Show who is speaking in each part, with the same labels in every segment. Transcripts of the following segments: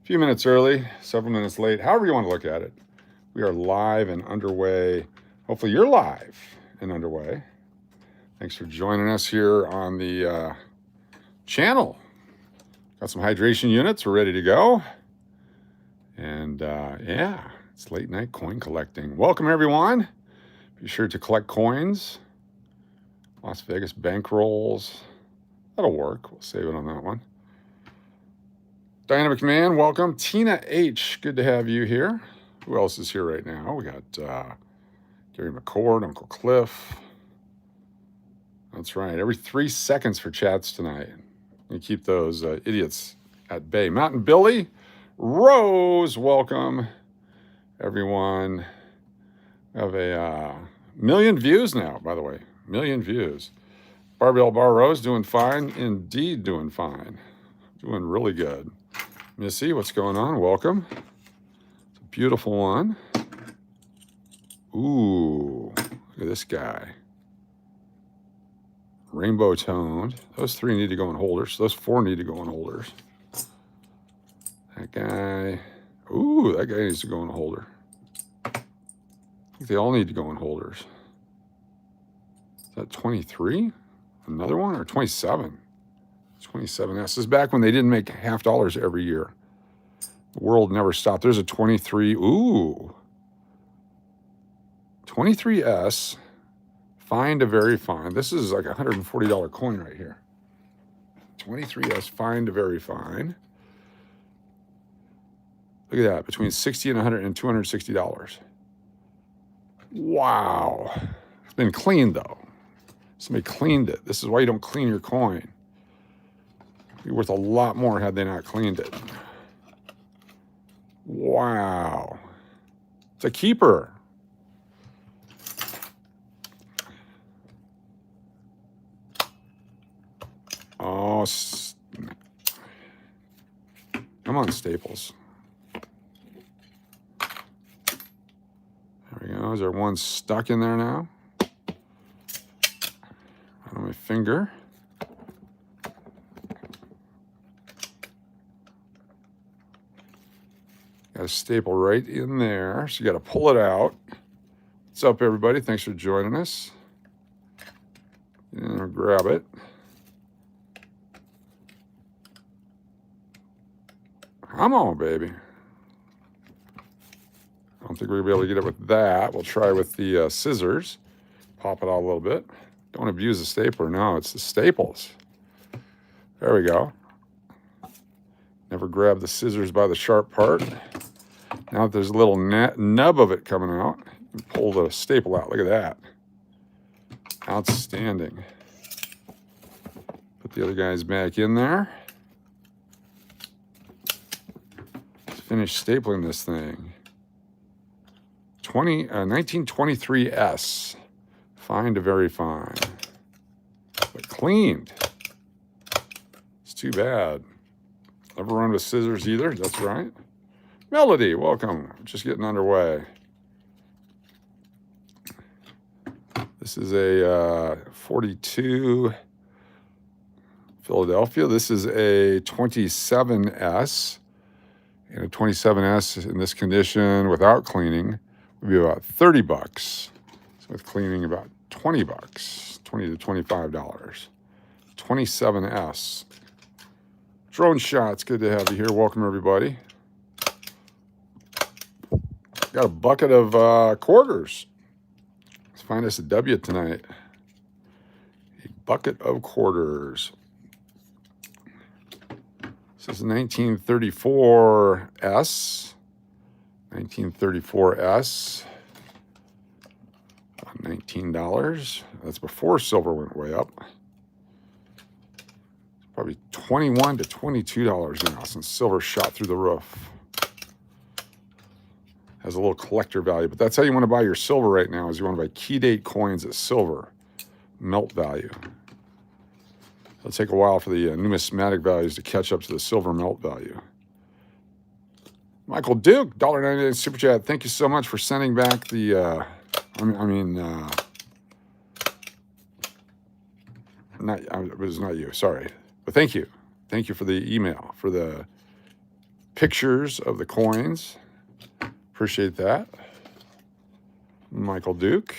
Speaker 1: few minutes early, several minutes late, however you want to look at it. We are live and underway. Hopefully you're live and underway. Thanks for joining us here on the channel. Got some hydration units. We're ready to go. And yeah, it's late night coin collecting. Welcome, everyone. Be sure to collect coins. Las Vegas bankrolls. That'll work. We'll save it on that one. Dynamic Man, welcome. Tina H, good to have you here. Who else is here right now? We got Gary McCord, Uncle Cliff. That's right. Every 3 seconds for chats tonight. You keep those idiots at bay. Mountain Billy, Rose, welcome. Everyone. We have a million views now, by the way. Million views. Barbell Bar Rose doing fine. Indeed doing fine. Doing really good. Missy, what's going on? Welcome. It's a beautiful one. Ooh, look at this guy. Rainbow toned. Those 3 need to go in holders. Those 4 need to go in holders. That guy. Ooh, that guy needs to go in a holder. I think they all need to go in holders. Is that 23? Another one? Or 27? 27S. This is back when they didn't make $half every year. The world never stopped. There's a 23. Ooh. 23S. Fine to very fine. This is like a $140 coin right here. 23S. Fine to very fine. Look at that. Between $60 and $100 and $260. Wow. It's been cleaned, though. Somebody cleaned it. This is why you don't clean your coin. It'd be worth a lot more had they not cleaned it. Wow. It's a keeper. Oh, come on, Staples. There we go. Is there one stuck in there now? On my finger. Got a staple right in there, so you got to pull it out. What's up, everybody? Thanks for joining us. And I'll grab it. Come on, baby. I don't think we're going to be able to get it with that. We'll try with the scissors. Pop it out a little bit. Don't abuse the stapler. No, it's the staples. There we go. Never grab the scissors by the sharp part. Now that there's a little nub of it coming out, you pull the staple out. Look at that. Outstanding. Put the other guys back in there. Let's finish stapling this thing. 1923S. Fine to very fine. But cleaned. It's too bad. Never run with scissors either. That's right. Melody, welcome. Just getting underway. This is a 42 Philadelphia. This is a 27S. And a 27S in this condition without cleaning would be about $30. So with cleaning, about $20, $20 to $25. 27S. Drone Shots, good to have you here. Welcome, everybody. Got a bucket of quarters. Let's find us a W tonight. A bucket of quarters. This is 1934S. 1934S. $19. That's before silver went way up. It's probably $21 to $22 now since silver shot through the roof. Has a little collector value, but that's how you want to buy your silver right now, is you want to buy key date coins at silver melt value. It'll take a while for the numismatic values to catch up to the silver melt value. Michael Duke, $1.99 super chat. Thank you so much for sending back the it was not you, sorry. But thank you. Thank you for the email, for the pictures of the coins. Appreciate that. Michael Duke.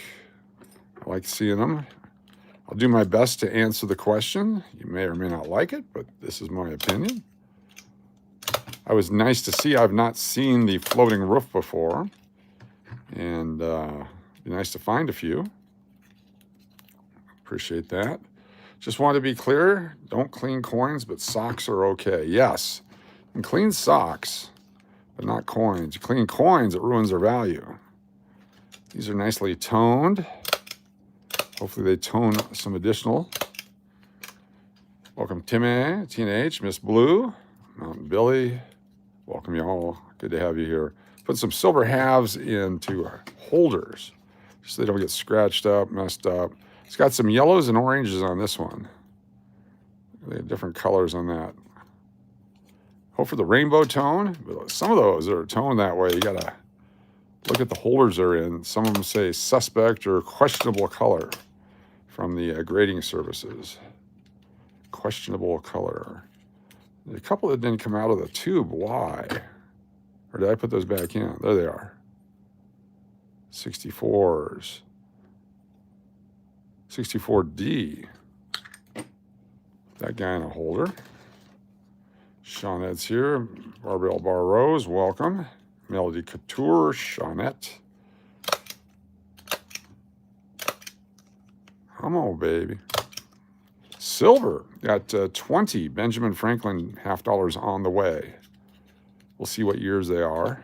Speaker 1: I like seeing them. I'll do my best to answer the question. You may or may not like it, but this is my opinion. I was nice to see. I've not seen the floating roof before, and be nice to find a few. Appreciate that. Just want to be clear, don't clean coins, but socks are okay. Yes, and clean socks, but not coins. You clean coins, it ruins their value. These are nicely toned. Hopefully they tone some additional. Welcome Timmy, TNH, Miss Blue, Mountain Billy. Welcome y'all. Good to have you here. Put some silver halves into holders so they don't get scratched up, messed up. It's got some yellows and oranges on this one. They have different colors on that. Hope for the rainbow tone. But some of those are toned that way. You gotta look at the holders they're in. Some of them say suspect or questionable color from the grading services. Questionable color. There's a couple that didn't come out of the tube. Why? Or did I put those back in? There they are. 64s. 64D. That guy in a holder. Shawnette's here. Barbell Bar Rose, welcome. Melody Couture, Shawnette. Come on, baby. Silver, got 20 Benjamin Franklin $50 on the way. We'll see what years they are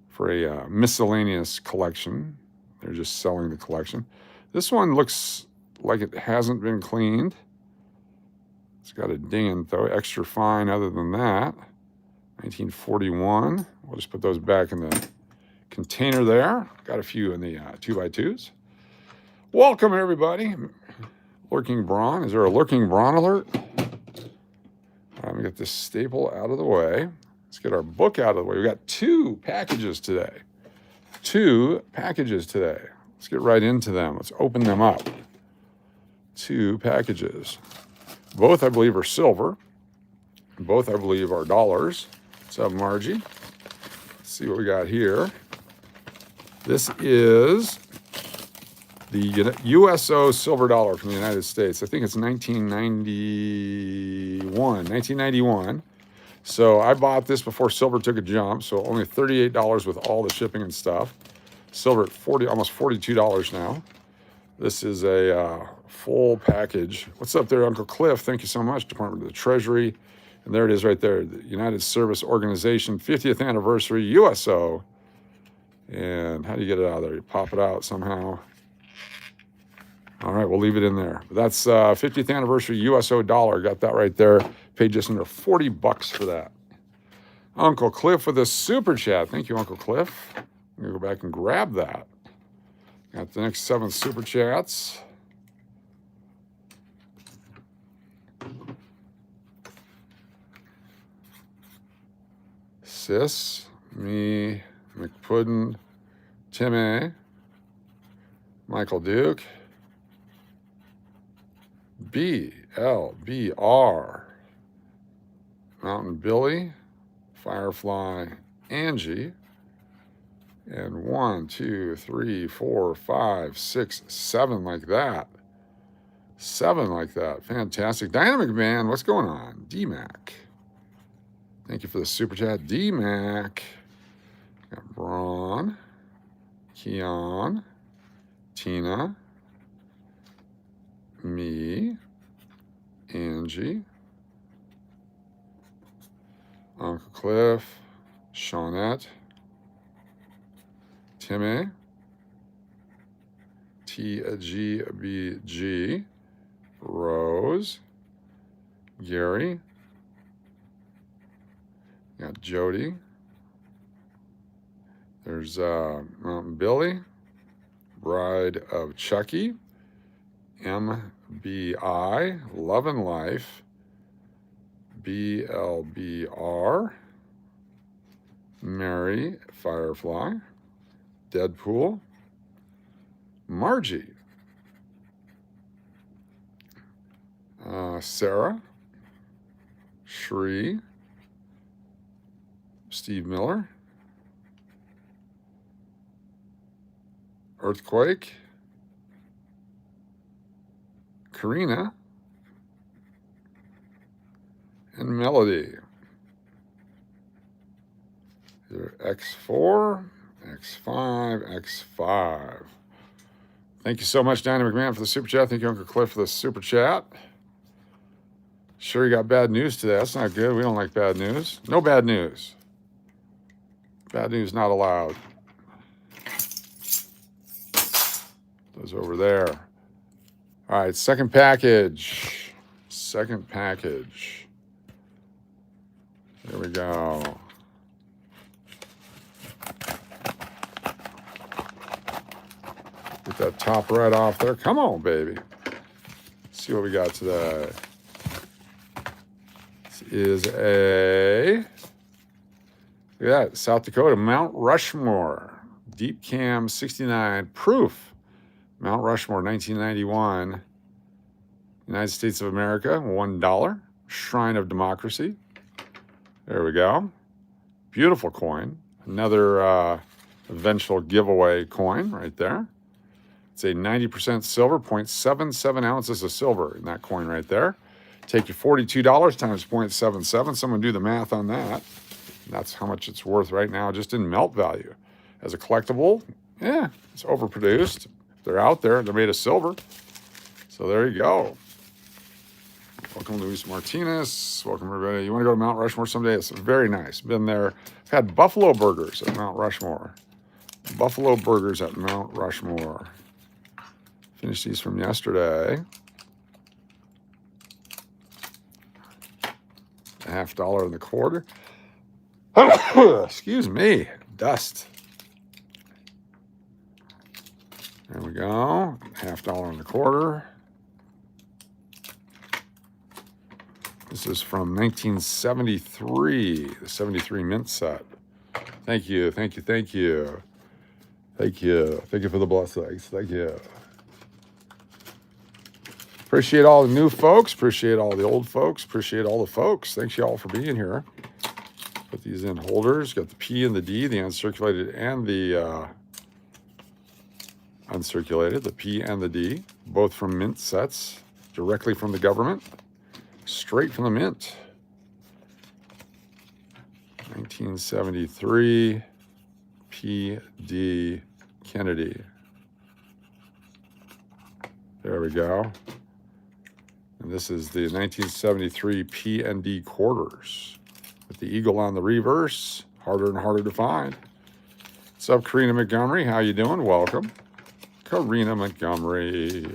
Speaker 1: for a miscellaneous collection. They're just selling the collection. This one looks like it hasn't been cleaned. It's got a ding though, extra fine other than that. 1941. We'll just put those back in the container there. Got a few in the 2x2s. Welcome, everybody. Lurking Brawn. Is there a Lurking Brawn alert? Let me get this staple out of the way. Let's get our book out of the way. We got 2 packages today. 2 packages today. Let's get right into them. Let's open them up. 2 packages. Both, I believe, are silver. Both, I believe, are dollars. What's up, Margie? Let's see what we got here. This is the USO silver dollar from the United States. I think it's 1991. So I bought this before silver took a jump. So only $38 with all the shipping and stuff. Silver at almost $42 now. This is a full package. What's up there, Uncle Cliff? Thank you so much, Department of the Treasury. And there it is right there, the United Service Organization, 50th anniversary, USO. And how do you get it out of there? You pop it out somehow. All right, we'll leave it in there. But that's 50th anniversary USO dollar. Got that right there. Paid just under $40 for that. Uncle Cliff with a super chat. Thank you, Uncle Cliff. I'm going to go back and grab that. Got the next 7 super chats. Sis, me, McPuddin, Timmy, Michael Duke, BLBR, Mountain Billy, Firefly, Angie, and 1, 2, 3, 4, 5, 6, 7 like that. 7 like that. Fantastic. Dynamic Man, what's going on? D-Mac. Thank you for the super chat. D-Mac. Got Braun, Keon, Tina, me, Angie, Uncle Cliff, Shawnette, Timmy, TGBG, Rose, Gary, got Jody, there's Mountain Billy, Bride of Chucky, MBI, Love and Life, BLBR, Mary, Firefly, Deadpool, Margie, Sarah, Shri, Steve Miller. Earthquake. Karina. And Melody. Either X4, X5, X5. Thank you so much, Danny McMahon, for the super chat. Thank you, Uncle Cliff, for the super chat. Sure, you got bad news today. That's not good. We don't like bad news. No bad news. Bad news not allowed. Those over there. All right, second package. Second package. There we go. Get that top right off there. Come on, baby. Let's see what we got today. This is a, look at that, South Dakota, Mount Rushmore. Deep Cam 69 proof. Mount Rushmore, 1991. United States of America, $1. Shrine of Democracy. There we go. Beautiful coin. Another eventual giveaway coin right there. It's a 90% silver, 0.77 ounces of silver in that coin right there. Take your $42 times 0.77. Someone do the math on that. And that's how much it's worth right now, just in melt value. As a collectible, yeah, it's overproduced. They're out there. They're made of silver. So there you go. Welcome, Luis Martinez. Welcome, everybody. You want to go to Mount Rushmore someday? It's very nice. Been there. I've had buffalo burgers at Mount Rushmore. Buffalo burgers at Mount Rushmore. Finished these from yesterday. $1.50 and a quarter. Excuse me. Dust. There we go. $1.50 and a quarter. This is from 1973, the 73 mint set. Thank you, thank you, thank you. Thank you. Thank you for the blessings. Thank you. Appreciate all the new folks. Appreciate all the old folks. Appreciate all the folks. Thanks you all for being here. Put these in holders. Got the P and the D, the uncirculated and the uncirculated, the P and the D, both from mint sets, directly from the government. Straight from the mint. 1973 P.D. Kennedy. There we go. And this is the 1973 P&D quarters. With the eagle on the reverse. Harder and harder to find. What's up, Karina Montgomery? How you doing? Welcome. Karina Montgomery.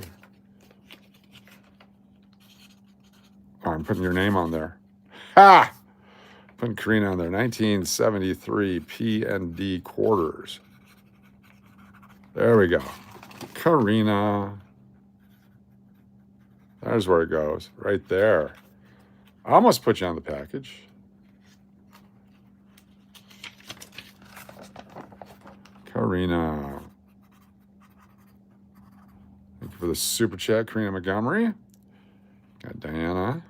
Speaker 1: Oh, I'm putting your name on there. Ha! Putting Karina on there. 1973 P&D quarters. There we go. Karina. There's where it goes. Right there. I almost put you on the package. Karina. Thank you for the super chat, Karina Montgomery. Got Diana.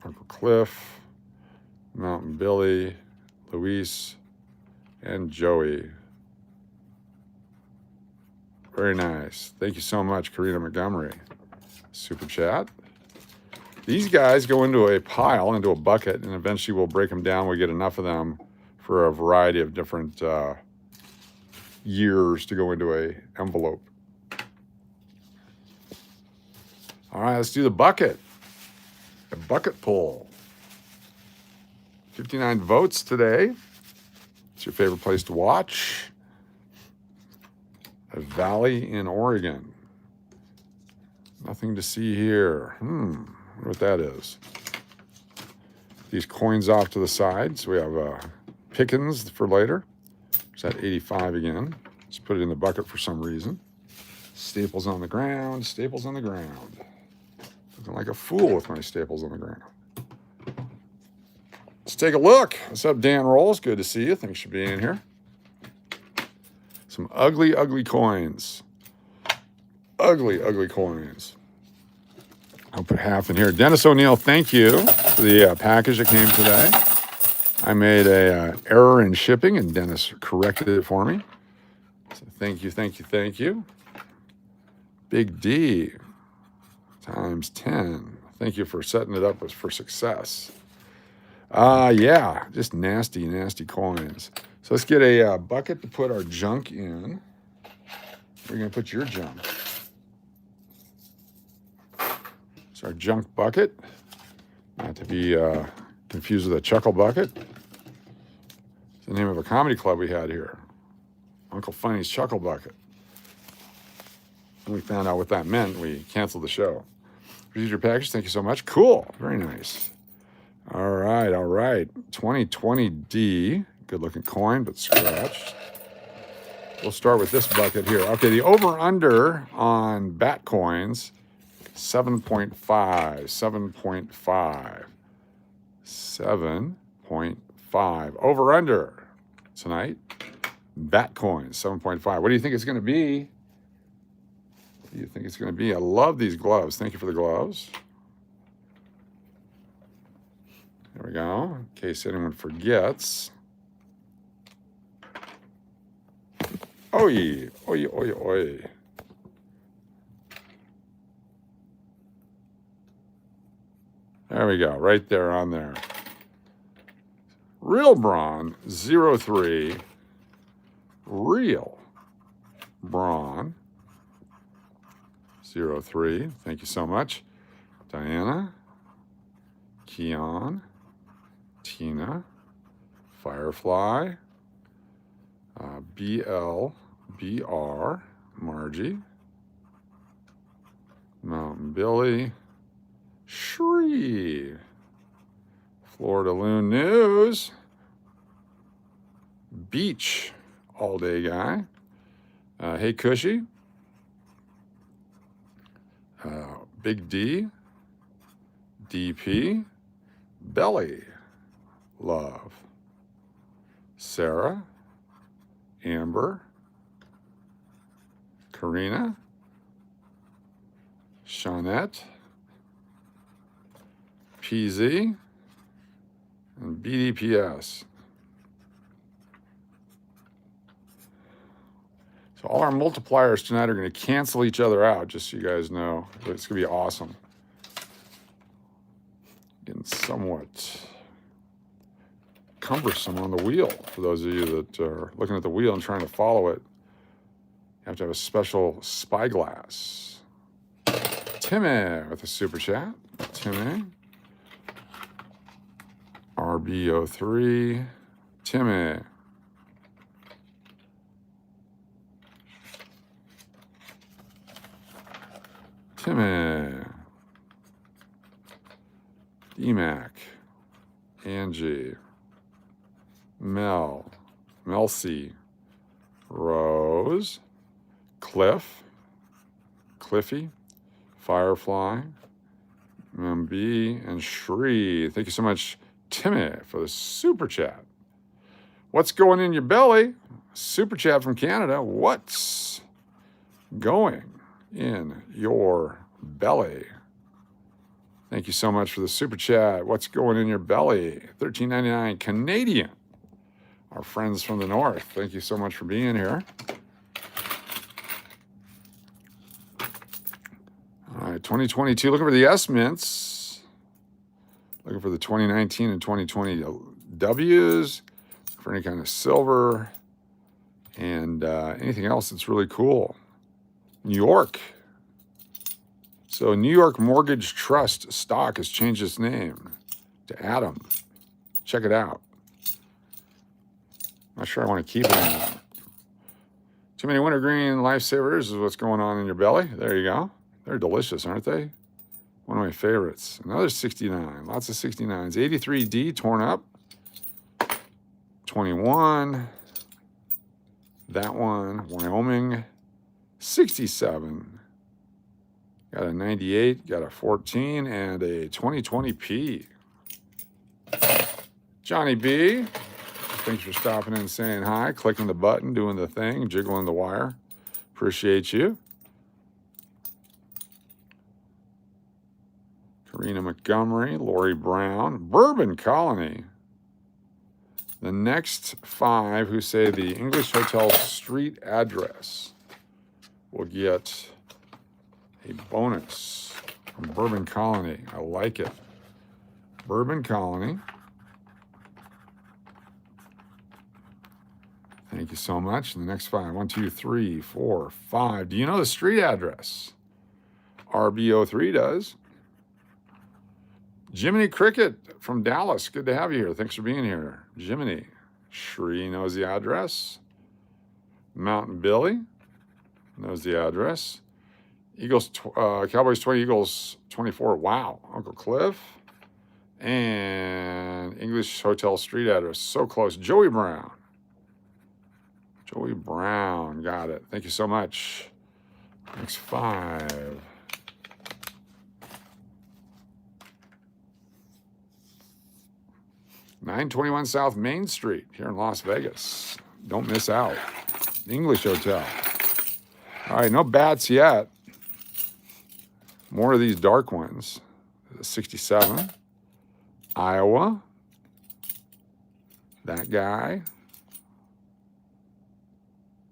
Speaker 1: Uncle Cliff. Mountain Billy. Luis. And Joey. Very nice. Thank you so much, Karina Montgomery. Super chat. These guys go into a pile, into a bucket, and eventually we'll break them down. We get enough of them for a variety of different years to go into a envelope. All right, let's do the bucket. A bucket pull. 59 votes today. It's your favorite place to watch. A valley in Oregon. Nothing to see here. Wonder what that is. These coins off to the side. So we have Pickens for later. It's at 85 again. Just put it in the bucket for some reason. Staples on the ground. Staples on the ground. Looking like a fool with my staples on the ground. Let's take a look. What's up, Dan Rolls? Good to see you. Thanks for being here. Some ugly, ugly coins. Ugly, ugly coins. I'll put half in here. Dennis O'Neill, thank you for the package that came today. I made a error in shipping, and Dennis corrected it for me. So thank you, thank you, thank you. Big D times 10. Thank you for setting it up for success. Yeah, just nasty, nasty coins. So let's get a bucket to put our junk in. Where are you going to put your junk? It's our junk bucket. Not to be confused with a chuckle bucket. It's the name of a comedy club we had here. Uncle Funny's Chuckle Bucket. When we found out what that meant, we canceled the show. Received your package. Thank you so much. Cool. Very nice. All right. 2020D. Good looking coin, but scratched. We'll start with this bucket here. Okay, the over-under on bat coins, 7.5. 7.5. 7.5. Over-under tonight. Bat coins, 7.5. What do you think it's going to be? What do you think it's going to be? I love these gloves. Thank you for the gloves. There we go. In case anyone forgets. Oi, oi, oi, oi. There we go. Right there on there. Real Braun 03. Real Braun 03. Thank you so much. Diana, Keon, Tina, Firefly, BR, Margie, Mountain Billy, Shree, Florida Loon News, Beach, all day guy, Hey Cushy, Big D, DP, Belly, Love, Sarah, Amber, Karina, Shawnette, PZ, and BDPS. So all our multipliers tonight are going to cancel each other out, just so you guys know. It's going to be awesome. Getting somewhat cumbersome on the wheel for those of you that are looking at the wheel and trying to follow it. You have to have a special spyglass. Timmy with a super chat. Timmy. RB03. Timmy. Timmy. DMAC. Angie. Mel. Melcy. Rose. Cliff. Cliffy. Firefly. MB. And Shree. Thank you so much, Timmy, for the super chat. What's going in your belly? Super chat from Canada. What's going in your belly? Thank you so much for the super chat. What's going in your belly? $13.99 Canadian. Our friends from the north. Thank you so much for being here. All right, 2022. Looking for the S-mints. Looking for the 2019 and 2020 W's. For any kind of silver. And anything else that's really cool. New York. So New York Mortgage Trust stock has changed its name to Atom. Check it out. Not sure I want to keep it anymore. Too many wintergreen lifesavers is what's going on in your belly. There you go. They're delicious, aren't they? One of my favorites. Another 69. Lots of 69s. 83D torn up. 21. That one. Wyoming. 67. Got a 98, got a 14, and a 2020P. Johnny B, thanks for stopping in and saying hi, clicking the button, doing the thing, jiggling the wire. Appreciate you. Karina Montgomery, Lori Brown, Bourbon Colony. The next 5 who say the English Hotel street address will get a bonus from Bourbon Colony. I like it. Bourbon Colony. Thank you so much. And the next 5, 1, 2, 3, 4, 5. Do you know the street address? RB03 does. Jiminy Cricket from Dallas. Good to have you here. Thanks for being here. Jiminy. Shree knows the address. Mountain Billy knows the address. Eagles, Cowboys 20, Eagles 24. Wow. Uncle Cliff. And English Hotel street address. So close. Joey Brown. Joey Brown. Got it. Thank you so much. Next 5. $921 South Main Street here in Las Vegas. Don't miss out. English Hotel. All right, no bats yet. More of these dark ones. 67. Iowa. That guy.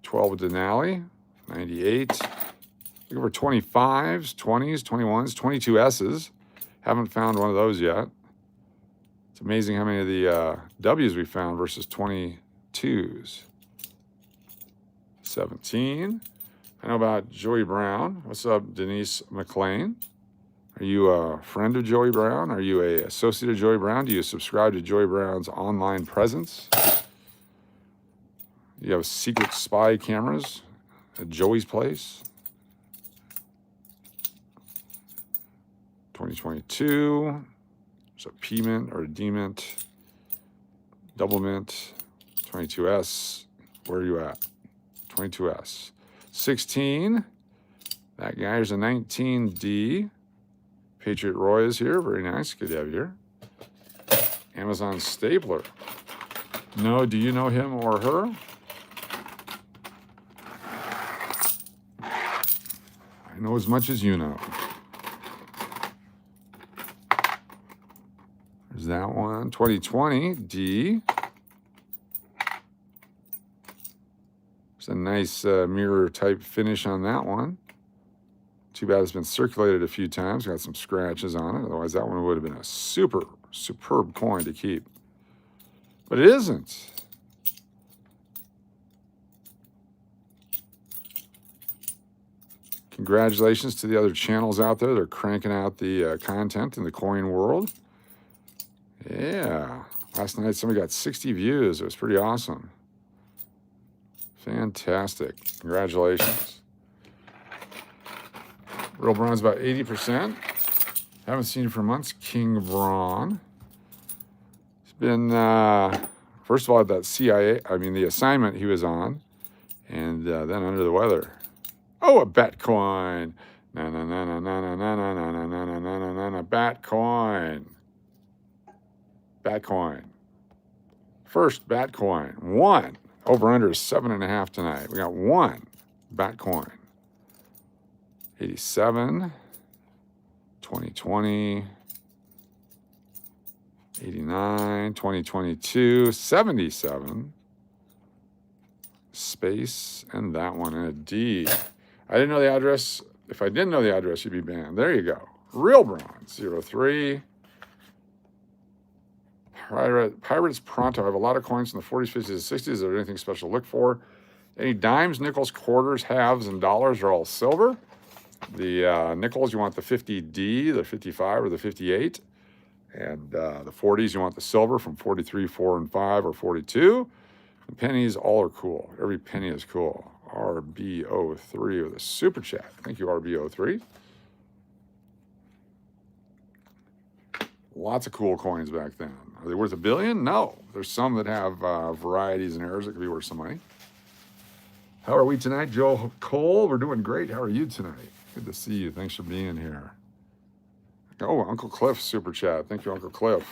Speaker 1: 12 Denali. 98. Looking for 25s, 20s, 21s, 22S's. Haven't found one of those yet. It's amazing how many of the W's we found versus 22s. 17. I know about Joey Brown. What's up, Denise McLean? Are you a friend of Joey Brown? Are you an associate of Joey Brown? Do you subscribe to Joey Brown's online presence? You have secret spy cameras at Joey's place? 2022. There's a P mint or a D mint, double mint, 22S. Where are you at? 22S. 16. That guy, there's a 19D. Patriot Roy is here. Very nice. Good to have you here. Amazon Stapler. No, do you know him or her? I know as much as you know. There's that one. 2020 D. There's a nice mirror type finish on that one. Too bad it's been circulated a few times. Got some scratches on it. Otherwise, that one would have been a superb coin to keep. But it isn't. Congratulations to the other channels out there. They're cranking out the content in the coin world. Yeah. Last night, somebody got 60 views. It was pretty awesome. Fantastic. Congratulations. Real Braun's about 80%. Haven't seen him for months. King Braun. It's been, first of all, that the assignment he was on, and then under the weather. Oh, a Batcoin. Na na na na na na na na na na na na na na Batcoin. Batcoin. First Batcoin. 1. Over under is 7.5 tonight. We got 1 Batcoin. 87. 2020. 89. 2022. 77. Space. And that one. And a D. I didn't know the address. If I didn't know the address, you'd be banned. There you go. Real Bronze. 03. Pirates Pronto. I have a lot of coins from the 40s, 50s, and 60s. Is there anything special to look for? Any dimes, nickels, quarters, halves, and dollars are all silver. The nickels, you want the 50D, the 55, or the 58. And the 40s, you want the silver from 43, 4, and 5, or 42. The pennies, all are cool. Every penny is cool. RB03 with a super chat. Thank you, RB03. Lots of cool coins back then. Are they worth $1 billion? No. There's some that have varieties and errors that could be worth some money. How are we tonight, Joe Cole? We're doing great. How are you tonight? Good to see you. Thanks for being here. Oh, Uncle Cliff super chat. Thank you, Uncle Cliff.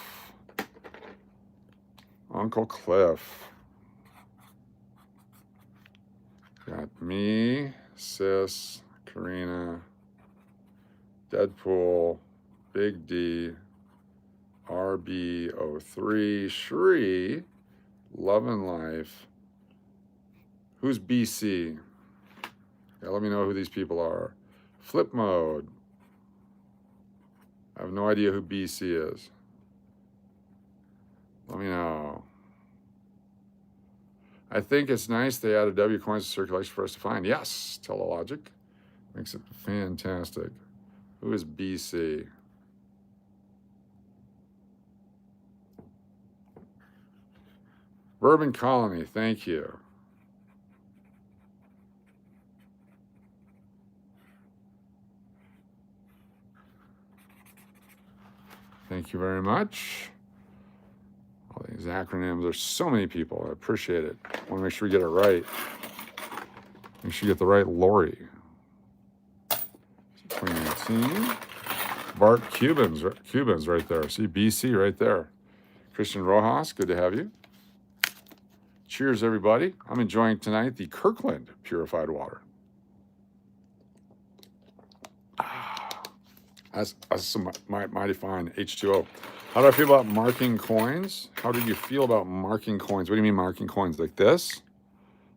Speaker 1: Uncle Cliff. Got me, Sis, Karina, Deadpool, Big D, RB03, Shri, Love and Life. Who's BC? Yeah, let me know who these people are. Flip Mode. I have no idea who BC is. Let me know. I think it's nice they added W coins to circulation for us to find. Yes, Telelogic. Makes it fantastic. Who is BC? Bourbon Colony, thank you. Thank you very much. All these acronyms, there's so many people. I appreciate it. I want to make sure we get it right. Make sure you get the right Lori. 2019. Bart Cubans right there. See BC right there. Christian Rojas, good to have you. Cheers, everybody. I'm enjoying tonight the Kirkland purified water. That's some mighty fine H2O. How do I feel about marking coins? How did you feel about marking coins? What do you mean marking coins? Like this?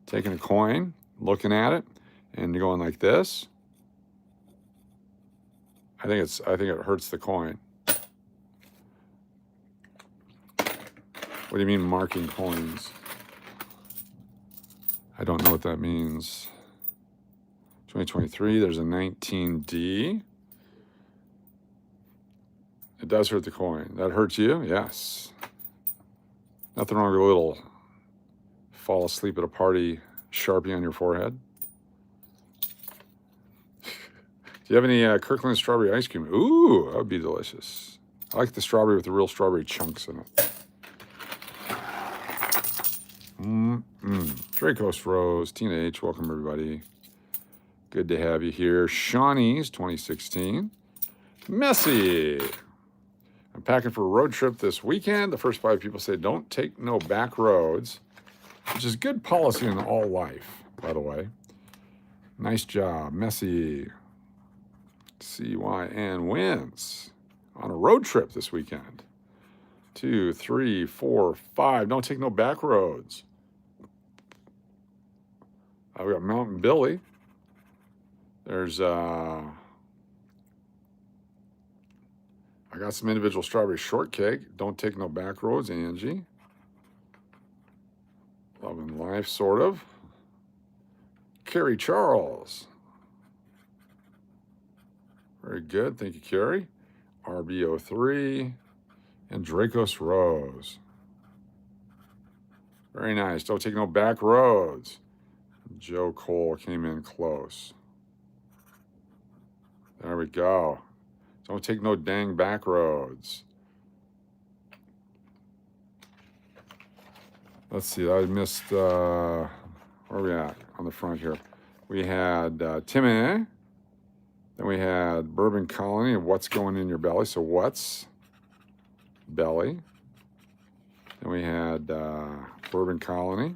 Speaker 1: Taking a coin, looking at it, and you're going like this? I think it hurts the coin. What do you mean marking coins? I don't know what that means. 2023, there's a 19D. It does hurt the coin. That hurts you? Yes. Nothing wrong with a little fall asleep at a party Sharpie on your forehead. Do you have any Kirkland strawberry ice cream? Ooh, that would be delicious. I like the strawberry with the real strawberry chunks in it. Dracos Rose, Tina H, welcome everybody. Good to have you here. Shawnee's 2016. Messy. I'm packing for a road trip this weekend. The first 5 people say don't take no back roads, which is good policy in all life, by the way. Nice job, Messy. CYN wins on a road trip this weekend. 2, 3, 4, 5. Don't take no back roads. We got Mountain Billy. There's I got some individual strawberry shortcake. Don't take no back roads, Angie. Love and Life, sort of. Carrie Charles. Very good. Thank you, Carrie. RBO3 and Dracos Rose. Very nice. Don't take no back roads. Joe Cole came in close. There we go. Don't take no dang back roads. Let's see. I missed, where are we at on the front here? We had Timmy. Then we had Bourbon Colony and What's Going in Your Belly. So what's belly? Then we had Bourbon Colony.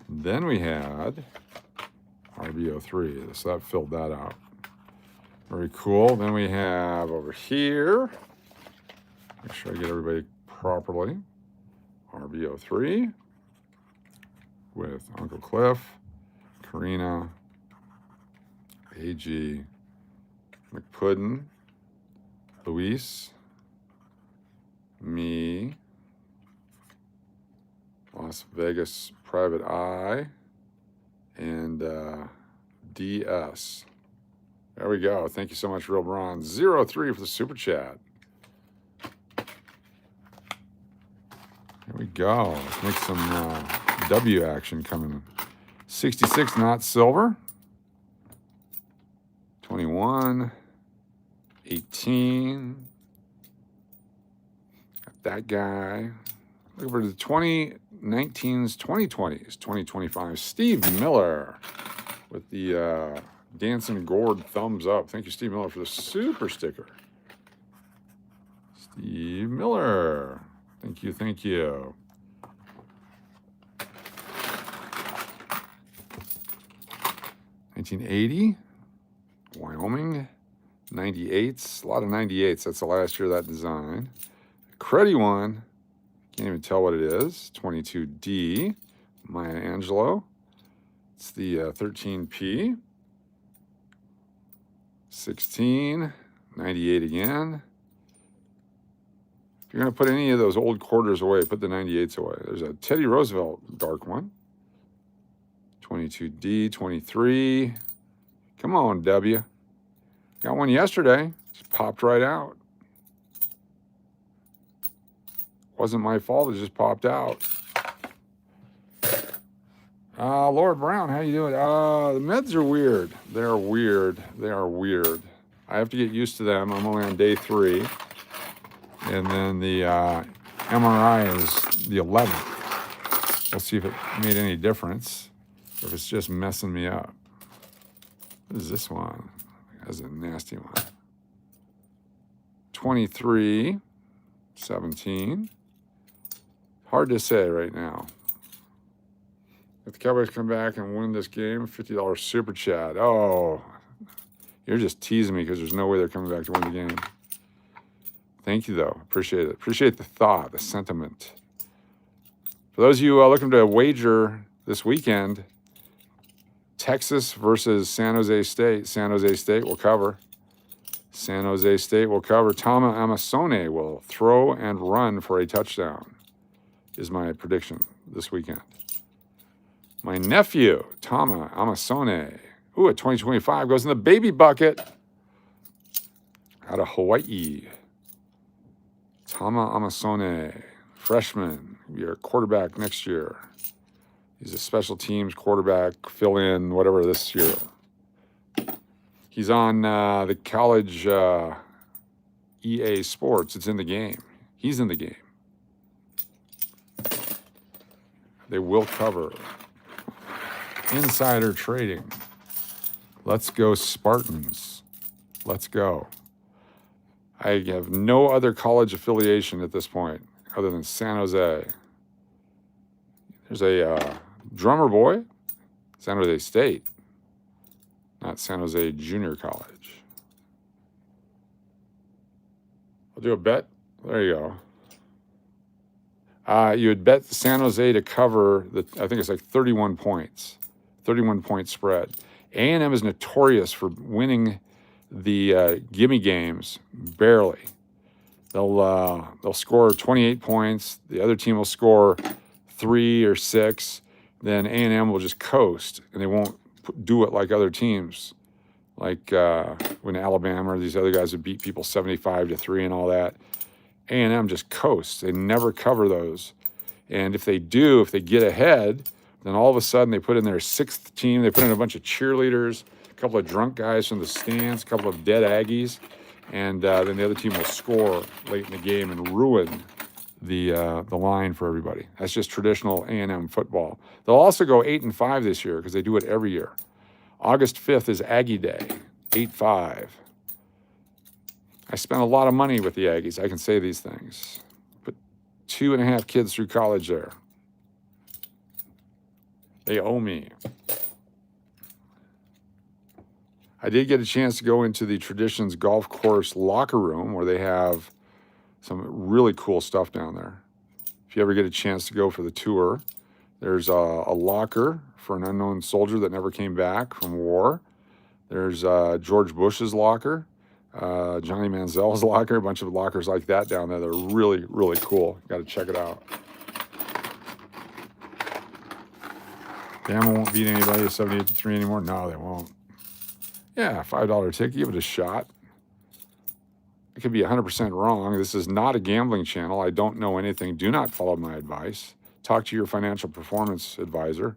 Speaker 1: Then we had RBO3. So that filled that out. Very cool. Then we have over here, make sure I get everybody properly, RBO3 with Uncle Cliff, Karina, AG, McPuddin, Luis, me, Las Vegas Private Eye, and DS. There we go. Thank you so much, Real Bronze. 03 for the super chat. There we go. Let's make some W action coming. 66 not silver. 21. 18. Got that guy. Looking for the 2019s, 2020s, 2025. Steve Miller with the Dancing Gourd thumbs up. Thank you, Steve Miller, for the super sticker. Steve Miller. Thank you, thank you. $1980, Wyoming, 98s, a lot of 98s. That's the last year of that design. Cruddy one, Can't even tell what it is. 22D, Maya Angelou. It's the 13P. 16, 98 again. If you're going to put any of those old quarters away, put the 98s away. There's a Teddy Roosevelt dark one. 22D, 23. Come on, W. Got one yesterday. Just popped right out. Wasn't my fault. It just popped out. Lord Brown, how you doing? The meds are weird. They're weird. They are weird. I have to get used to them. I'm only on day 3. And then the MRI is the 11th. We'll see if it made any difference, or if it's just messing me up. What is this one? That's a nasty one. 23, 17. Hard to say right now. If the Cowboys come back and win this game, $50 super chat. Oh, you're just teasing me because there's no way they're coming back to win the game. Thank you, though. Appreciate it. Appreciate the thought, the sentiment. For those of you looking to wager this weekend, Texas versus San Jose State. San Jose State will cover. San Jose State will cover. Tama Amasone will throw and run for a touchdown, is my prediction this weekend. My nephew, Tama Amasone. Ooh, at 2025 goes in the baby bucket out of Hawaii. Tama Amasone, freshman, your quarterback next year. He's a special teams quarterback, fill in, whatever this year. He's on the college EA Sports. It's in the game. He's in the game. They will cover. Insider trading. Let's go Spartans. Let's go. I have no other college affiliation at this point other than San Jose. There's a drummer boy, San Jose State, not San Jose Junior College. I'll do a bet. There you go. You would bet San Jose to cover, I think it's like 31 points, 31-point spread. A&M is notorious for winning the gimme games barely. They'll score 28 points. The other team will score 3 or 6. Then A&M will just coast, and they won't do it like other teams, like when Alabama or these other guys would beat people 75-3 and all that. A&M just coasts. They never cover those. And if they do, if they get ahead, then all of a sudden they put in their 6th team. They put in a bunch of cheerleaders, a couple of drunk guys from the stands, a couple of dead Aggies, and then the other team will score late in the game and ruin the line for everybody. That's just traditional A&M football. They'll also go 8-5 this year because they do it every year. August 5th is Aggie Day, 8-5. I spent a lot of money with the Aggies. I can say these things. Put 2.5 kids through college there. They owe me. I did get a chance to go into the Traditions golf course locker room where they have some really cool stuff down there. If you ever get a chance to go for the tour, there's a locker for an unknown soldier that never came back from war. There's George Bush's locker, Johnny Manziel's locker, a bunch of lockers like that down there. They're really, really cool. You got to check it out. Bama won't beat anybody at 78-3 anymore. No, they won't. Yeah, $5 ticket. Give it a shot. I could be 100% wrong. This is not a gambling channel. I don't know anything. Do not follow my advice. Talk to your financial performance advisor.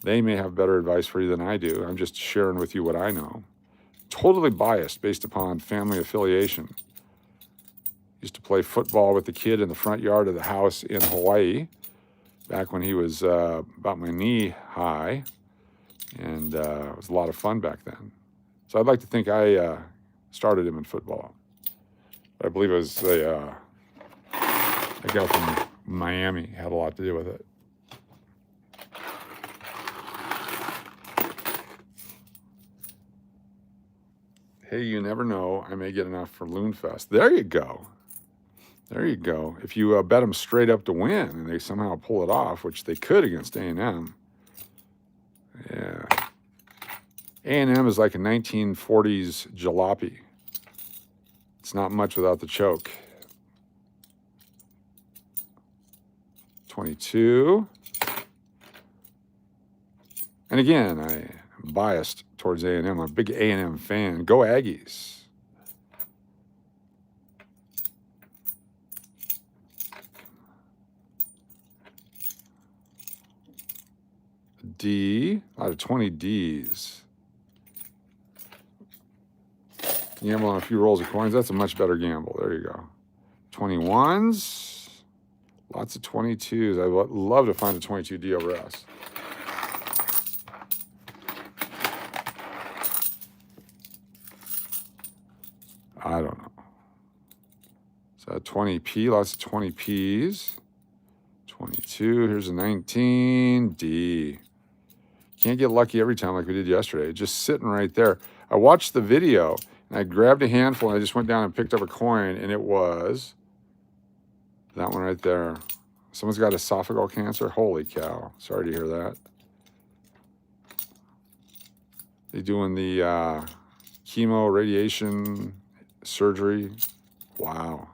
Speaker 1: They may have better advice for you than I do. I'm just sharing with you what I know. Totally biased based upon family affiliation. Used to play football with the kid in the front yard of the house in Hawaii back when he was about my knee high. And it was a lot of fun back then. So I'd like to think I started him in football. But I believe it was a guy from Miami had a lot to do with it. Hey, you never know. I may get enough for Loon Fest. There you go. There you go. If you bet them straight up to win and they somehow pull it off, which they could against A&M. Yeah. A&M is like a 1940s jalopy. It's not much without the choke. 22. And again, I'm biased towards A&M. I'm a big A&M fan. Go Aggies. D, out of 20 Ds. Gamble on a few rolls of coins. That's a much better gamble. There you go. 21s. Lots of 22s. I would love to find a 22 D over S. I don't know. So 20P, lots of 20Ps. 22, here's a 19, D. Can't get lucky every time like we did yesterday. Just sitting right there. I watched the video, and I grabbed a handful, and I just went down and picked up a coin, and it was that one right there. Someone's got esophageal cancer? Holy cow. Sorry to hear that. They doing the chemo, radiation, surgery. Wow.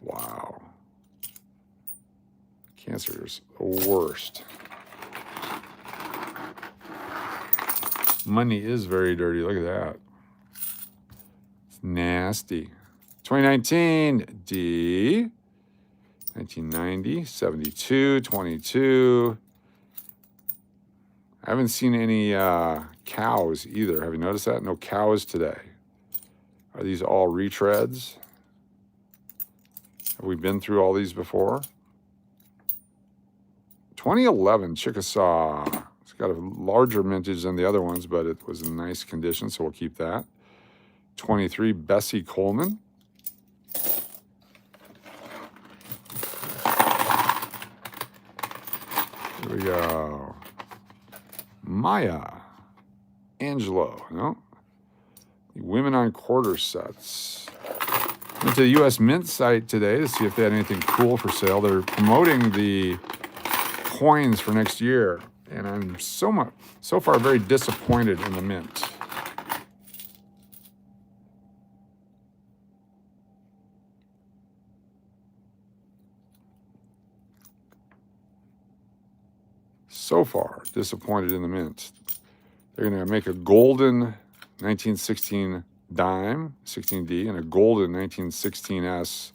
Speaker 1: Wow. Cancer is the worst. Money is very dirty. Look at that. It's nasty. 2019, D. 1990, 72, 22. I haven't seen any cows either. Have you noticed that? No cows today. Are these all retreads? Have we been through all these before? 2011 Chickasaw. It's got a larger mintage than the other ones, but it was in nice condition, so we'll keep that. 23 Bessie Coleman. Here we go. Maya Angelo. No. Women on quarter sets. Went to the U.S. Mint site today to see if they had anything cool for sale. They're promoting the coins for next year, and I'm so far very disappointed in the Mint. So far disappointed in the Mint. They're going to make a golden 1916 dime, 16D, and a golden 1916S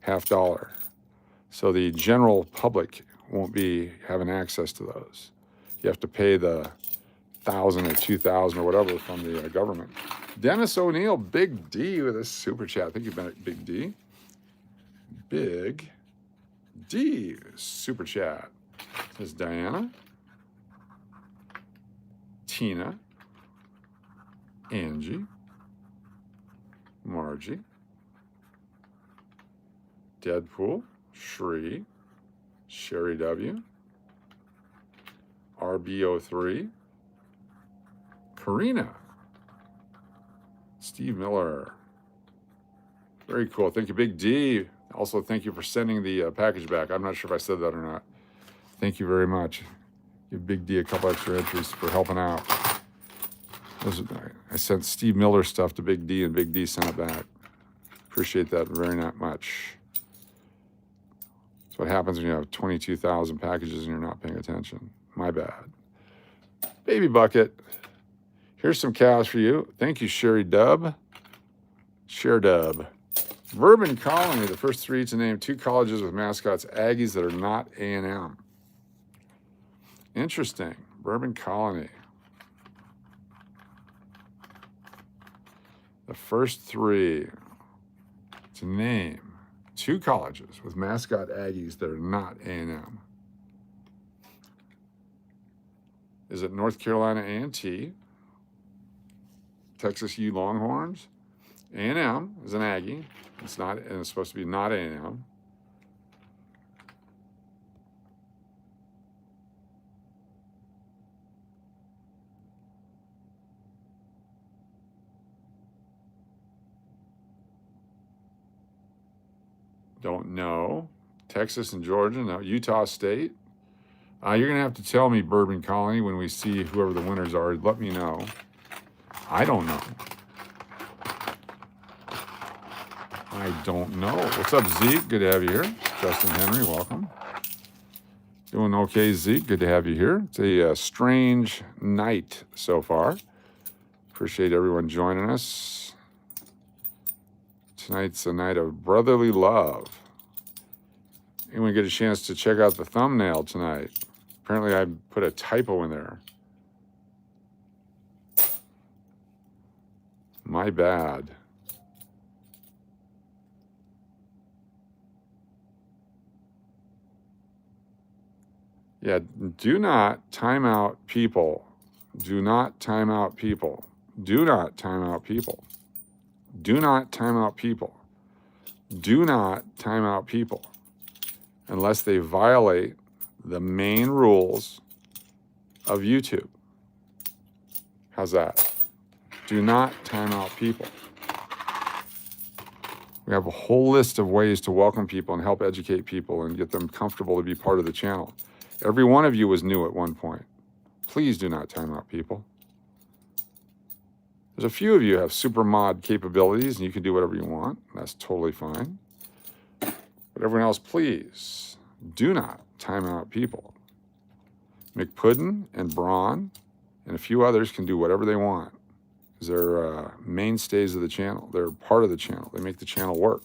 Speaker 1: $50. So the general public won't be having access to those. You have to pay the $1,000 or $2,000 or whatever from the government. Dennis O'Neill, Big D with a super chat. Thank you, Big D. Big D, super chat. Says Diana, Tina, Angie, Margie, Deadpool, Shri, Sherry W, RB03, Karina, Steve Miller. Very cool. Thank you, Big D. Also, thank you for sending the package back. I'm not sure if I said that or not. Thank you very much. Give Big D a couple extra entries for helping out. I sent Steve Miller stuff to Big D, and Big D sent it back. Appreciate that very much. That's what happens when you have 22,000 packages and you're not paying attention. My bad. Baby Bucket. Here's some cows for you. Thank you, Sherry Dub. Share Dub. Bourbon Colony, the first three to name 2 colleges with mascots Aggies that are not A&M. Interesting. Bourbon Colony. The first 3 to name 2 colleges with mascot Aggies that are not A&M. Is it North Carolina A&T, Texas U Longhorns? A&M is an Aggie. It's not, and it's supposed to be not A&M. Don't know. Texas and Georgia, no. Utah State. You're going to have to tell me, Bourbon Colony, when we see whoever the winners are. Let me know. I don't know. I don't know. What's up, Zeke? Good to have you here. Justin Henry, welcome. Doing okay, Zeke. Good to have you here. It's a strange night so far. Appreciate everyone joining us. Tonight's a night of brotherly love. Anyone get a chance to check out the thumbnail tonight? Apparently I put a typo in there. My bad. Yeah, do not time out people. Do not time out people. Do not time out people. Do not time out people. Do not time out people unless they violate the main rules of YouTube. How's that? Do not time out people. We have a whole list of ways to welcome people and help educate people and get them comfortable to be part of the channel. Every one of you was new at one point. Please do not time out people. There's a few of you who have super mod capabilities and you can do whatever you want. That's totally fine. But everyone else, please do not time out people. McPuddin and Braun and a few others can do whatever they want. They're mainstays of the channel. They're part of the channel. They make the channel work.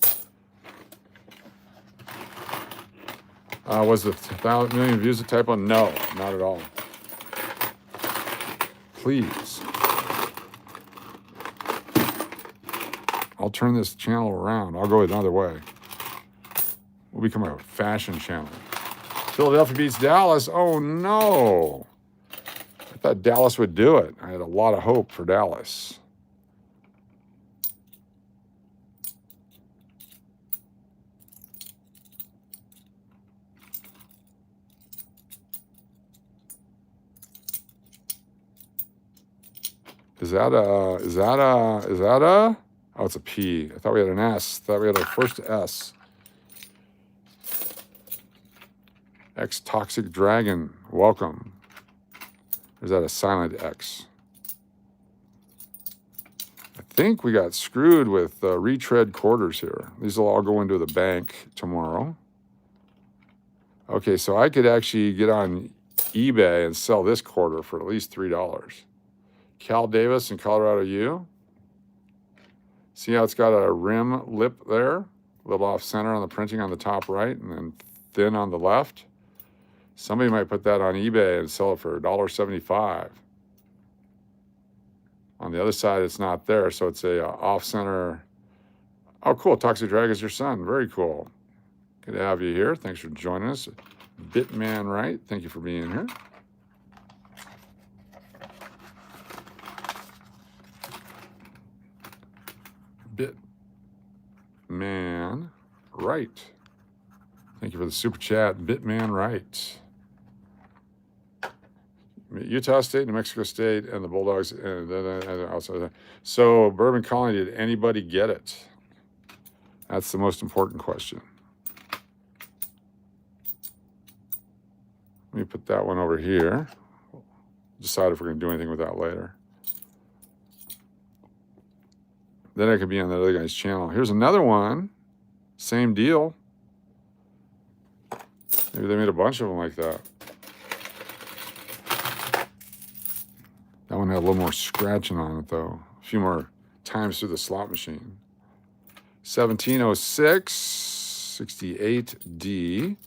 Speaker 1: Was the 1,000 million views a typo? No, not at all. Please. I'll turn this channel around. I'll go another way. We'll become a fashion channel. Philadelphia beats Dallas. Oh, no. I thought Dallas would do it. I had a lot of hope for Dallas. Is that a, oh, it's a P. I thought we had an S. I thought we had our first S. X Toxic Dragon, welcome. Or is that a silent X? I think we got screwed with retread quarters here. These will all go into the bank tomorrow. Okay, so I could actually get on eBay and sell this quarter for at least $3. Cal Davis and Colorado U. See how it's got a rim lip there? A little off center on the printing on the top right and then thin on the left. Somebody might put that on eBay and sell it for $1.75. On the other side, it's not there, so it's a off-center. Oh, cool. Toxic Drag is your son. Very cool. Good to have you here. Thanks for joining us. Bitman Right, thank you for being here. Bitman Right. Thank you for the super chat, Bitman Right. Utah State, New Mexico State, and the Bulldogs. So, Bourbon Colony, did anybody get it? That's the most important question. Let me put that one over here. Decide if we're going to do anything with that later. Then I could be on that other guy's channel. Here's another one. Same deal. Maybe they made a bunch of them like that. That one had a little more scratching on it, though. A few more times through the slot machine. 1706, 68D.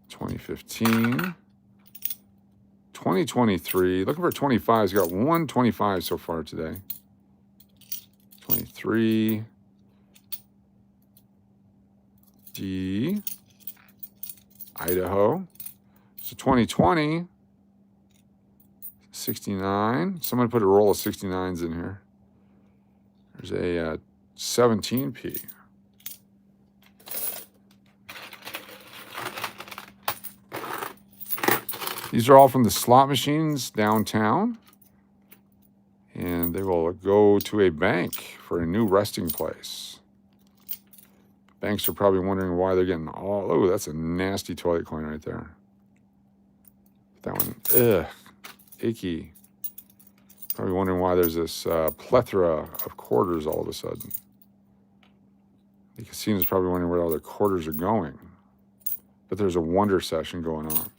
Speaker 1: 2015. 2023. Looking for 25s. Got 125 so far today. 23. D. Idaho. So 2020. 69. Someone put a roll of 69s in here. There's a 17P. These are all from the slot machines downtown. and they will go to a bank for a new resting place. Banks are probably wondering why they're getting all, oh, that's a nasty toilet coin right there. That one, ugh, icky. Probably wondering why there's this plethora of quarters all of a sudden. The casino's probably wondering where all their quarters are going. But there's a wonder session going on.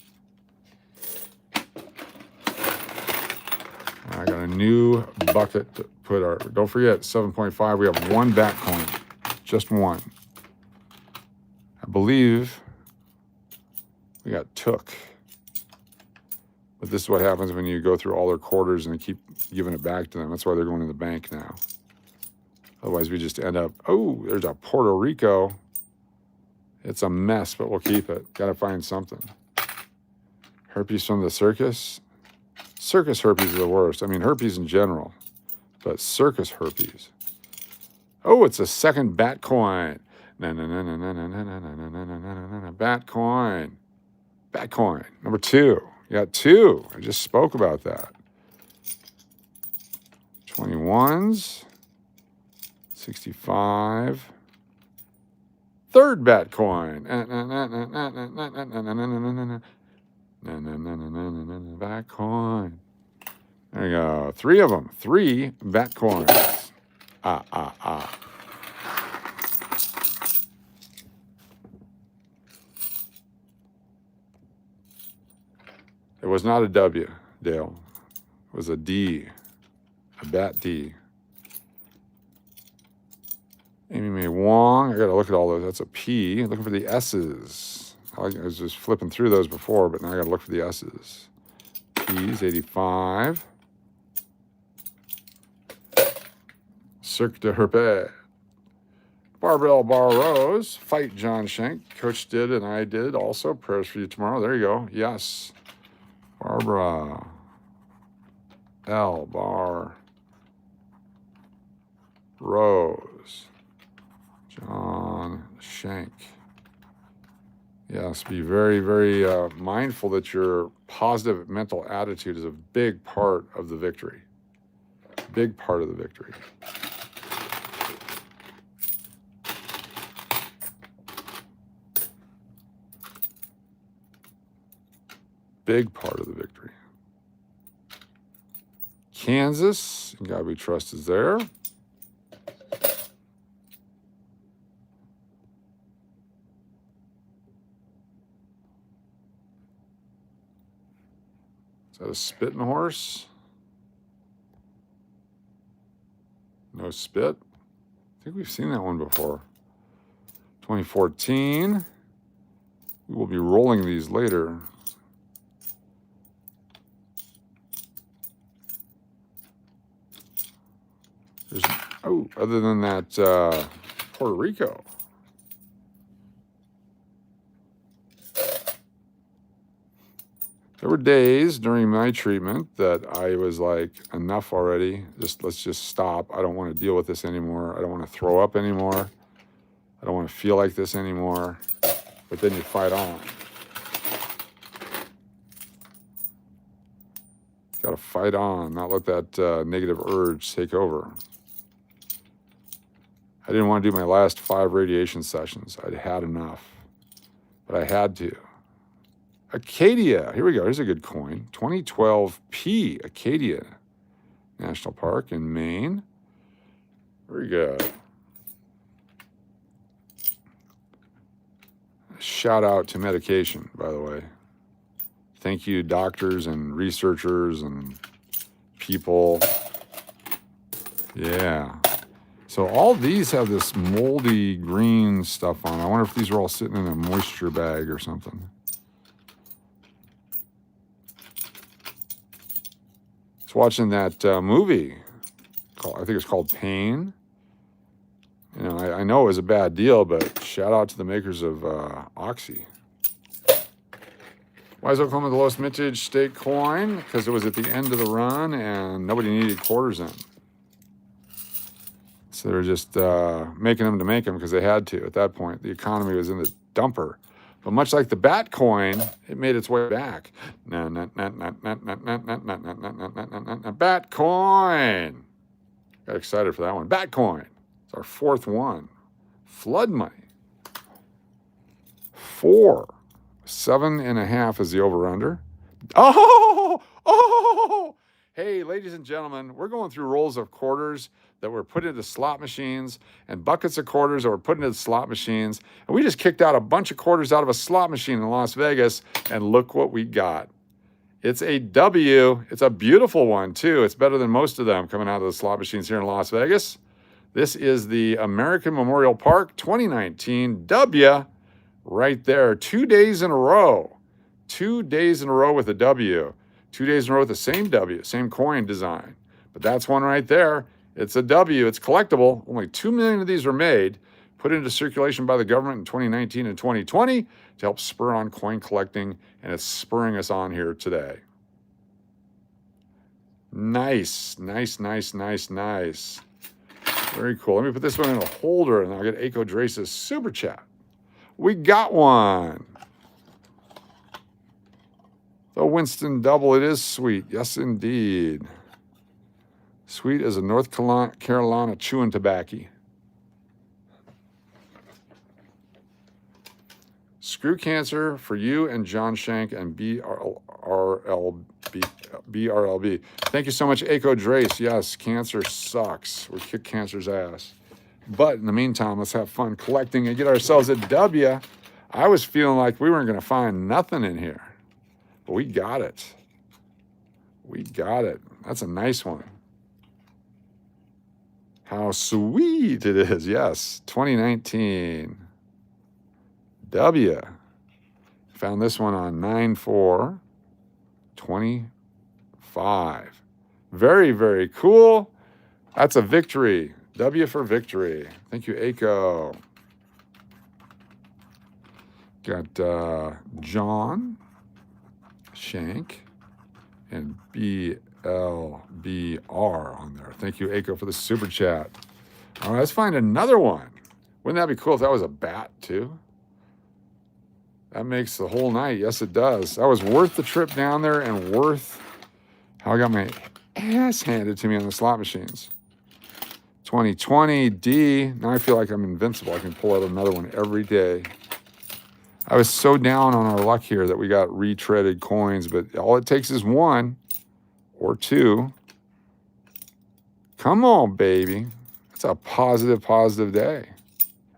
Speaker 1: I got a new bucket to put our, don't forget, 7.5, we have one bat coin, just one. I believe we got took. But this is what happens when you go through all their quarters and they keep giving it back to them. That's why they're going to the bank now. Otherwise, we just end up, oh, there's a Puerto Rico. It's a mess, but we'll keep it. Got to find something. Herpes from the circus. Circus herpes is the worst. I mean, herpes in general, but circus herpes. Oh, it's a second bat coin. Bat coin. Bat coin. Number 2. You got 2. I just spoke about that. 21s. 65. Third bat coin. Bat coin. There you go. 3 of them. 3 bat coins. It was not a W, Dale. It was a D. A bat D. Amy Mae Wong. I got to look at all those. That's a P. Looking for the S's. I was just flipping through those before, but now I got to look for the S's. P's, 85. Cirque de Herpes. Barbell Barrows. Fight John Shank. Coach did and I did also. Prayers for you tomorrow. There you go. Yes. Barbara. L. Bar. Rose. John Shank. Yes, be very, very mindful that your positive mental attitude is a big part of the victory. Big part of the victory. Big part of the victory. Kansas, God we trust is there. Is that a spitting horse? No spit. I think we've seen that one before. 2014. We will be rolling these later. There's, oh, other than that, Puerto Rico. There were days during my treatment that I was like, enough already. Let's just stop. I don't want to deal with this anymore. I don't want to throw up anymore. I don't want to feel like this anymore. But then you fight on. Got to fight on, not let that negative urge take over. I didn't want to do my last 5 radiation sessions. I'd had enough, but I had to. Acadia, here we go. Here's a good coin. 2012 P, Acadia National Park in Maine. Very good. Shout out to medication, by the way. Thank you, doctors and researchers and people. Yeah. So all these have this moldy green stuff on. I wonder if these are all sitting in a moisture bag or something. I was watching that movie. I think it's called Pain. You know, I know it was a bad deal, but shout out to the makers of Oxy. Why is Oklahoma the lowest mintage state coin? Because it was at the end of the run and nobody needed quarters in. So they're just making them to make them because they had to at that point. The economy was in the dumper. But much like the bat coin, it made its way back. Bat coin. Got excited for that one. Bat coin. It's our fourth one. Flood money. 4. 7.5 is the over-under. Oh! Hey, ladies and gentlemen, we're going through rolls of quarters that were put into slot machines and buckets of quarters that were put into slot machines. And we just kicked out a bunch of quarters out of a slot machine in Las Vegas, and look what we got. It's a W. It's a beautiful one, too. It's better than most of them coming out of the slot machines here in Las Vegas. This is the American Memorial Park 2019 W right there. 2 days in a row. 2 days in a row with a W. 2 days in a row with the same W, same coin design. But that's one right there. It's a W. It's collectible. Only 2 million of these were made, put into circulation by the government in 2019 and 2020 to help spur on coin collecting, and it's spurring us on here today. Nice, nice, nice, nice, nice. Very cool. Let me put this one in a holder, and I'll get Aiko Drace's super chat. We got one. The Winston double, it is sweet. Yes, indeed. Sweet as a North Carolina chewing tobacco. Screw cancer for you and John Shank and BRLB. Thank you so much, Aiko Drace. Yes, cancer sucks. We kick cancer's ass. But in the meantime, let's have fun collecting and get ourselves a W. I was feeling like we weren't going to find nothing in here. But we got it. We got it. That's a nice one. How sweet it is. Yes, 2019. W. Found this one on 9/4/25. Very, very cool. That's a victory. W for victory. Thank you, Aiko. Got John Shank and BLBR on there. Thank you, Aiko, for the super chat. All right, let's find another one. Wouldn't that be cool if that was a bat, too? That makes the whole night. Yes, it does. That was worth the trip down there and worth how I got my ass handed to me on the slot machines. 2020 D. Now I feel like I'm invincible. I can pull out another one every day. I was so down on our luck here that we got retreaded coins, but all it takes is 1 or 2. Come on, baby. It's a positive day.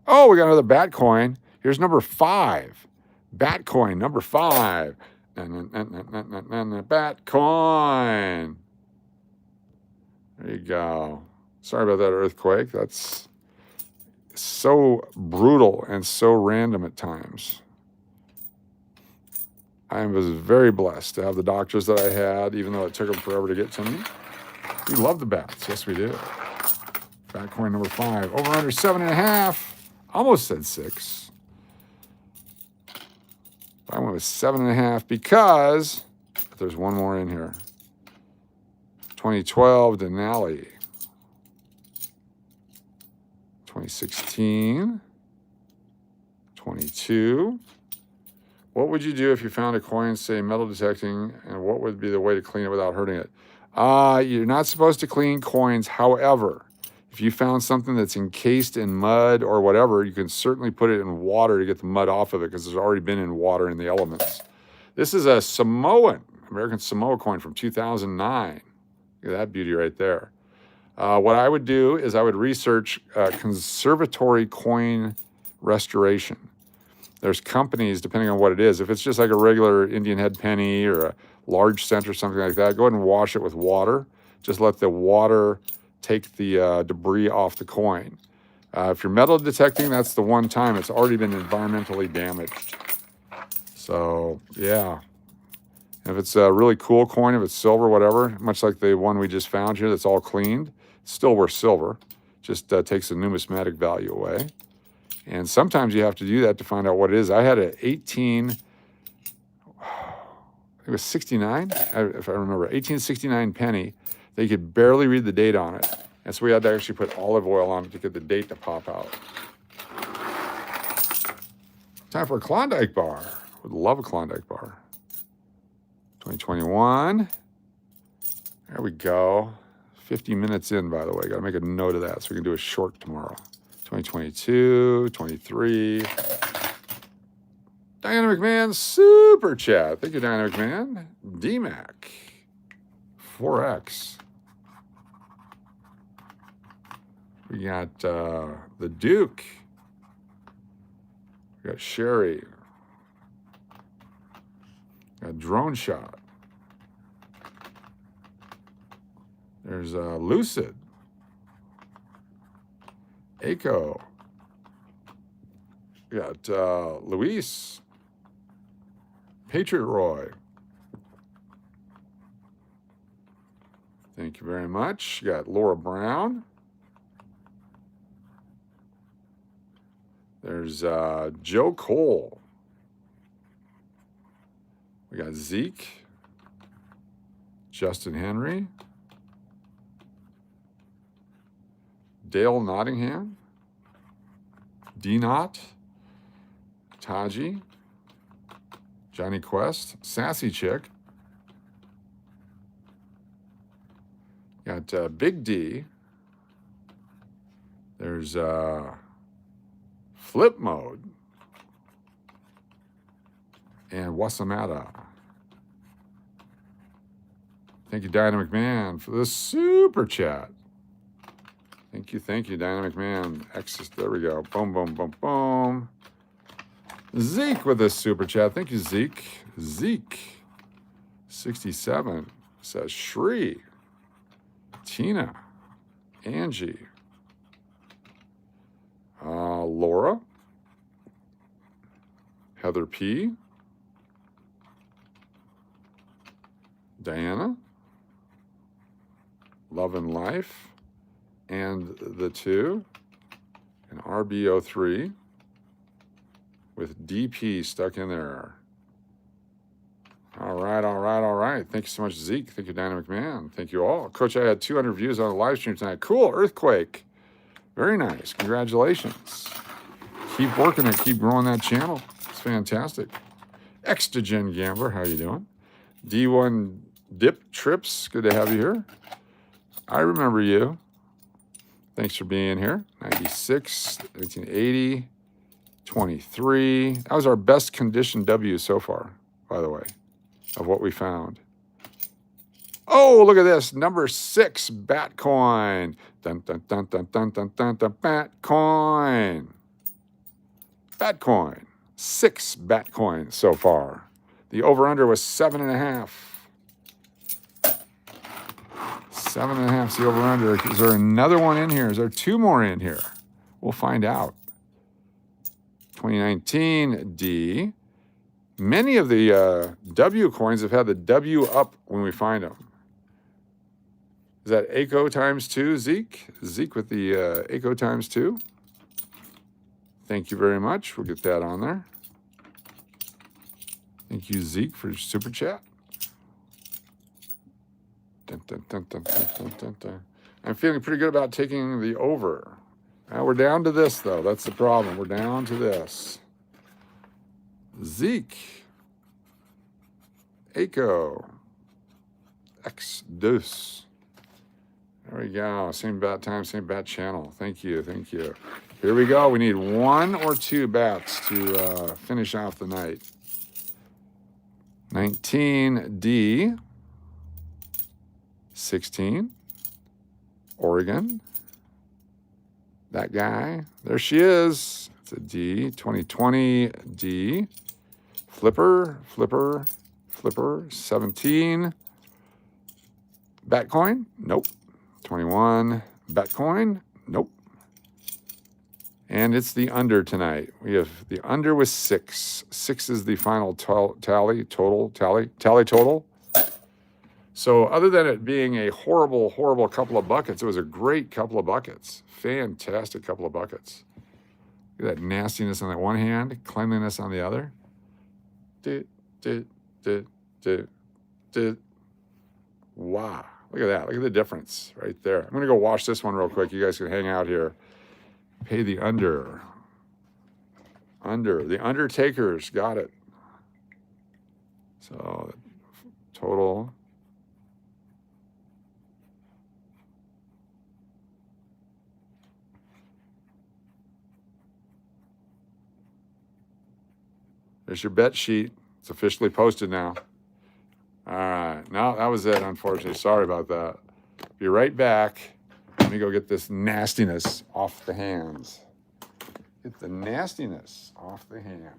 Speaker 1: Oh, we got another bat coin. Here's number 5. Bat coin, number 5. Bat coin. There you go. Sorry about that earthquake. That's so brutal and so random at times. I was very blessed to have the doctors that I had, even though it took them forever to get to me. We love the bats. Yes, we do. Bat coin number 5. Over under 7.5. Almost said 6. I went with 7.5 because there's one more in here. 2012 Denali. 2016. 22. What would you do if you found a coin, say, metal detecting, and what would be the way to clean it without hurting it? You're not supposed to clean coins. However, if you found something that's encased in mud or whatever, you can certainly put it in water to get the mud off of it because it's already been in water in the elements. This is a American Samoa coin from 2009. Look at that beauty right there. What I would do is I would research conservatory coin restoration. There's companies, depending on what it is. If it's just like a regular Indian head penny or a large cent or something like that, go ahead and wash it with water. Just let the water take the debris off the coin. If you're metal detecting, that's the one time it's already been environmentally damaged. So, yeah. If it's a really cool coin, if it's silver, whatever, much like the one we just found here that's all cleaned, it's still worth silver. Just takes the numismatic value away. And sometimes you have to do that to find out what it is. I had an 18, it was 69, if I remember, 1869 penny. They could barely read the date on it. And so we had to actually put olive oil on it to get the date to pop out. Time for a Klondike bar. Would love a Klondike bar. 2021. There we go. 50 minutes in, by the way. Got to make a note of that so we can do a short tomorrow. 2022, 23. Dynamic Man Super Chat. Thank you, Dynamic Man. DMAC. 4X. We got the Duke. We got Sherry. Got Drone Shot. There's Lucid. Aiko. We got Luis. Patriot Roy. Thank you very much. You got Laura Brown. There's Joe Cole. We got Zeke. Justin Henry. Dale Nottingham. D-Knot. Taji. Johnny Quest. Sassy Chick. Got Big D. There's Flip Mode. And Wasamata. Thank you, Dynamic Man, for the super chat. Thank you, Dynamic Man. There we go. Boom, boom, boom, boom. Zeke with this super chat. Thank you, Zeke. Zeke, 67, says Shri. Tina. Angie. Laura. Heather P. Diana. Love and Life. And the two. And RB03. With DP stuck in there. All right. Thank you so much, Zeke. Thank you, Dynamic Man. Thank you all. Coach, I had 200 views on the live stream tonight. Cool, Earthquake. Very nice. Congratulations. Keep working it. Keep growing that channel. It's fantastic. Extagen Gambler, how you doing? D1 Dip Trips, good to have you here. I remember you. Thanks for being here. 96, 1980, 23. That was our best condition W so far, by the way, of what we found. Oh, look at this. Number 6, Batcoin. Dun, dun, dun, dun, dun, dun, dun, dun, Batcoin. Batcoin. 6 Batcoins so far. The over-under was 7.5. 7.5 is the over-under. Is there another one in here? Is there 2 more in here? We'll find out. 2019 D. Many of the W coins have had the W up when we find them. Is that ACO times 2, Zeke? Zeke with the ACO times 2. Thank you very much. We'll get that on there. Thank you, Zeke, for your super chat. Dun, dun, dun, dun, dun, dun, dun, dun. I'm feeling pretty good about taking the over. Now we're down to this, though. That's the problem. We're down to this. Zeke. ACO. X Deuce. There we go. Same bat time, same bat channel. Thank you. Here we go. We need 1 or 2 bats to finish off the night. 19D. 16. Oregon. That guy. There she is. It's a D. 2020 D. Flipper. 17. Batcoin? Nope. 21. Batcoin? Nope. And it's the under tonight. We have the under with 6. 6 is the final tally total. So other than it being a horrible couple of buckets, it was a great couple of buckets. Fantastic couple of buckets. Look at that nastiness on that one hand, cleanliness on the other. Wow. Look at that. Look at the difference right there. I'm going to go wash this one real quick. You guys can hang out here. Pay the under. Under. The Undertakers got it. So total. There's your bet sheet. It's officially posted now. All right. No, that was it, unfortunately. Sorry about that. Be right back. Let me go get this nastiness off the hands. Get the nastiness off the hands.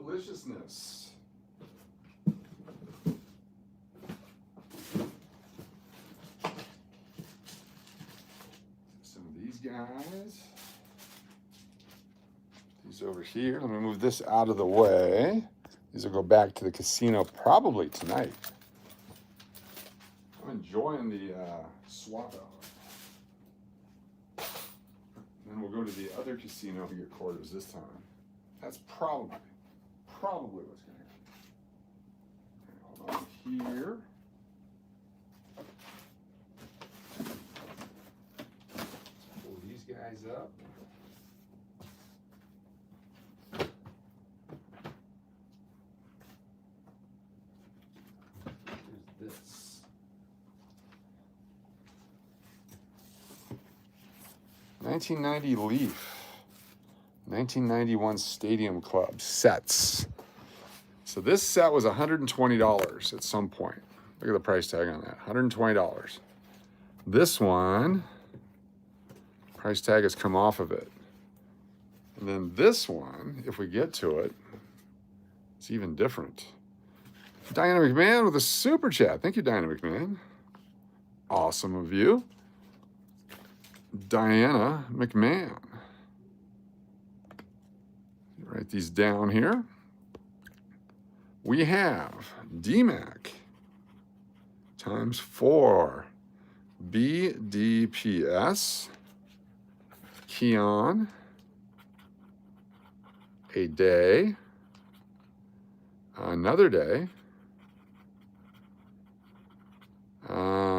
Speaker 1: Deliciousness. Some of these guys. These over here. Let me move this out of the way. These will go back to the casino probably tonight. I'm enjoying the swap out. Then we'll go to the other casino to get quarters this time. That's probably what's going to happen. Hold on here. Pull these guys up. Here's this. $19.90 Leaf. 1991 Stadium Club sets. So this set was $120 at some point. Look at the price tag on that, $120. This one, price tag has come off of it. And then this one, if we get to it, it's even different. Diana McMahon with a super chat. Thank you, Diana McMahon. Awesome of you. Diana McMahon. Write these down here. We have DMAC times 4 BDPS, Keon, a day, another day,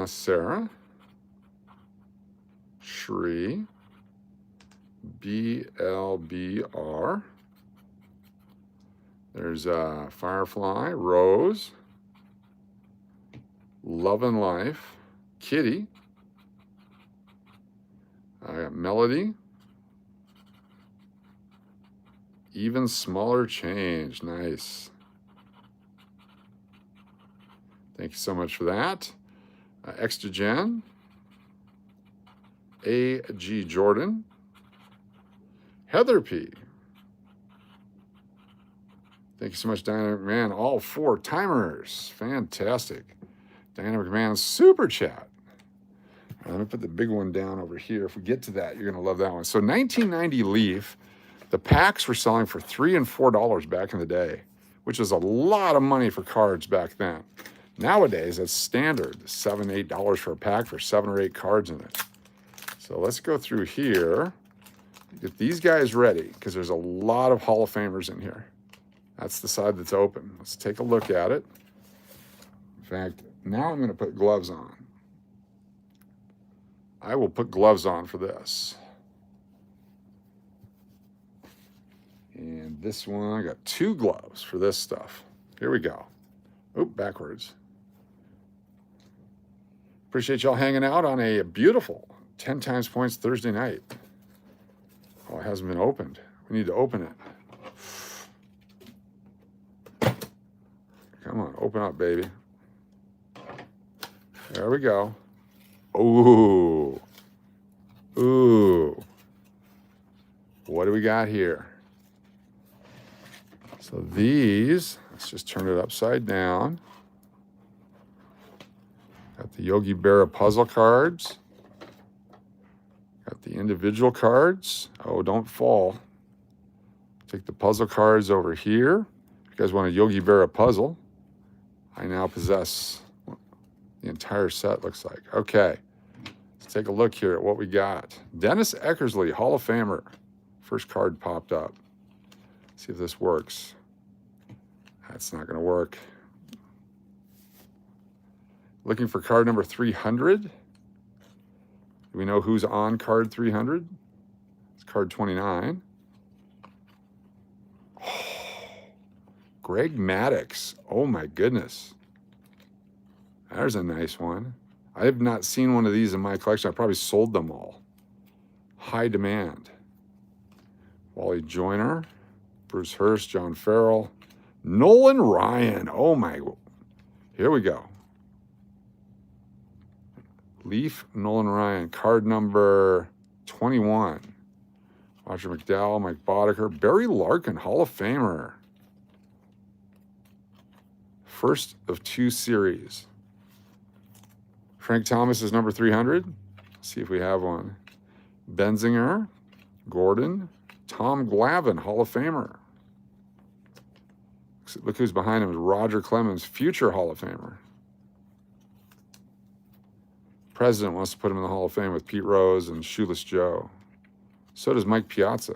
Speaker 1: Sarah, Shri, BLBR, there's Firefly, Rose, Love and Life, Kitty, I got Melody, even smaller change, nice. Thank you so much for that. Extra Gen, A.G. Jordan, Heather P. Thank you so much, Diana McMahon. All 4 timers. Fantastic. Diana McMahon super chat. I'm going to put the big one down over here. If we get to that, you're going to love that one. So 1990 Leaf, the packs were selling for $3 and $4 back in the day, which is a lot of money for cards back then. Nowadays, that's standard, $7, $8 for a pack for 7 or 8 cards in it. So let's go through here, get these guys ready, because there's a lot of Hall of Famers in here. That's the side that's open. Let's take a look at it. In fact, now I'm going to put gloves on. I will put gloves on for this. And this one, I got 2 gloves for this stuff. Here we go. Oop, backwards. Appreciate y'all hanging out on a beautiful 10 times points Thursday night. Oh, it hasn't been opened. We need to open it. Come on, open up, baby. There we go. Ooh. Ooh. What do we got here? So these, let's just turn it upside down. Got the Yogi Berra puzzle cards. Got the individual cards. Oh, don't fall. Take the puzzle cards over here. If you guys want a Yogi Berra puzzle, I now possess the entire set, looks like. Okay. Let's take a look here at what we got. Dennis Eckersley, Hall of Famer. First card popped up. See if this works. That's not going to work. Looking for card number 300. Do we know who's on card 300? It's card 29. Oh, Greg Maddux. Oh my goodness. There's a nice one. I have not seen one of these in my collection. I probably sold them all. High demand. Wally Joyner, Bruce Hurst, John Farrell, Nolan Ryan. Oh my, here we go. Leaf Nolan Ryan, card number 21. Roger McDowell, Mike Boddicker, Barry Larkin, Hall of Famer. First of 2 series. Frank Thomas is number 300. Let's see if we have one. Benzinger, Gordon, Tom Glavine, Hall of Famer. Look who's behind him, Roger Clemens, future Hall of Famer. President wants to put him in the Hall of Fame with Pete Rose and Shoeless Joe. So does Mike Piazza,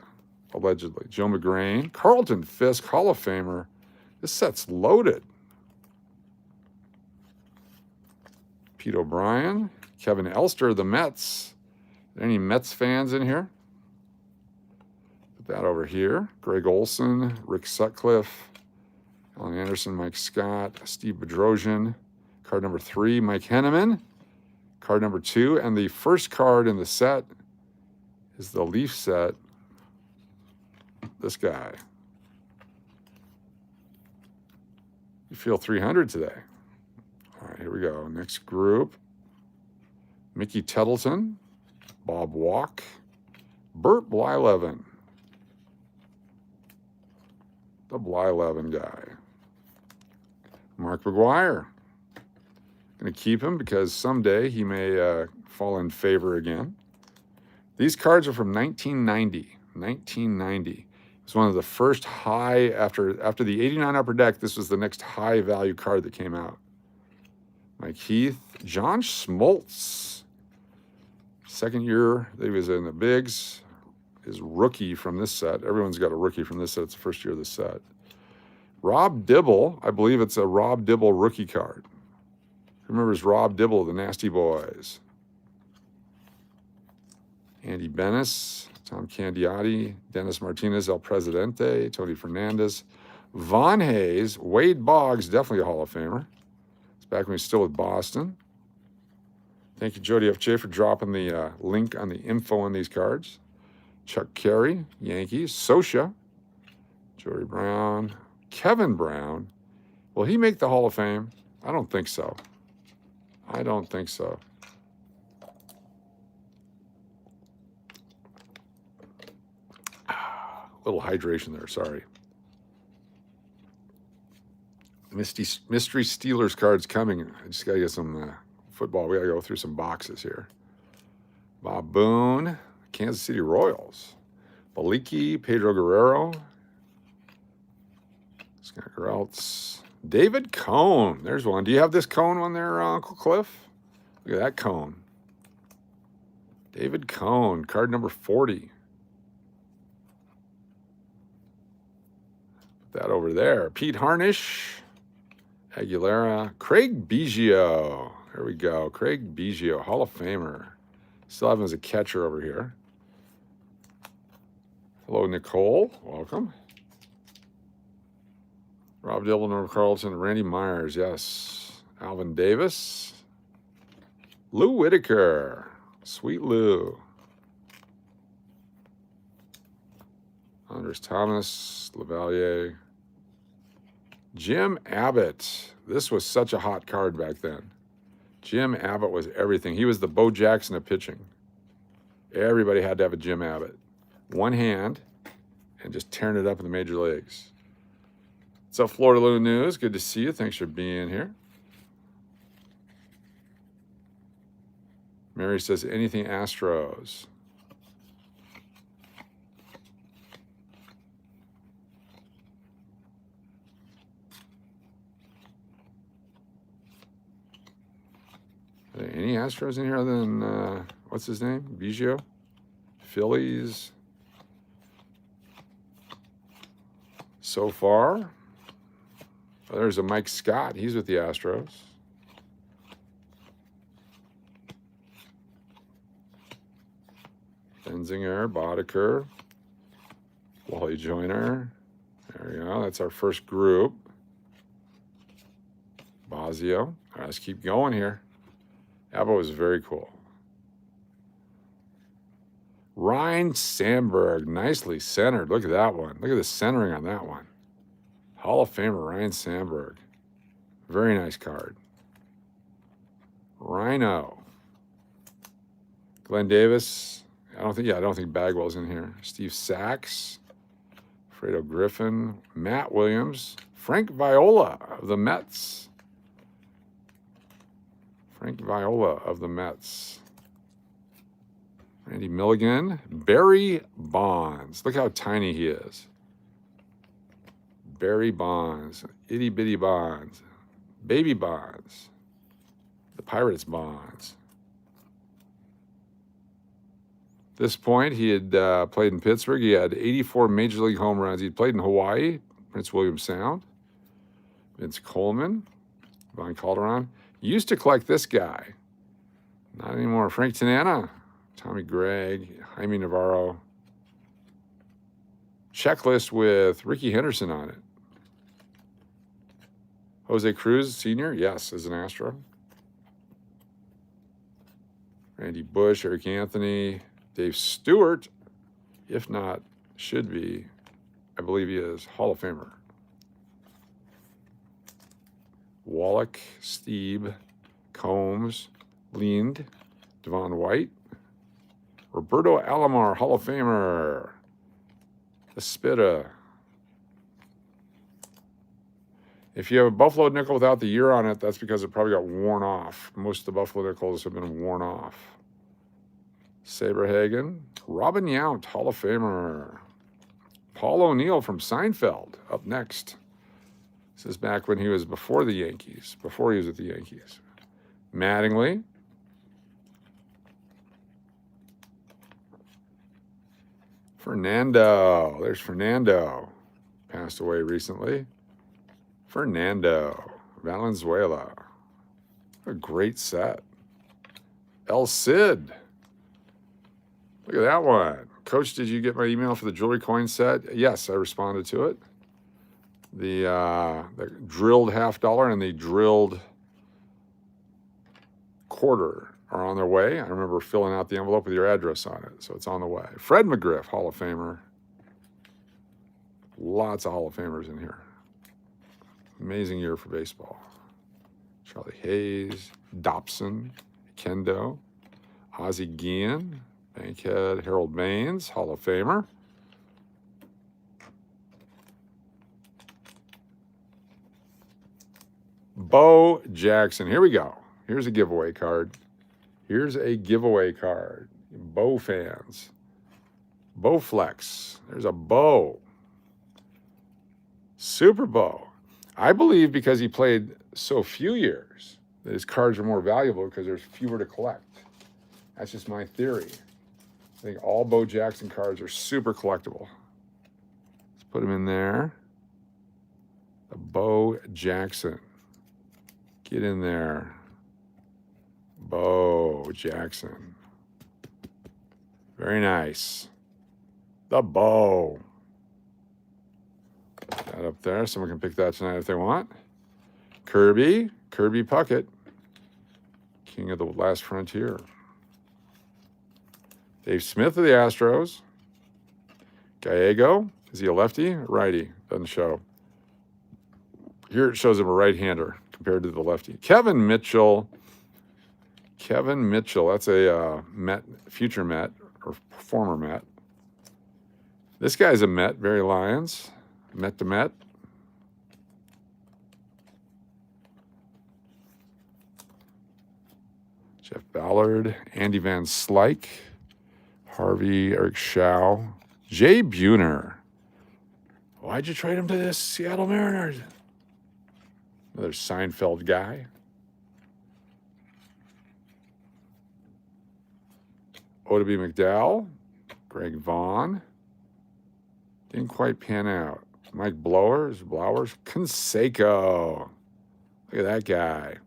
Speaker 1: allegedly. Joe McGrain, Carlton Fisk, Hall of Famer. This set's loaded. Pete O'Brien, Kevin Elster, the Mets. Any Mets fans in here? Put that over here. Greg Olson, Rick Sutcliffe, Alan Anderson, Mike Scott, Steve Bedrosian. Card number 3, Mike Henneman. Card number 2, and the first card in the set is the Leaf set. This guy. You feel 300 today. All right, here we go. Next group. Mickey Tettleton, Bob Walk, Bert Blyleven. The Blyleven guy. Mark McGuire. Going to keep him because someday he may fall in favor again. These cards are from 1990. 1990. It was one of the first high, after the 89 Upper Deck, this was the next high value card that came out. Mike Heath, John Schmaltz. Second year that he was in the bigs. His rookie from this set. Everyone's got a rookie from this set. It's the first year of the set. Rob Dibble. I believe it's a Rob Dibble rookie card. Who remembers Rob Dibble, the Nasty Boys? Andy Bennis, Tom Candiotti, Dennis Martinez, El Presidente, Tony Fernandez, Von Hayes, Wade Boggs, definitely a Hall of Famer. It's back when he was still with Boston. Thank you, Jody FJ, for dropping the link on the info on these cards. Chuck Carey, Yankees. Sosha, Joey Brown, Kevin Brown. Will he make the Hall of Fame? I don't think so. I don't think so. Little hydration there, sorry. Mystery Steelers cards coming. I just got to get some football. We got to go through some boxes here. Bob Boone, Kansas City Royals. Baliki, Pedro Guerrero. Scott Geraltz. David Cone. There's one. Do you have this Cone one there, Uncle Cliff? Look at that Cone. David Cone, card number 40. Put that over there. Pete Harnish. Aguilera. Craig Biggio. There we go. Craig Biggio, Hall of Famer. Still have him as a catcher over here. Hello, Nicole. Welcome. Rob Dillon, Norm Carlton, Randy Myers. Yes. Alvin Davis. Lou Whitaker. Sweet Lou. Andres Thomas. Lavalier. Jim Abbott. This was such a hot card back then. Jim Abbott was everything. He was the Bo Jackson of pitching. Everybody had to have a Jim Abbott. One hand and just tearing it up in the major leagues. What's up, Florida Lou News? Good to see you. Thanks for being here. Mary says, anything Astros. Are there any Astros in here other than, what's his name? Biggio? Phillies. So far. Oh, there's a Mike Scott. He's with the Astros. Benzinger, Boddicker, Wally Joyner. There we go. That's our first group. Bosio. All right, let's keep going here. Abbott was very cool. Ryan Sandberg, nicely centered. Look at that one. Look at the centering on that one. Hall of Famer Ryan Sandberg. Very nice card. Rhino. Glenn Davis. I don't think Bagwell's in here. Steve Sachs. Fredo Griffin. Matt Williams. Frank Viola of the Mets. Frank Viola of the Mets. Randy Milligan. Barry Bonds. Look how tiny he is. Barry Bonds. Itty bitty Bonds. Baby Bonds. The Pirates Bonds. At this point, he had played in Pittsburgh. He had 84 Major League home runs. He'd played in Hawaii, Prince William Sound. Vince Coleman. Von Calderon. Used to collect this guy. Not anymore. Frank Tanana. Tommy Gregg. Jaime Navarro. Checklist with Ricky Henderson on it. Jose Cruz, Sr., yes, as an Astro. Randy Bush, Eric Anthony, Dave Stewart, if not, should be, I believe he is, Hall of Famer. Wallach, Steve, Combs, Lind, Devon White, Roberto Alomar, Hall of Famer, Espita. If you have a Buffalo nickel without the year on it, that's because it probably got worn off. Most of the Buffalo nickels have been worn off. Saberhagen, Robin Yount, Hall of Famer. Paul O'Neill from Seinfeld, up next. This is back when he was before the Yankees, before he was with the Yankees. Mattingly. Fernando, there's Fernando. Passed away recently. Fernando Valenzuela. A great set. El Cid. Look at that one. Coach, did you get my email for the jewelry coin set? Yes, I responded to it. The drilled $50 and the drilled quarter are on their way. I remember filling out the envelope with your address on it, so it's on the way. Fred McGriff, Hall of Famer. Lots of Hall of Famers in here. Amazing year for baseball. Charlie Hayes, Dobson, Kendo, Ozzie Guillen, Bankhead, Harold Baines, Hall of Famer. Bo Jackson. Here we go. Here's a giveaway card. Here's a giveaway card. Bo fans. Bowflex. There's a Bo. Super Bo. I believe because he played so few years that his cards are more valuable because there's fewer to collect. That's just my theory. I think all Bo Jackson cards are super collectible. Let's put him in there. The Bo Jackson. Get in there. Bo Jackson. Very nice. The Bo. Put that up there. Someone can pick that tonight if they want. Kirby Puckett. King of the Last Frontier. Dave Smith of the Astros. Gallego. Is he a lefty or righty? Doesn't show. Here it shows him a right-hander compared to the lefty. Kevin Mitchell. That's a Met, future Met, or former Met. This guy's a Met, Barry Lyons. Met to Met. Jeff Ballard, Andy Van Slyke, Harvey, Eric Shaw, Jay Buhner. Why'd you trade him to the Seattle Mariners? Another Seinfeld guy. Oddibe McDowell, Greg Vaughn. Didn't quite pan out. Mike Blowers, Canseco. Look at that guy.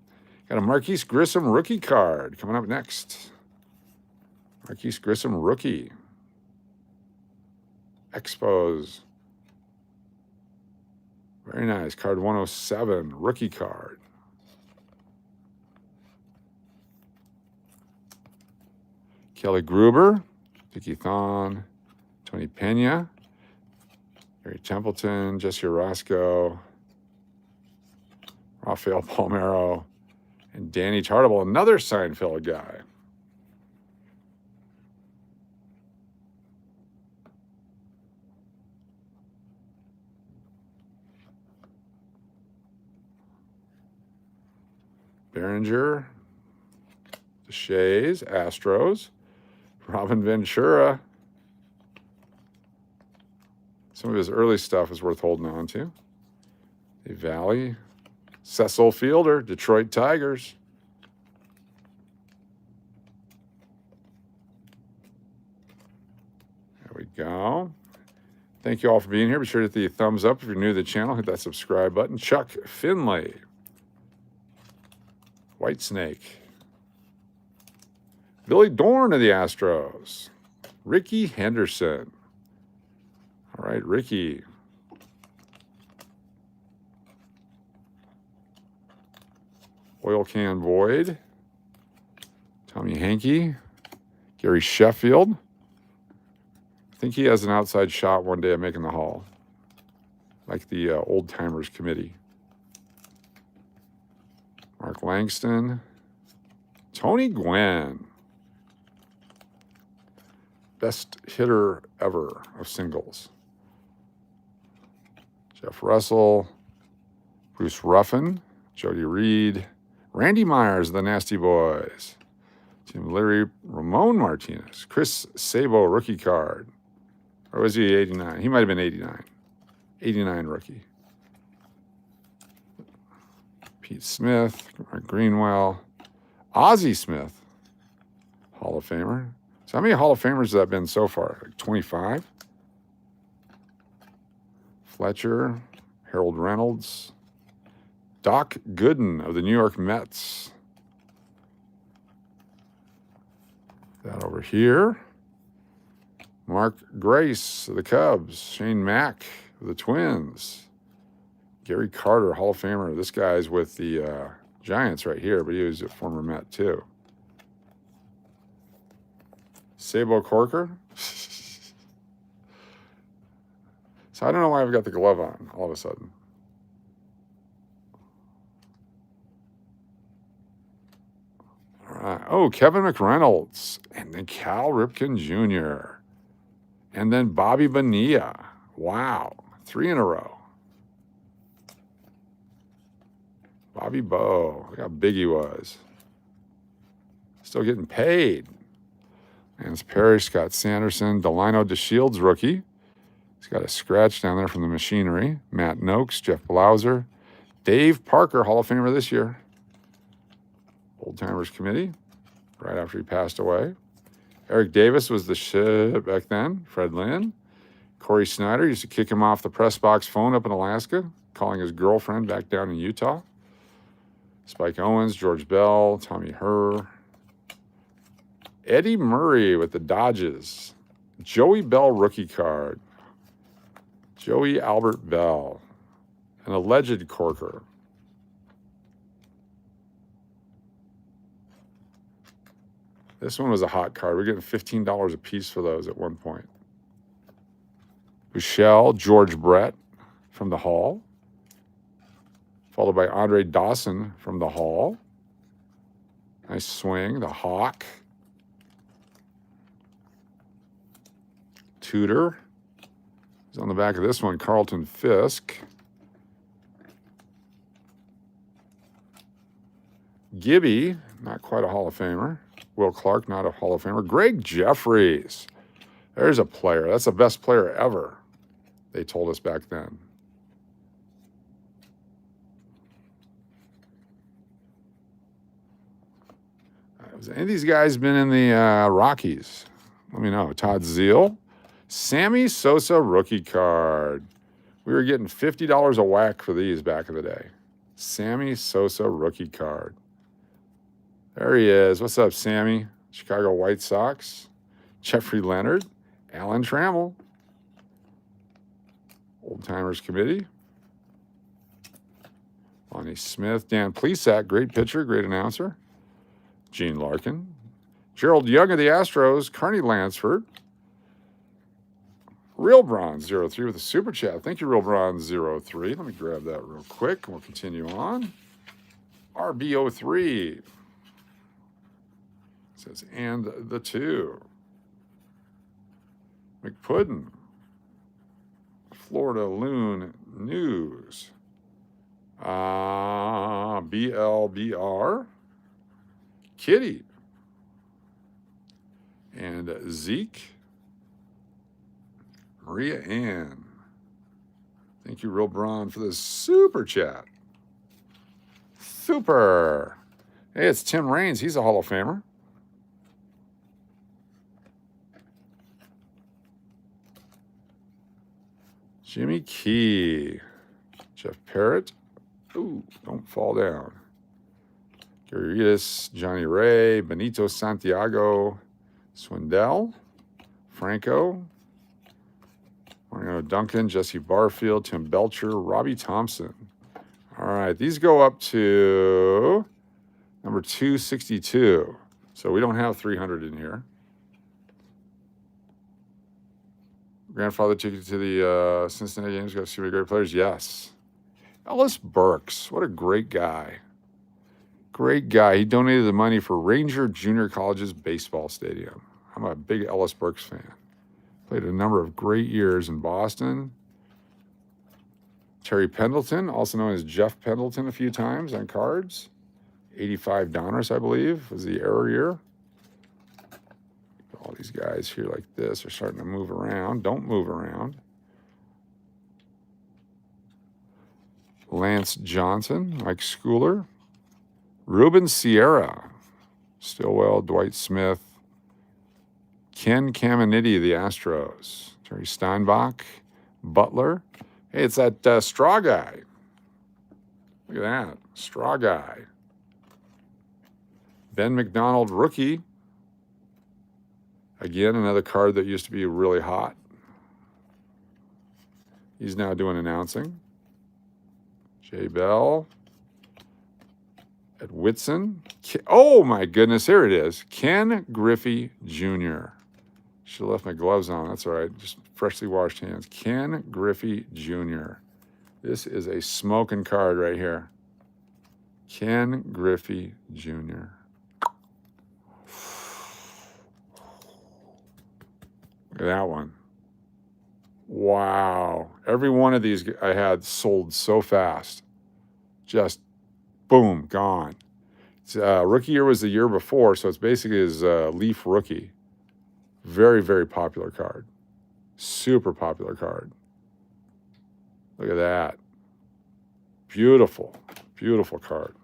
Speaker 1: Got a Marquise Grissom rookie card coming up next. Marquise Grissom rookie. Expos. Very nice. Card 107, rookie card. Kelly Gruber, Dickie Thon, Tony Pena, Gary Templeton, Jesse Orozco, Rafael Palmeiro, and Danny Tartable, another Seinfeld guy. Behringer, the Shays, Astros, Robin Ventura. Some of his early stuff is worth holding on to. The Valley, Cecil Fielder, Detroit Tigers. There we go. Thank you all for being here. Be sure to hit the thumbs up if you're new to the channel. Hit that subscribe button. Chuck Finley. Whitesnake. Billy Dorn of the Astros. Ricky Henderson. All right, Ricky. Oil Can Void. Tommy Hankey. Gary Sheffield. I think he has an outside shot one day of making the Hall. Like the Old Timers Committee. Mark Langston. Tony Gwynn. Best hitter ever of singles. Jeff Russell. Bruce Ruffin. Jody Reed. Randy Myers, the Nasty Boys. Tim Leary. Ramon Martinez. Chris Sabo, rookie card. Or was he 89? He might have been 89. 89 rookie. Pete Smith, Mark Greenwell, Ozzie Smith, Hall of Famer. So how many Hall of Famers has that been so far? Like 25? Fletcher, Harold Reynolds, Doc Gooden of the New York Mets. That over here. Mark Grace of the Cubs, Shane Mack of the Twins. Gary Carter, Hall of Famer. This guy's with the Giants right here, but he was a former Met too. Sabo Corker. So I don't know why I've got the glove on all of a sudden. All right. Oh, Kevin McReynolds. And then Cal Ripken Jr. And then Bobby Bonilla. Wow. 3 in a row. Bobby Bo. Look how big he was. Still getting paid. Lance Parrish, Scott Sanderson, Delino DeShields, rookie. He's got a scratch down there from the machinery. Matt Noakes, Jeff Blauser, Dave Parker, Hall of Famer this year. Old Timers Committee, right after he passed away. Eric Davis was the shit back then. Fred Lynn. Corey Snyder used to kick him off the press box phone up in Alaska, calling his girlfriend back down in Utah. Spike Owens, George Bell, Tommy Herr. Eddie Murray with the Dodgers. Joey Bell rookie card. Joey Albert Bell. An alleged corker. This one was a hot card. We're getting $15 a piece for those at one point. Michelle, George Brett from the Hall. Followed by Andre Dawson from the Hall. Nice swing. The Hawk. Tudor. He's on the back of this one. Carlton Fisk. Gibby, not quite a Hall of Famer. Will Clark, not a Hall of Famer. Greg Jeffries. There's a player. That's the best player ever, they told us back then. Has any of these guys been in the Rockies? Let me know. Todd Zeal. Sammy Sosa rookie card. We were getting $50 a whack for these back in the day. Sammy Sosa rookie card. There he is. What's up, Sammy? Chicago White Sox. Jeffrey Leonard. Alan Trammell. Old Timers Committee. Lonnie Smith. Dan Plesac, great pitcher, great announcer. Gene Larkin. Gerald Young of the Astros. Carney Lansford. Real Bronze 03 with a super chat. Thank you, Real Bronze 03. Let me grab that real quick and we'll continue on. RB03. It says, and the two. McPuddin. Florida Loon News. BLBR. Kitty. And Zeke. Maria Ann. Thank you, Real Braun, for the super chat. Super. Hey, it's Tim Raines. He's a Hall of Famer. Jimmy Key. Jeff Parrott. Ooh, don't fall down. Gary Ritas, Johnny Ray, Benito Santiago, Swindell, Franco, Mario Duncan, Jesse Barfield, Tim Belcher, Robbie Thompson. All right, these go up to number 262. So we don't have 300 in here. Grandfather took you to the Cincinnati games, got to see great players? Yes. Ellis Burks, what a great guy. Great guy. He donated the money for Ranger Junior College's baseball stadium. I'm a big Ellis Burks fan. Played a number of great years in Boston. Terry Pendleton, also known as Jeff Pendleton a few times on cards. 85 Donruss, I believe, was the error year. All these guys here like this are starting to move around. Don't move around. Lance Johnson, Mike Schooler. Ruben Sierra, Stillwell, Dwight Smith, Ken Caminiti of the Astros, Terry Steinbach, Butler. Hey, it's that straw guy. Look at that, straw guy. Ben McDonald, rookie. Again, another card that used to be really hot. He's now doing announcing. Jay Bell. At Whitson. Oh, my goodness. Here it is. Ken Griffey Jr. Should have left my gloves on. That's all right. Just freshly washed hands. Ken Griffey Jr. This is a smoking card right here. Ken Griffey Jr. Look at that one. Wow. Every one of these I had sold so fast. Just boom, gone. It's, rookie year was the year before, so it's basically his Leaf rookie. Very, very popular card. Super popular card. Look at that. Beautiful, beautiful card.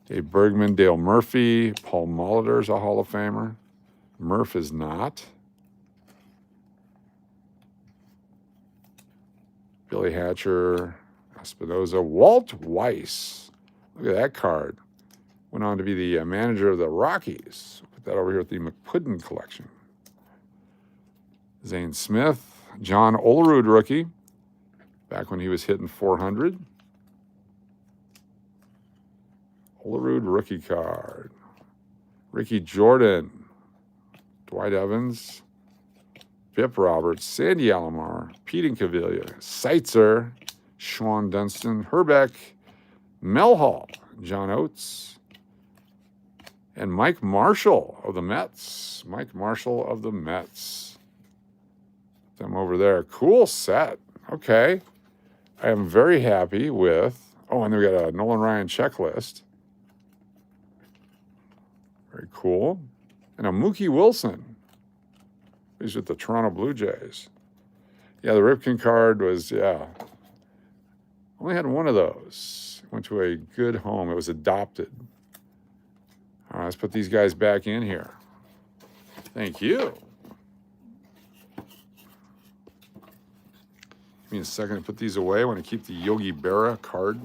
Speaker 1: Dave Bergman, Dale Murphy, Paul Molitor's a Hall of Famer. Murph is not. Billy Hatcher, Espinoza, Walt Weiss. Look at that card. Went on to be the manager of the Rockies. Put that over here at the McPudden collection. Zane Smith, John Olerud rookie, back when he was hitting 400. Olerud rookie card. Ricky Jordan, Dwight Evans, Pip Roberts, Sandy Alomar, Pete Incaviglia, Seitzer, Sean Dunston, Herbeck, Mel Hall, John Oates, and Mike Marshall of the Mets. Mike Marshall of the Mets. Them over there. Cool set. Okay. I am very happy with, oh, and then we got a Nolan Ryan checklist. Very cool. And a Mookie Wilson. He's with the Toronto Blue Jays. Yeah, the Ripken card was, yeah. Only had one of those. Went to a good home. It was adopted. All right, let's put these guys back in here. Thank you. Give me a second to put these away. I want to keep the Yogi Berra card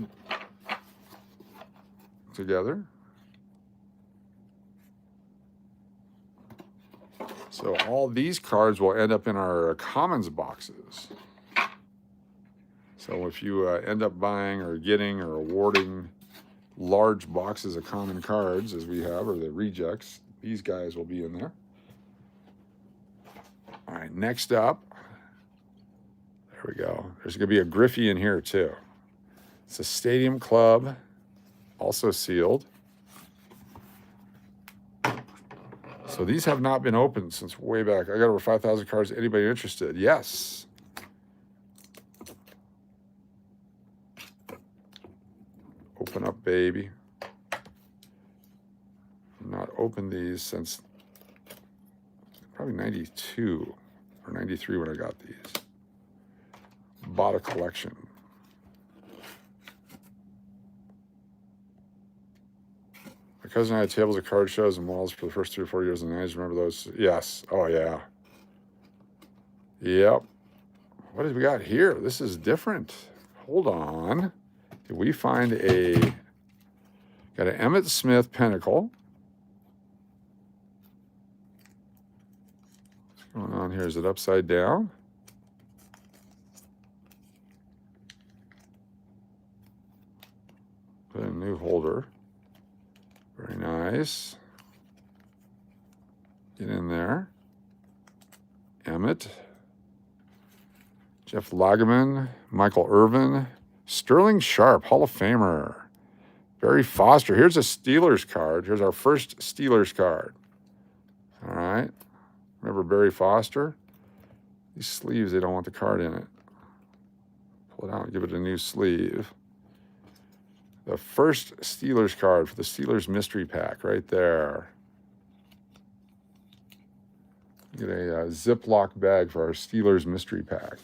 Speaker 1: together. So all these cards will end up in our commons boxes. So if you end up buying or getting or awarding large boxes of common cards, as we have, or the rejects, these guys will be in there. All right, next up, there we go. There's going to be a Griffey in here too. It's a Stadium Club, also sealed. So these have not been opened since way back. I got over 5,000 cards. Anybody interested? Yes. Open up, baby. I've not opened these since probably 92 or 93 when I got these. Bought a collection. My cousin and I had tables of card shows and malls for the first 3 or 4 years, and I just remember those. Yes. Oh, yeah. Yep. What did we got here? This is different. Hold on. Did we find got an Emmitt Smith Pinnacle. What's going on here? Is it upside down? Put in a new holder. Very nice. Get in there. Emmett. Jeff Lageman. Michael Irvin. Sterling Sharp, Hall of Famer. Barry Foster. Here's a Steelers card. Here's our first Steelers card. All right. Remember Barry Foster? These sleeves, they don't want the card in it. Pull it out and give it a new sleeve. The first Steelers card for the Steelers mystery pack right there. Get a Ziploc bag for our Steelers mystery pack.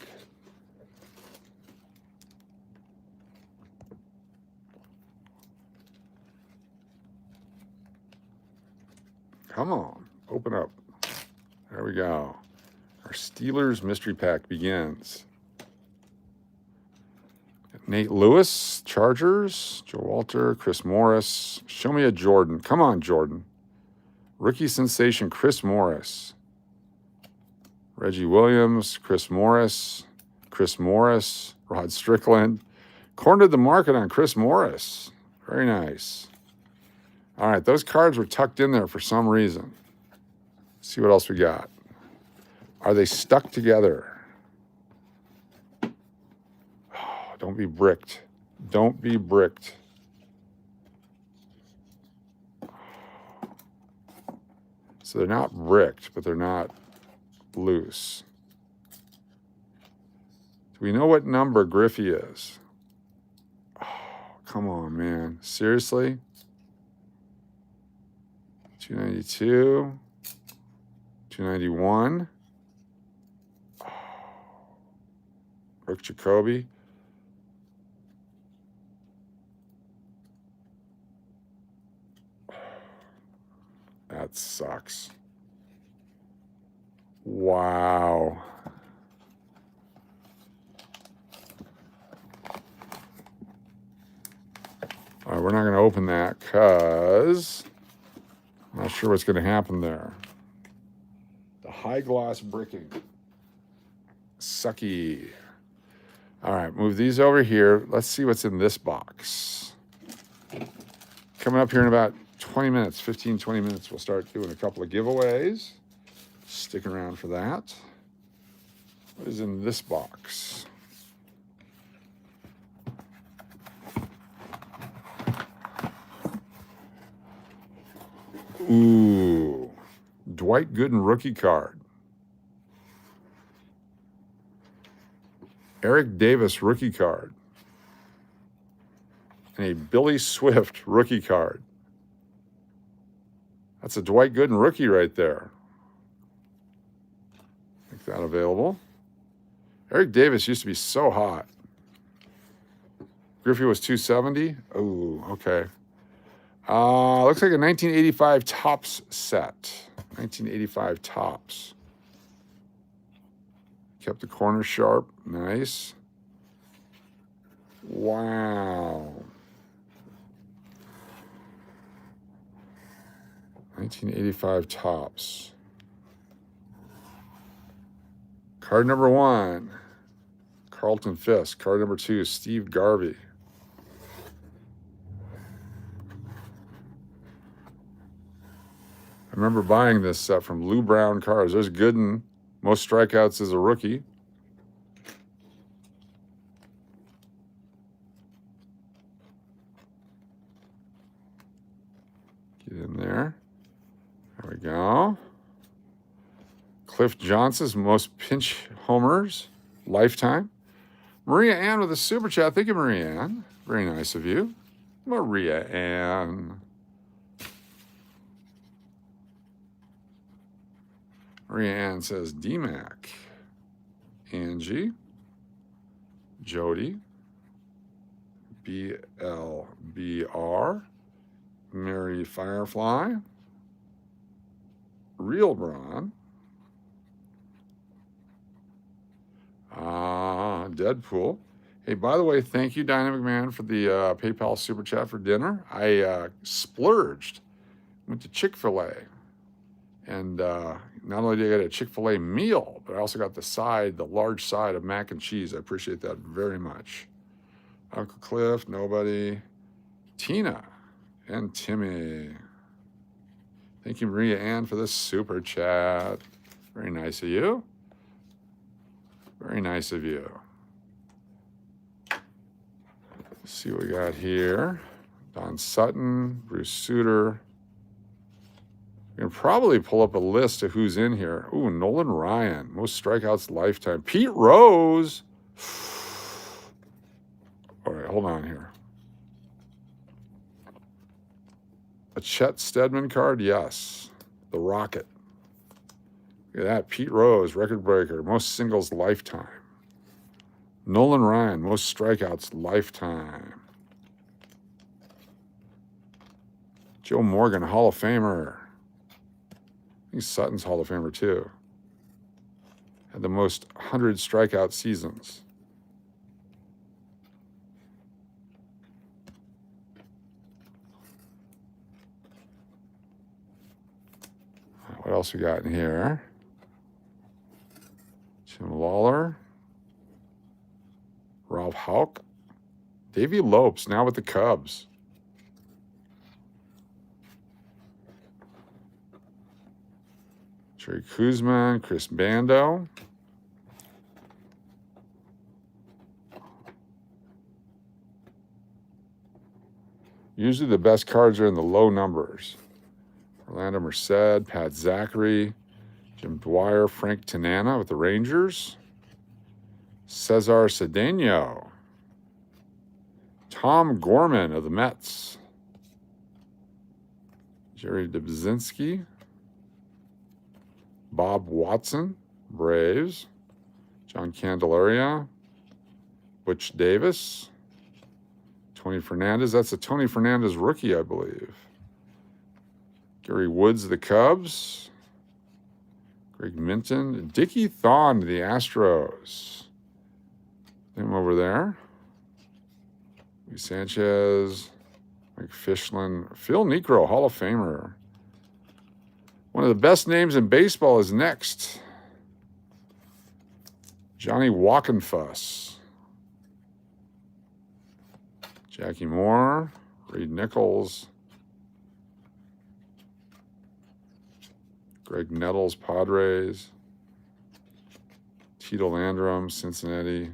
Speaker 1: Come on, open up. There we go. Our Steelers mystery pack begins. Nate Lewis, Chargers, Joe Walter, Chris Morris. Show me a Jordan. Come on, Jordan. Rookie sensation, Chris Morris. Reggie Williams, Chris Morris, Rod Strickland. Cornered the market on Chris Morris. Very nice. All right, those cards were tucked in there for some reason. Let's see what else we got. Are they stuck together? Oh, don't be bricked. Don't be bricked. So they're not bricked, but they're not loose. Do we know what number Griffey is? Oh, come on, man. Seriously? 292. 291. Rick Jacoby. That sucks. Wow. All right, we're not going to open that because I'm not sure what's going to happen there. The high gloss bricking. Sucky. All right, move these over here. Let's see what's in this box. Coming up here in about 20 minutes, 15, 20 minutes, we'll start doing a couple of giveaways. Stick around for that. What is in this box? Ooh, Dwight Gooden rookie card. Eric Davis rookie card. And a Billy Swift rookie card. That's a Dwight Gooden rookie right there. Make that available. Eric Davis used to be so hot. Griffey was 270. Oh, okay. Looks like a 1985 Topps set. 1985 Topps. Kept the corner sharp. Nice. Wow. 1985 Topps. Card number 1, Carlton Fisk. Card number 2, Steve Garvey. I remember buying this set from Lou Brown Cars. There's Gooden. Most strikeouts as a rookie. Get in there. There we go. Cliff Johnson's most pinch homers, lifetime. Maria Ann with a super chat. Thank you, Maria Ann. Very nice of you. Maria Ann. Maria Ann says D-Mac. Angie. Jody. BLBR. Mary Firefly. Real Braun. Deadpool. Hey, by the way, thank you, Dynamic Man, for the PayPal super chat for dinner. I splurged. Went to Chick-fil-A. And not only did I get a Chick-fil-A meal, but I also got the large side of mac and cheese. I appreciate that very much. Uncle Cliff, nobody. Tina and Timmy. Thank you, Maria Ann, for this super chat. Very nice of you. Very nice of you. Let's see what we got here. Don Sutton, Bruce Sutter. We can probably pull up a list of who's in here. Ooh, Nolan Ryan, most strikeouts lifetime. Pete Rose. All right, hold on here. A Chet Steadman card? Yes. The Rocket. Look at that. Pete Rose, record breaker, most singles lifetime. Nolan Ryan, most strikeouts lifetime. Joe Morgan, Hall of Famer. I think Sutton's Hall of Famer too. Had the most 100 strikeout seasons. What else we got in here? Jim Lawler. Ralph Houck. Davey Lopes, now with the Cubs. Jerry Kuzman, Chris Bando. Usually the best cards are in the low numbers. Orlando Merced, Pat Zachary, Jim Dwyer, Frank Tanana with the Rangers. Cesar Cedeno. Tom Gorman of the Mets. Jerry Dubzinski. Bob Watson, Braves. John Candelaria. Butch Davis. Tony Fernandez. That's a Tony Fernandez rookie, I believe. Gary Woods, the Cubs. Greg Minton. Dickie Thon, the Astros. Him over there. Luis Sanchez. Mike Fischlin. Phil Niekro, Hall of Famer. One of the best names in baseball is next. Johnny Walkenfuss. Jackie Moore. Reed Nichols. Greg Nettles, Padres. Tito Landrum, Cincinnati.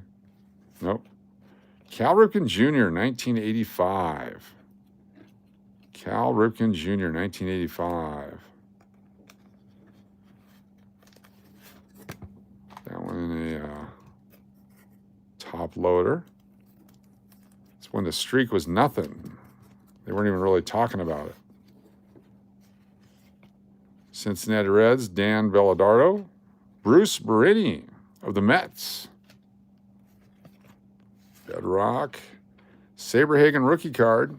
Speaker 1: Nope. Cal Ripken Jr., 1985. Cal Ripken Jr., 1985. That one in a top loader. It's when the streak was nothing. They weren't even really talking about it. Cincinnati Reds, Dan Bellardo. Bruce Berini of the Mets. Bedrock. Saberhagen rookie card.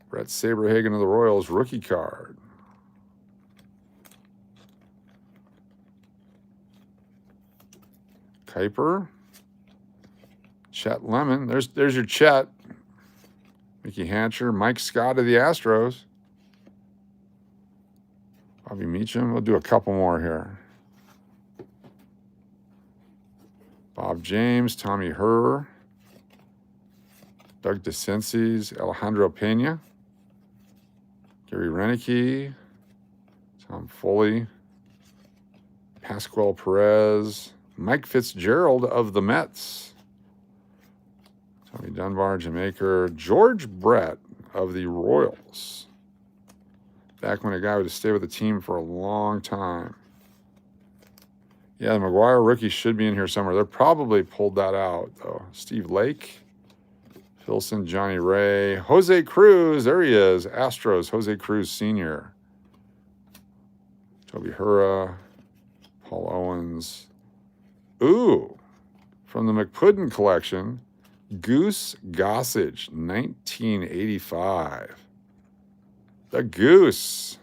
Speaker 1: Brett Saberhagen of the Royals rookie card. Kuiper. Chet Lemon. There's your Chet. Mickey Hatcher. Mike Scott of the Astros. Bobby Meacham. We'll do a couple more here. Bob James. Tommy Herr. Doug DeCinces. Alejandro Pena. Gary Renicky. Tom Foley. Pascual Perez. Mike Fitzgerald of the Mets. Tony Dunbar, Jamaica. George Brett of the Royals. Back when a guy would stay with the team for a long time. Yeah, the McGuire rookie should be in here somewhere. They probably pulled that out, though. Steve Lake. Filson, Johnny Ray. Jose Cruz. There he is. Astros. Jose Cruz Sr. Toby Hura. Paul Owens. Ooh. From the McPudden collection. Goose Gossage. 1985. The Goose.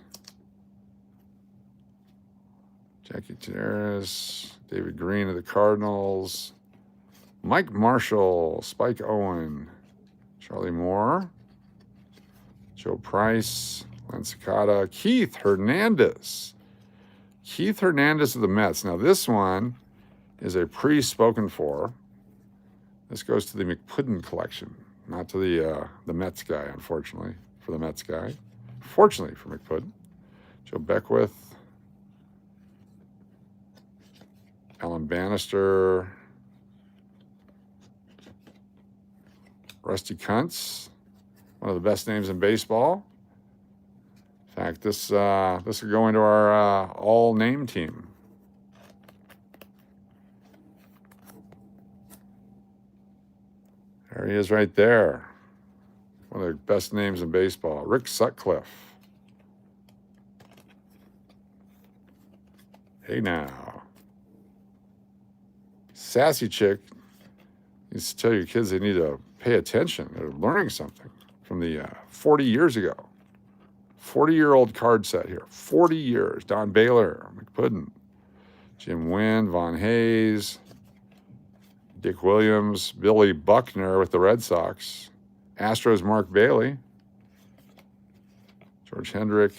Speaker 1: Jackie Tenaris. David Green of the Cardinals. Mike Marshall. Spike Owen. Charlie Moore. Joe Price. Len Secada. Keith Hernandez. Keith Hernandez of the Mets. Now this one is a pre-spoken for. This goes to the McPudden collection, not to the Mets guy, unfortunately, for the Mets guy. Fortunately for McPudden. Joe Beckwith. Alan Bannister. Rusty Kuntz. One of the best names in baseball. In fact, this will go into our all-name team. There he is right there. One of the best names in baseball. Rick Sutcliffe. Hey now. Sassy chick needs to tell your kids they need to pay attention. They're learning something from the 40 years ago. 40-year-old card set here. 40 years. Don Baylor, McPudden, Jim Wynn, Von Hayes, Dick Williams, Billy Buckner with the Red Sox, Astros Mark Bailey, George Hendrick,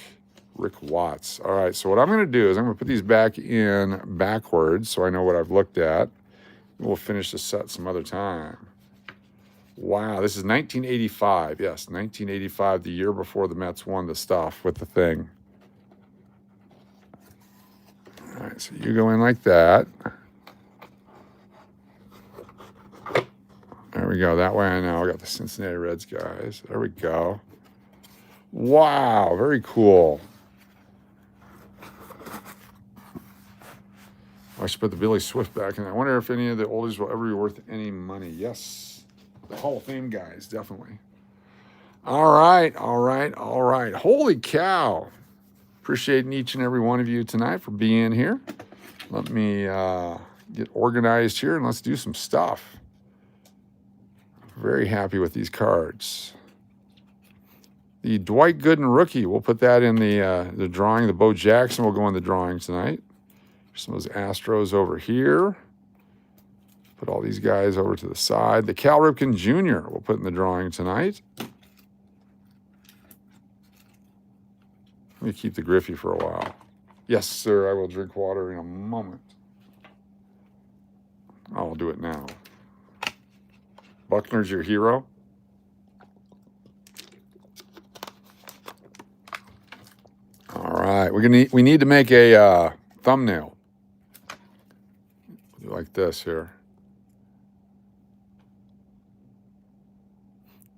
Speaker 1: Rick Watts. All right, so what I'm going to do is I'm going to put these back in backwards so I know what I've looked at. We'll finish the set some other time. Wow, this is 1985. Yes, 1985, the year before the Mets won the stuff with the thing. All right, so you go in like that. There we go. That way I know I got the Cincinnati Reds guys. There we go. Wow, very cool. I should put the Billy Swift back in. I wonder if any of the oldies will ever be worth any money. Yes, the Hall of Fame guys, definitely. All right. Holy cow. Appreciating each and every one of you tonight for being here. Let me get organized here and let's do some stuff. Very happy with these cards. The Dwight Gooden rookie, we'll put that in the drawing. The Bo Jackson will go in the drawing tonight. Some of those Astros over here. Put all these guys over to the side. The Cal Ripken Jr. we'll put in the drawing tonight. Let me keep the Griffey for a while. Yes, sir, I will drink water in a moment. I'll do it now. Buckner's your hero. All right, we need to make a thumbnail. Like this here.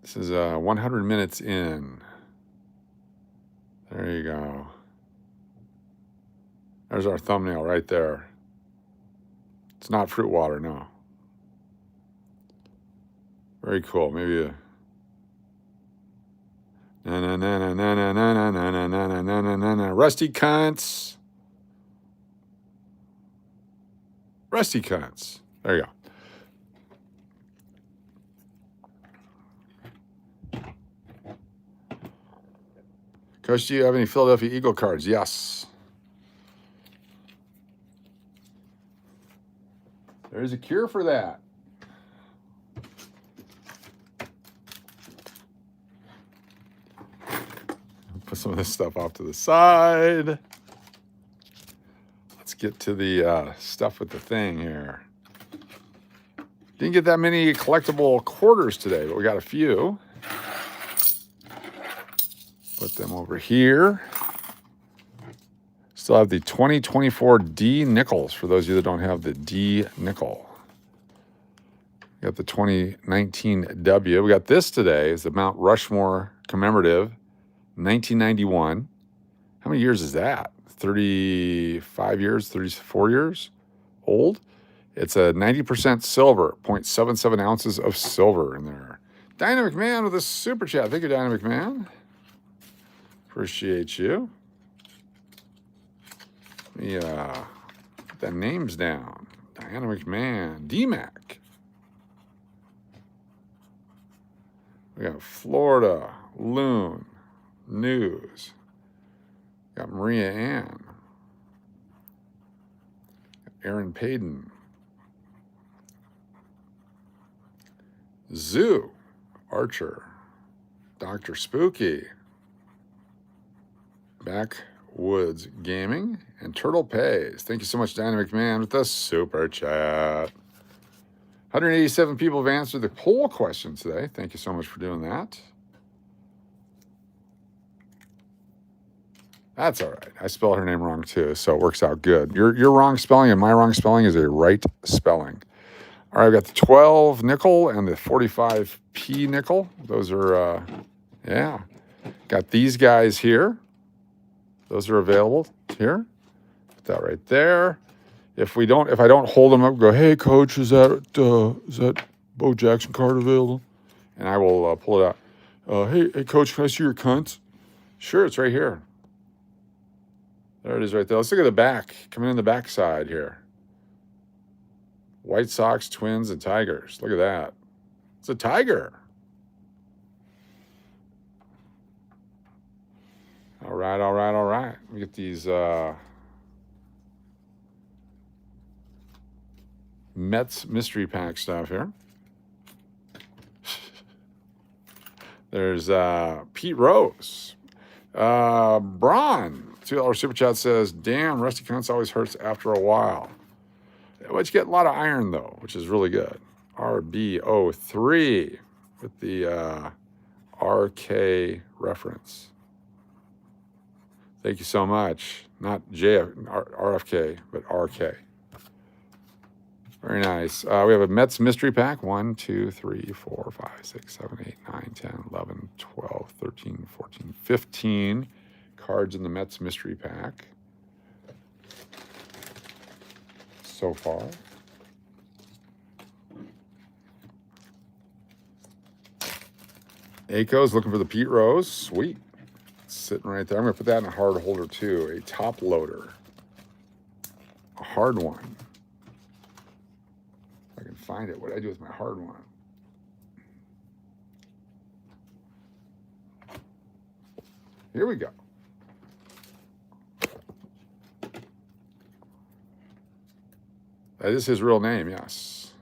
Speaker 1: This is 100 minutes in. There you go. There's our thumbnail right there. It's not fruit water, no. Very cool. Maybe a rusty cunts. Rusty cunts. There you go. Coach, do you have any Philadelphia Eagle cards? Yes. There's a cure for that. Put some of this stuff off to the side. Let's get to the stuff with the thing here. Didn't get that many collectible quarters today, but we got a few. Put them over here. Still have the 2024 D nickels for those of you that don't have the D nickel. We got the 2019 W. We got this today is the Mount Rushmore commemorative, 1991. How many years is that? 35 years, 34 years old? It's a 90% silver, 0.77 ounces of silver in there. Dynamic Man with a super chat. Thank you, Dynamic Man. Appreciate you. Let me put the names down. Dynamic Man, D-Mac. We got Florida, Loon, News. We got Maria Ann. Aaron Payton. Zoo, Archer. Dr. Spooky. Backwoods Gaming, and Turtle Pays. Thank you so much, Dynamic Man, with the super chat. 187 people have answered the poll question today. Thank you so much for doing that. That's all right. I spelled her name wrong too, so it works out good. Your wrong spelling and my wrong spelling is a right spelling. All right, I've got the 12 nickel and the 45p nickel. Those are, yeah. Got these guys here. Those are available here. Put that right there. If I don't hold them up, go, hey coach, is that Bo Jackson card available? And I will pull it out. Hey coach, can I see your cunts? Sure, it's right here. There it is right there. Let's look at the back. Coming in the back side here. White Sox, Twins, and Tigers. Look at that. It's a tiger. All right. Let me get these Mets mystery pack stuff here. There's Pete Rose. Braun, $2 super chat says, damn, Rusty Cunts always hurts after a while. But you get a lot of iron, though, which is really good. RBO3 with the RK reference. Thank you so much. Not RFK, but RK. Very nice. We have a Mets mystery pack. 1, 2, 3, 4, 5, 6, 7, 8, 9, 10, 11, 12, 13, 14, 15 cards in the Mets mystery pack so far. Aiko's looking for the Pete Rose. Sweet. Let's sitting right there. I'm going to put that in a hard holder too. A top loader. A hard one. If I can find it. What do I do with my hard one? Here we go. That is his real name, yes.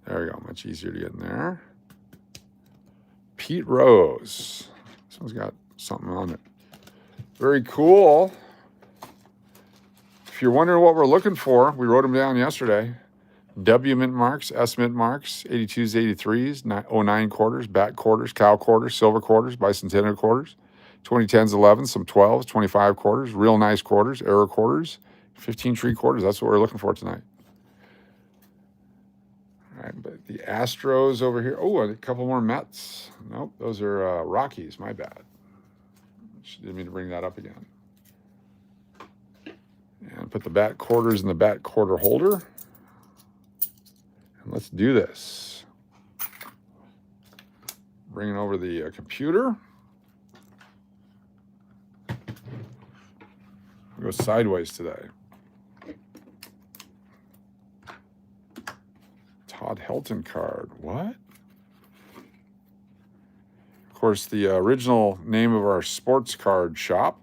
Speaker 1: There we go. Much easier to get in there. Pete Rose. This one's got something on it. Very cool. If you're wondering what we're looking for, we wrote them down yesterday. W mint marks, S mint marks, 82s, 83s, 09 quarters, bat quarters, cow quarters, silver quarters, bicentennial quarters, 2010s, 11s, some 12s, 25 quarters, real nice quarters, error quarters, 15 tree quarters. That's what we're looking for tonight. All right, but the Astros over here. Oh, a couple more Mets. Nope, those are Rockies. My bad. Didn't mean to bring that up again. And put the bat quarters in the bat quarter holder. And let's do this. Bringing over the computer. We'll go sideways today. Todd Helton card. What? Of course, the original name of our sports card shop.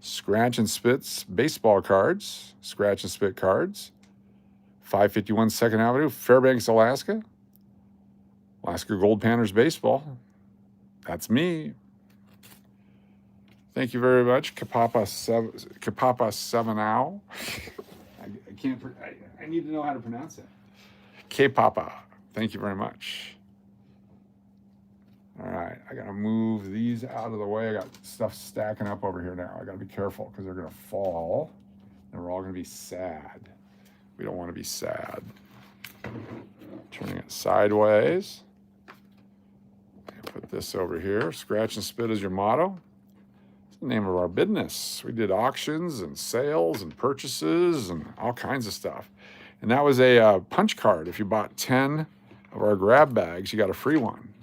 Speaker 1: Scratch and Spit's baseball cards. Scratch and Spit cards. 551 2nd Avenue, Fairbanks, Alaska. Alaska Gold Panthers baseball. That's me. Thank you very much, Kapapa 7ow. I can't. I need to know how to pronounce it. K-Papa. Thank you very much. All right, I gotta move these out of the way. I got stuff stacking up over here now. I gotta be careful because they're gonna fall and we're all gonna be sad. We don't want to be sad. Turning it sideways. Put this over here. Scratch and Spit is your motto. It's the name of our business. We did auctions and sales and purchases and all kinds of stuff. And that was a punch card. If you bought 10 of our grab bags, you got a free one.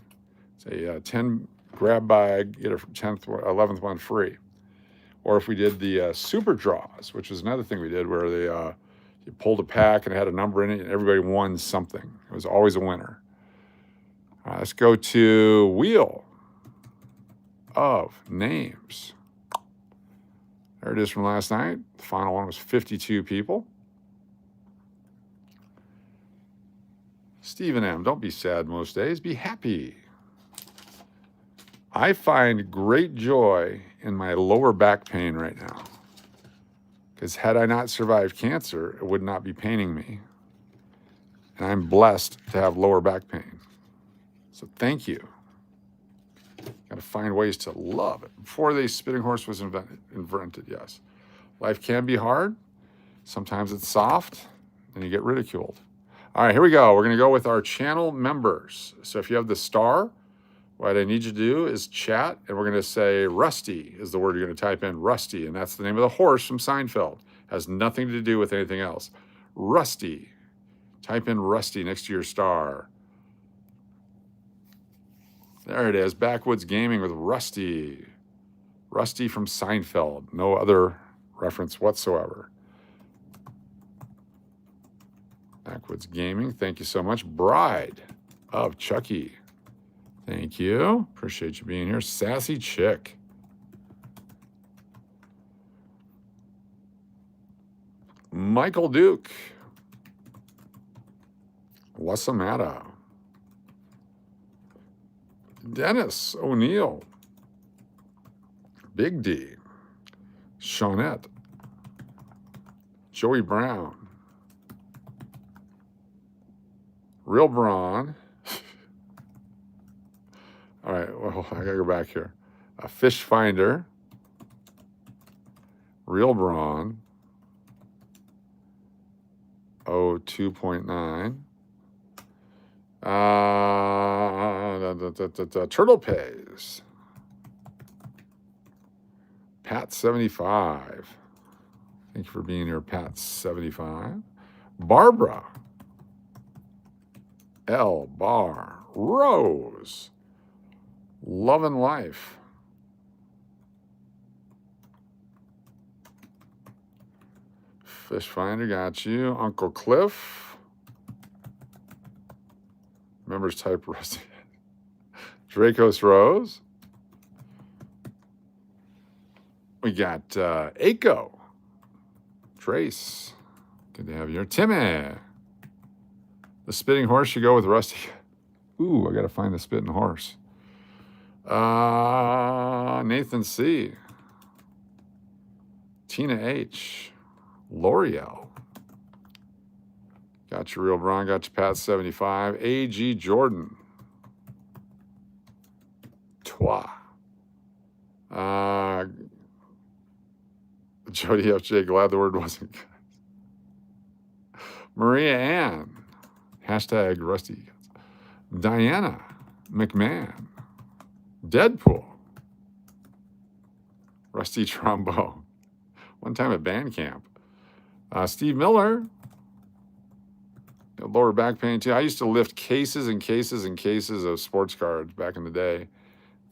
Speaker 1: It's a 10 grab bag, get a 10th, 11th one free. Or if we did the super draws, which was another thing we did where you pulled a pack and it had a number in it and everybody won something. It was always a winner. Let's go to Wheel of Names. There it is from last night. The final one was 52 people. Stephen M., don't be sad most days, be happy. I find great joy in my lower back pain right now. Because had I not survived cancer, it would not be paining me. And I'm blessed to have lower back pain. So thank you. Got to find ways to love it. Before the spitting horse was invented, yes. Life can be hard. Sometimes it's soft, and you get ridiculed. All right, here we go. We're going to go with our channel members. So if you have the star, what I need you to do is chat, and we're going to say Rusty is the word you're going to type in, Rusty, and that's the name of the horse from Seinfeld. Has nothing to do with anything else. Rusty. Type in Rusty next to your star. There it is, Backwoods Gaming with Rusty. Rusty from Seinfeld. No other reference whatsoever. Backwoods Gaming, thank you so much. Bride of Chucky. Thank you. Appreciate you being here. Sassy Chick. Michael Duke. What's the matter? Dennis O'Neill. Big D. Shawnette. Joey Brown. Real Braun. All right, well, I gotta go back here. A Fish Finder. Real Braun. 2.9. Turtle Pays. Pat 75. Thank you for being here, Pat 75. Barbara. L Bar, Rose, Love and Life, Fish Finder, got you. Uncle Cliff, members type Rusty, Dracos Rose. We got Aiko, Trace, good to have you here. Timmy, the spitting horse should go with Rusty. Ooh, I got to find the spitting horse. Nathan C. Tina H. L'Oreal. Got your Real Braun, got your Pat 75. A.G. Jordan. Toi. Jody FJ, glad the word wasn't good. Maria Ann. Hashtag Rusty. Diana McMahon. Deadpool. Rusty Trombone. One time at band camp. Steve Miller. Lower back pain too. I used to lift cases and cases and cases of sports cards back in the day.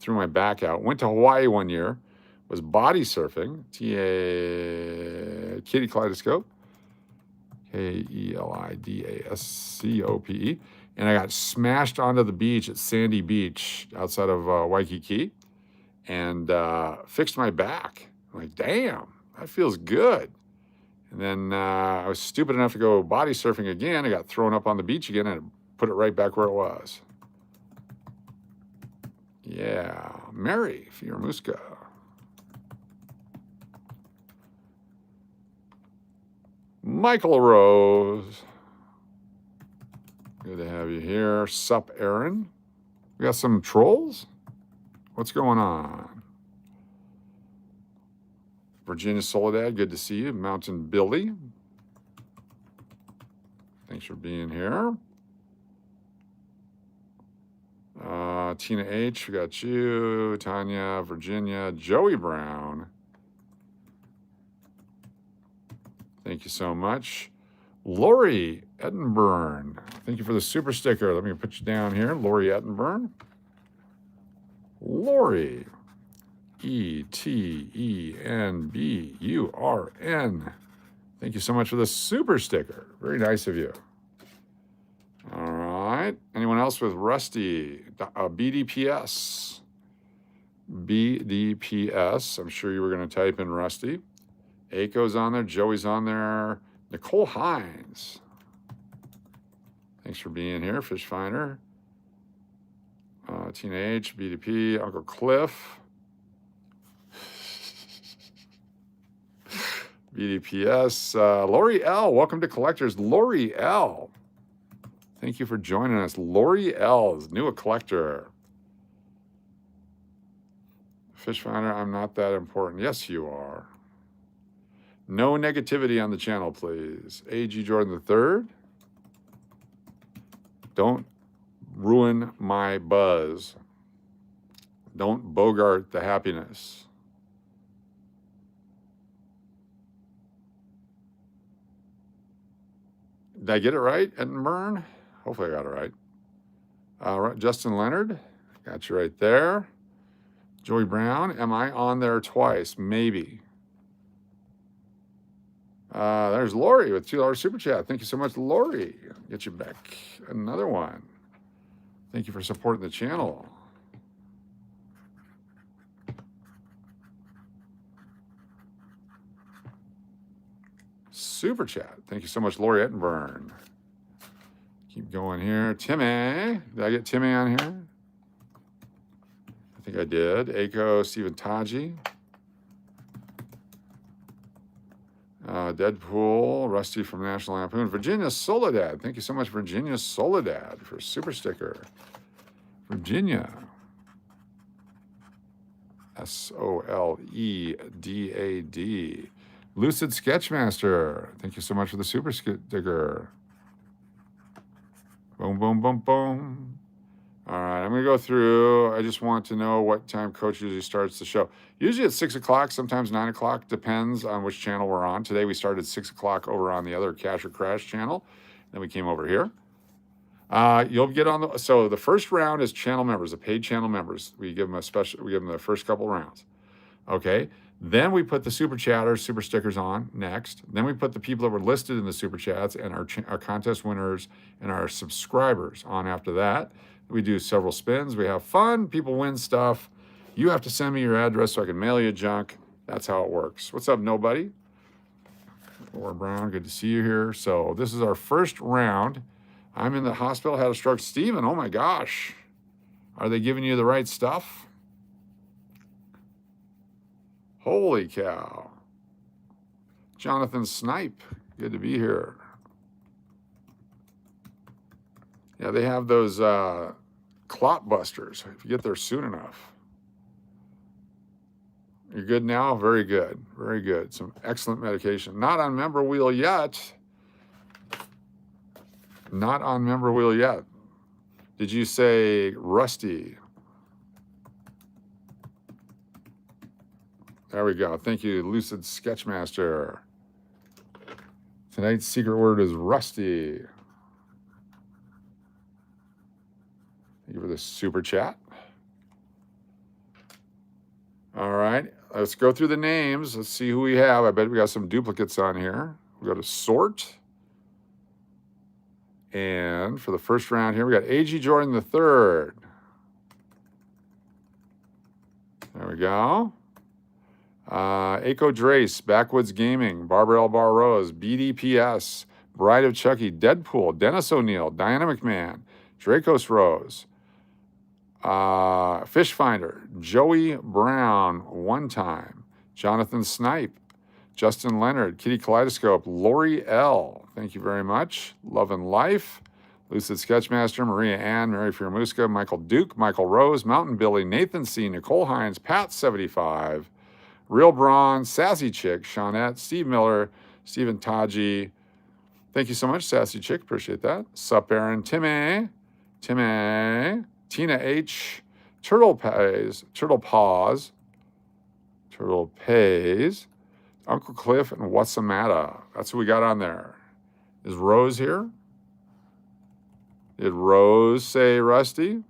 Speaker 1: Threw my back out. Went to Hawaii one year. Was body surfing. Kitty Kaleidoscope. Kelidascope. And I got smashed onto the beach at Sandy Beach outside of Waikiki and fixed my back. I'm like, damn, that feels good. And then I was stupid enough to go body surfing again. I got thrown up on the beach again and put it right back where it was. Yeah, Mary Fiormuska. Michael Rose. Good to have you here. Sup, Aaron. We got some trolls? What's going on? Virginia Soledad, good to see you. Mountain Billy. Thanks for being here. Tina H, we got you. Tanya, Virginia, Joey Brown. Thank you so much. Lori Ettenburn. Thank you for the super sticker. Let me put you down here. Lori Ettenburn. Lori. Ettenburn. Thank you so much for the super sticker. Very nice of you. All right. Anyone else with Rusty? BDPS. BDPS. I'm sure you were going to type in Rusty. Aiko's on there. Joey's on there. Nicole Hines. Thanks for being here, Fish Finder. Tina H, BDP, Uncle Cliff. BDPS. Lori L, welcome to Collectors. Lori L. Thank you for joining us. Lori L is new a collector. Fish Finder, I'm not that important. Yes, you are. No negativity on the channel, please. A.G. Jordan III. Don't ruin my buzz. Don't bogart the happiness. Did I get it right, Ettenburn? Hopefully I got it right. Justin Leonard, got you right there. Joey Brown, am I on there twice? Maybe. There's Lori with $2 super chat. Thank you so much, Lori. Get you back another one. Thank you for supporting the channel. Super chat. Thank you so much, Lori Ettenburn. Keep going here. Timmy. Did I get Timmy on here? I think I did. Aiko, Stephen Taji. Deadpool, Rusty from National Lampoon. Virginia Soledad. Thank you so much, Virginia Soledad, for super sticker. Virginia. Soledad. Lucid Sketchmaster. Thank you so much for the super sticker. Boom, boom, boom, boom. All right, I'm going to go through. I just want to know what time Coach usually starts the show. Usually at 6 o'clock, sometimes 9 o'clock. Depends on which channel we're on. Today we started 6 o'clock over on the other Cash or Crash channel. Then we came over here. You'll get on the, so the first round is channel members, the paid channel members. We give them we give them the first couple rounds. Okay. Then we put the super chatters, super stickers on next. Then we put the people that were listed in the super chats and our contest winners and our subscribers on after that. We do several spins. We have fun. People win stuff. You have to send me your address so I can mail you junk. That's how it works. What's up, nobody? Laura Brown, good to see you here. So this is our first round. I'm in the hospital, had a stroke. Steven, oh my gosh. Are they giving you the right stuff? Holy cow. Jonathan Snipe, good to be here. Yeah, they have those clot busters if you get there soon enough. You're good now? Very good. Very good. Some excellent medication. Not on member wheel yet. Not on member wheel yet. Did you say Rusty? There we go. Thank you, Lucid Sketchmaster. Tonight's secret word is Rusty. Thank you for the super chat. All right, let's go through the names. Let's see who we have. I bet we got some duplicates on here. We go to sort. And for the first round here, we got A.G. Jordan III. There we go. Aiko Drace, Backwoods Gaming, Barbara L. Bar Rose, BDPS, Bride of Chucky, Deadpool, Dennis O'Neill, Diana McMahon, Dracos Rose, Fish Finder, Joey Brown, one time, Jonathan Snipe, Justin Leonard, Kitty Kaleidoscope, Lori L. Thank you very much. Love and Life, Lucid Sketchmaster, Maria Ann, Mary Firamuska, Michael Duke, Michael Rose, Mountain Billy, Nathan C., Nicole Hines, Pat 75, Real Braun, Sassy Chick, Shawnette, Steve Miller, Stephen Taji. Thank you so much, Sassy Chick. Appreciate that. Sup, Aaron, Timmy, Tina H, Turtle Pays, Uncle Cliff, and What's the Matter? That's what we got on there. Is Rose here? Did Rose say Rusty?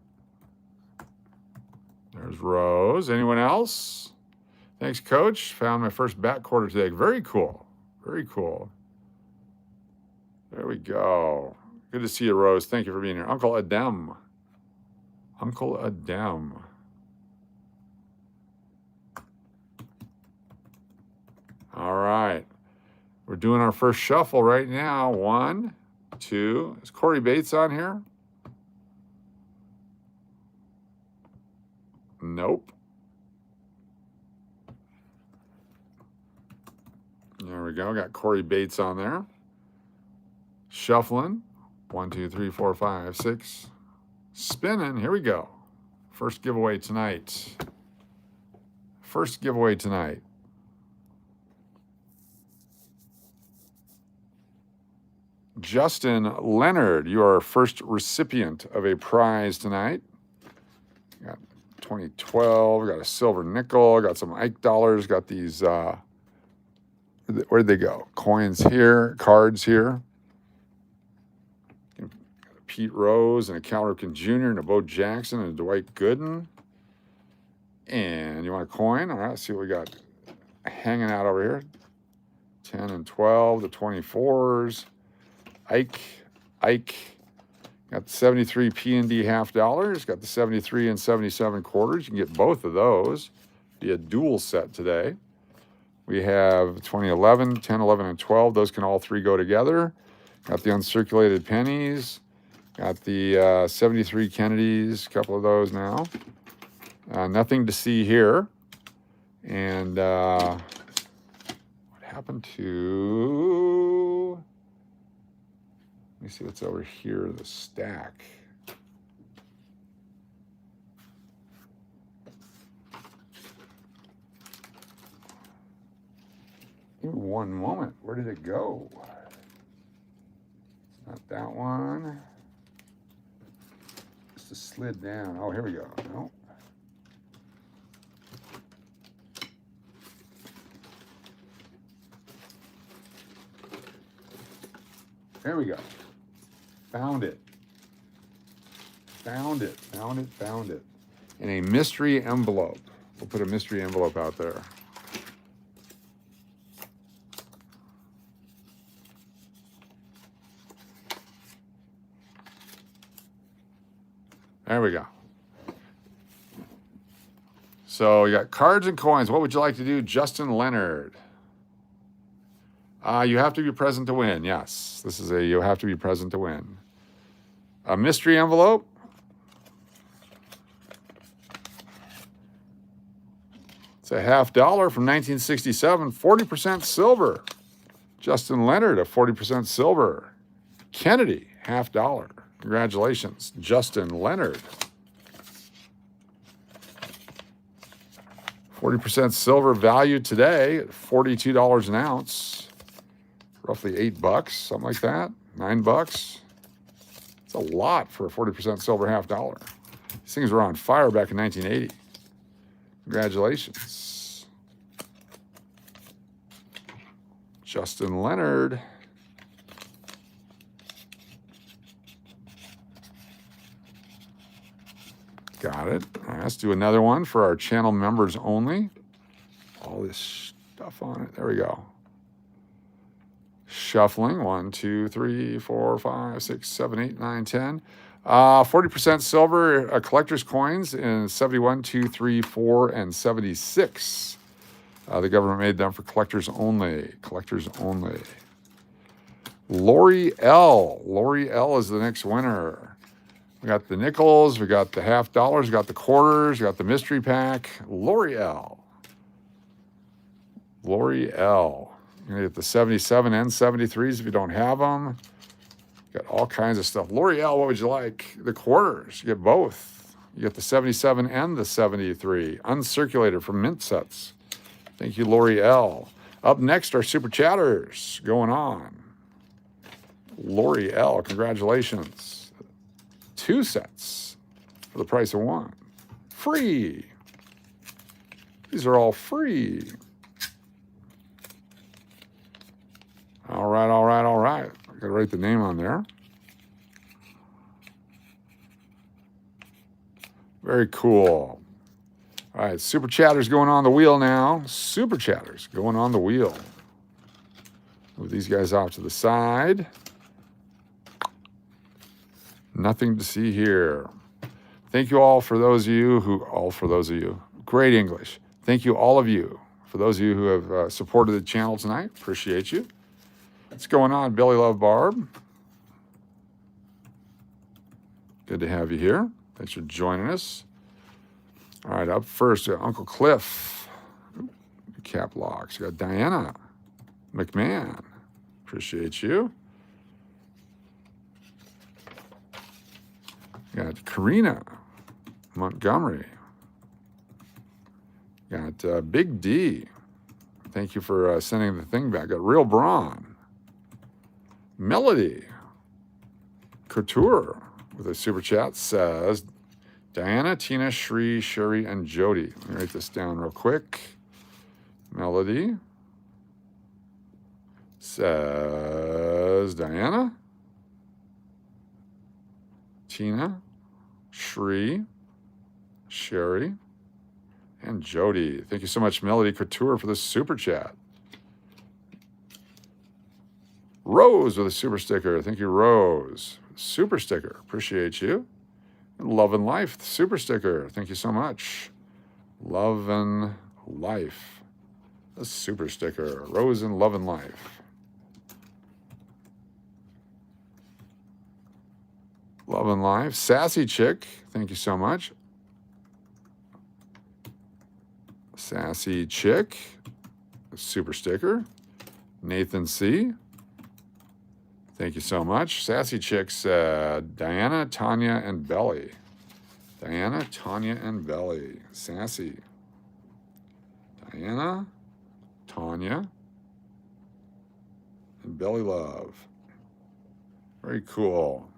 Speaker 1: There's Rose. Anyone else? Thanks, Coach. Found my first bat quarter today. Very cool. Very cool. There we go. Good to see you, Rose. Thank you for being here. Uncle Adem. Uncle Adem. All right. We're doing our first shuffle right now. 1, 2. Is Corey Bates on here? Nope. There we go. Got Corey Bates on there. Shuffling. 1, 2, 3, 4, 5, 6. Spinning. Here we go. First giveaway tonight. First giveaway tonight. Justin Leonard, you are our first recipient of a prize tonight. Got 2012, got a silver nickel, got some Ike dollars, got these, where'd they go? Coins here, cards here. Pete Rose and a Cal Ripken Jr. and a Bo Jackson and a Dwight Gooden. And you want a coin? All right, let's see what we got hanging out over here. 10 and 12, the 24s. Ike. Got the 73 P&D half dollars. Got the 73 and 77 quarters. You can get both of those. Be a dual set today. We have 2011, 10, 11, and 12. Those can all three go together. Got the uncirculated pennies. Got the 73 Kennedys, a couple of those now. Nothing to see here. And what happened to... Let me see what's over here, the stack. Give me one moment. Where did it go? It's not that one. Just slid down. Oh, here we go. No. There we go. Found it. Found it, found it, found it. In a mystery envelope. We'll put a mystery envelope out there. There we go. So you got cards and coins. What would you like to do, Justin Leonard? You have to be present to win. Yes, this is you have to be present to win. A mystery envelope. It's a $50 from 1967, 40% silver. Justin Leonard, a 40% silver. Kennedy, $50. Congratulations, Justin Leonard. 40% silver value today at $42 an ounce. Roughly $8, something like that. $9. It's a lot for a 40% silver $50. These things were on fire back in 1980. Congratulations. Justin Leonard. Got it. All right, let's do another one for our channel members only. All this stuff on it. There we go. Shuffling. 1, 2, 3, 4, 5, 6, 7, 8, 9, 10. 40% silver collector's coins in 71, 2, 3, 4, and 76. The government made them for collectors only. Collectors only. Lori L. Lori L is the next winner. We got the nickels, we got the $50, we got the quarters, we got the mystery pack. Lori L. Lori L. You're gonna get the 77 and 73s if you don't have them. Got all kinds of stuff. Lori L, what would you like? The quarters, you get both. You get the 77 and the 73, uncirculated from mint sets. Thank you, Lori L. Up next are super chatters going on. Lori L, congratulations. 2 sets for the price of 1. Free. These are all free. All right, all right, all right. I got to write the name on there. Very cool. All right, super chatters going on the wheel now. Super chatters going on the wheel. Move these guys off to the side. Nothing to see here. Thank you all for those of you, great English. Thank you, all of you, for those of you who have supported the channel tonight. Appreciate you. What's going on, Billy Love Barb? Good to have you here. Thanks for joining us. All right, up first, Uncle Cliff. Cap locks. You got Diana McMahon. Appreciate you. Got Karina Montgomery. Got Big D. Thank you for sending the thing back. Got Real Braun. Melody Couture with a super chat says, Diana, Tina, Shri, Sherry, and Jody. Let me write this down real quick. Melody says, Diana, Tina, Shri, Sherry, and Jody. Thank you so much, Melody Couture, for the super chat. Rose with a super sticker. Thank you, Rose. Super sticker. Appreciate you. And Love and Life, super sticker. Thank you so much. Love and Life. A super sticker. Rose and Love and Life. Love and Life. Sassy Chick. Thank you so much. Sassy Chick. A super sticker. Nathan C. Thank you so much. Sassy Chicks, Diana, Tanya, and Belly. Diana, Tanya, and Belly. Sassy. Diana, Tanya, and Belly Love. Very cool.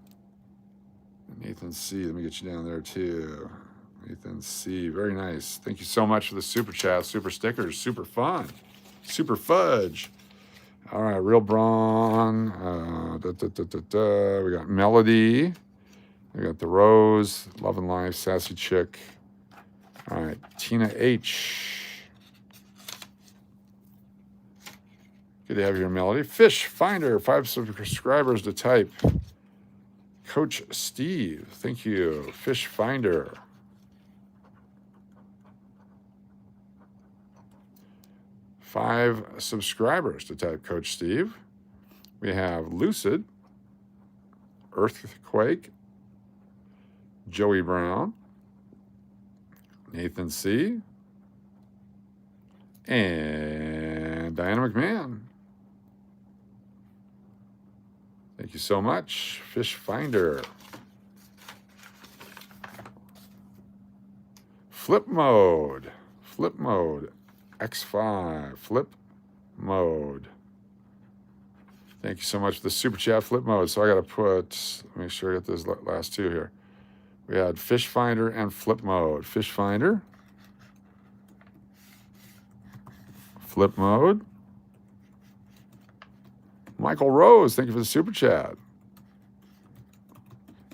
Speaker 1: Nathan C, let me get you down there too. Nathan C, very nice. Thank you so much for the super chat, super stickers, super fun, super fudge. All right, Real Braun. We got Melody. We got the Rose, Love and Life, Sassy Chick. All right, Tina H. Good to have your Melody. Fish Finder, 5 subscribers to type. Coach Steve, thank you. Fish Finder. Five subscribers to type Coach Steve. We have Lucid, Earthquake, Joey Brown, Nathan C., and Diana McMahon. Thank you so much, Fish Finder. Flip Mode, X5, Flip Mode. Thank you so much for the super chat, Flip Mode. So I got to put, make sure I get those last two here. We had Fish Finder and Flip Mode. Fish Finder, Flip Mode. Michael Rose, thank you for the super chat.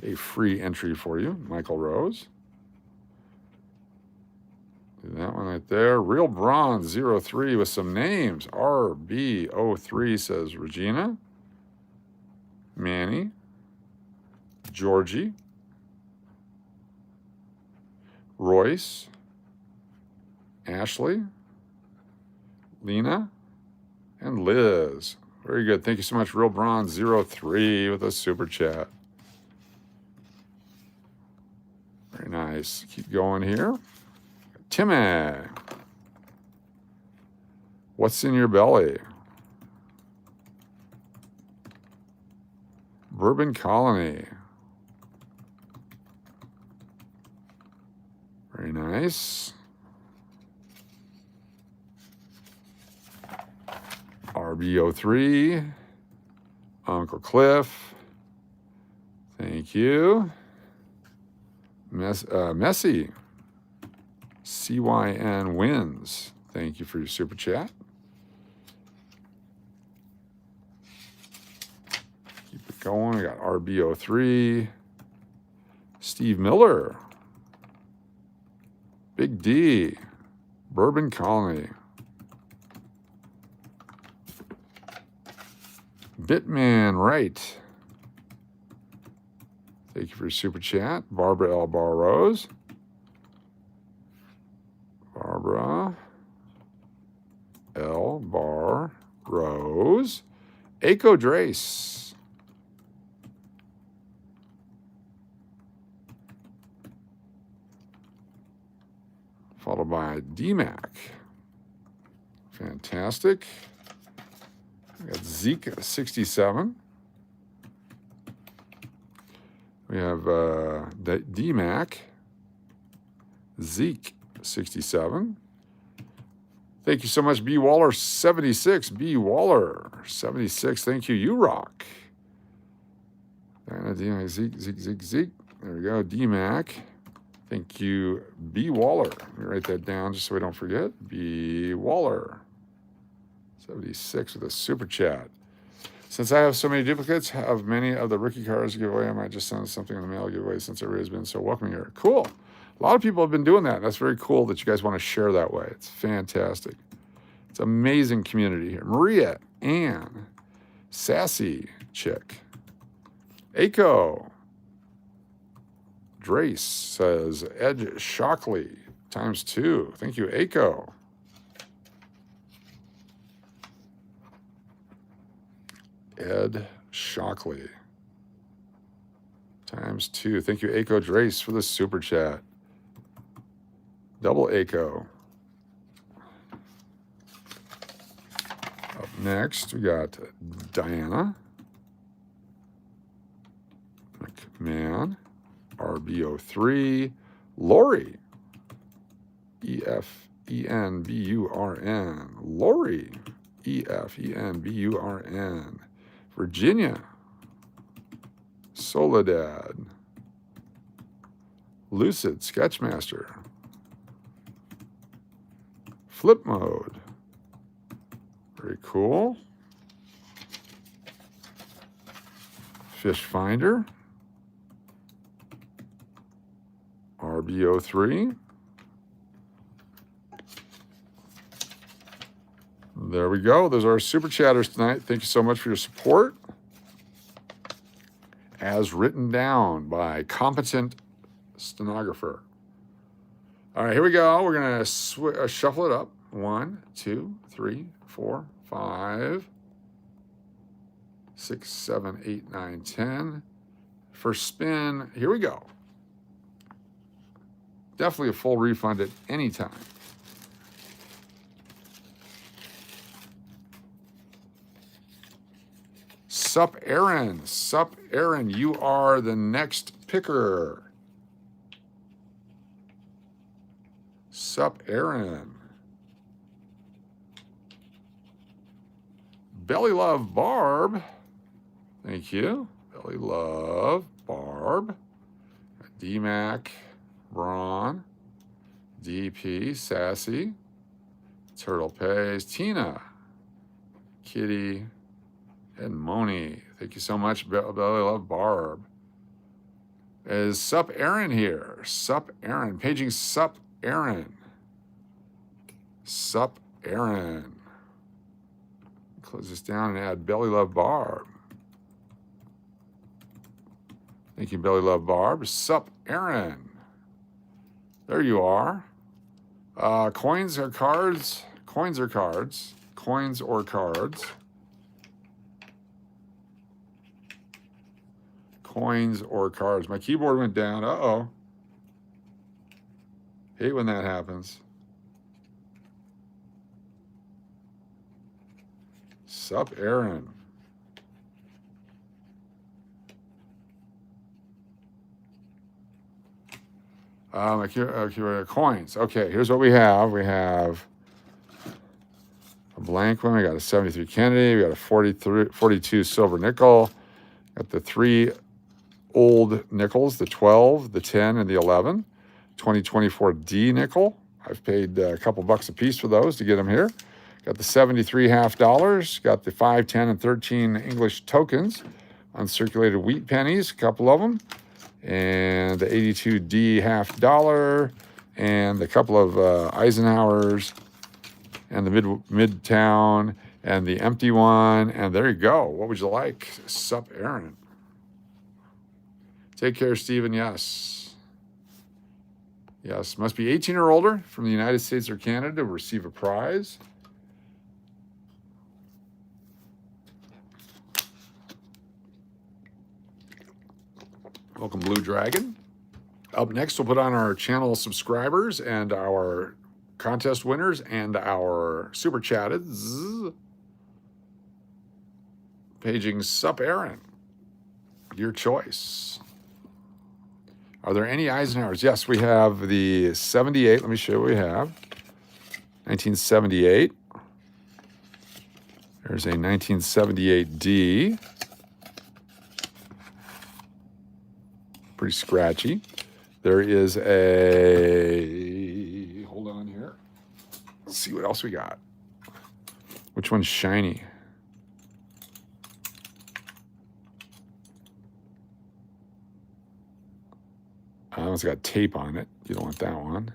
Speaker 1: A free entry for you, Michael Rose. Do that one right there. Real Bronze 03 with some names. RB03 says Regina, Manny, Georgie, Royce, Ashley, Lena, and Liz. Very good. Thank you so much, Real Bronze 03 with a super chat. Very nice. Keep going here. Timmy. What's in your belly? Bourbon Colony. Very nice. RB03. Uncle Cliff. Thank you. Messy. CYN wins. Thank you for your super chat. Keep it going. We got RB03. Steve Miller. Big D. Bourbon Colony. Bitman Wright. Thank you for your super chat. Barbara L. Barrose. Barbara L. Bar Rose. Aco Drace. Followed by DMAC. Fantastic. We got Zeke 67. We have DMAC. Zeke 67. Thank you so much, B. Waller 76. B. Waller 76. Thank you. You rock. Diana, DMAC, Zeke. There we go. DMAC. Thank you, B. Waller. Let me write that down just so we don't forget. B. Waller 76 with a super chat. Since I have so many duplicates of many of the rookie cards to give away, I might just send something in the mail giveaway since everybody's been so welcoming here. Cool. A lot of people have been doing that. That's very cool that you guys want to share that way. It's fantastic. It's an amazing community here. Maria Ann, Sassy Chick, Aco, Drace says Ed Shockley ×2. Thank you, Aco. Ed Shockley ×2. Thank you, Aco Drace, for the super chat. Double Aco. Up next, we got Diana McMahon, RB03, Lori, EFENBURN, Lori, EFENBURN, Virginia, Soledad, Lucid Sketchmaster, Flip Mode, very cool, Fish Finder, RBO3. There we go. Those are our super chatters tonight. Thank you so much for your support. As written down by competent stenographer. All right, here we go. We're going to shuffle it up. 1, 2, 3, 4, 5, 6, 7, 8, 9, 10. First spin. Here we go. Definitely a full refund at any time. Sup, Aaron. Sup, Aaron. You are the next picker. Sup, Aaron. Belly Love Barb. Thank you. Belly Love Barb. D-Mac. Ron. DP. Sassy. Turtle Pays. Tina. Kitty. And Moni. Thank you so much, Belly Love Barb. Is Sup Aaron here? Sup Aaron. Paging Sup Aaron. Sup Aaron. Close this down and add Belly Love Barb. Thank you, Belly Love Barb. Sup Aaron. There you are. Coins or cards? Coins or cards? Coins or cards? Coins or cards? My keyboard went down. Uh-oh. Hate when that happens. Sup, Aaron. Coins. Okay, here's what we have. We have a blank one. We got a 73 Kennedy. We got a 42 silver nickel. Got the 3 old nickels, the 12, the 10, and the 11. 2024 D nickel. I've paid a couple bucks a piece for those to get them here. Got the 73 $half. Got the 5, 10, and 13 English tokens. Uncirculated wheat pennies, a couple of them. And the 82 D $half. And a couple of Eisenhowers. And the Midtown. And the empty one. And there you go. What would you like? Sup, Aaron. Take care, Stephen. Yes. Yes. Must be 18 or older from the United States or Canada to receive a prize. Welcome, Blue Dragon. Up next, we'll put on our channel subscribers and our contest winners and our super chatteds. Paging Sup, Aaron. Your choice. Are there any Eisenhowers? Yes, we have the 78. Let me show you what we have. 1978. There's a 1978D. Pretty scratchy. There is a, hold on here. Let's see what else we got. Which one's shiny? It's got tape on it. You don't want that one.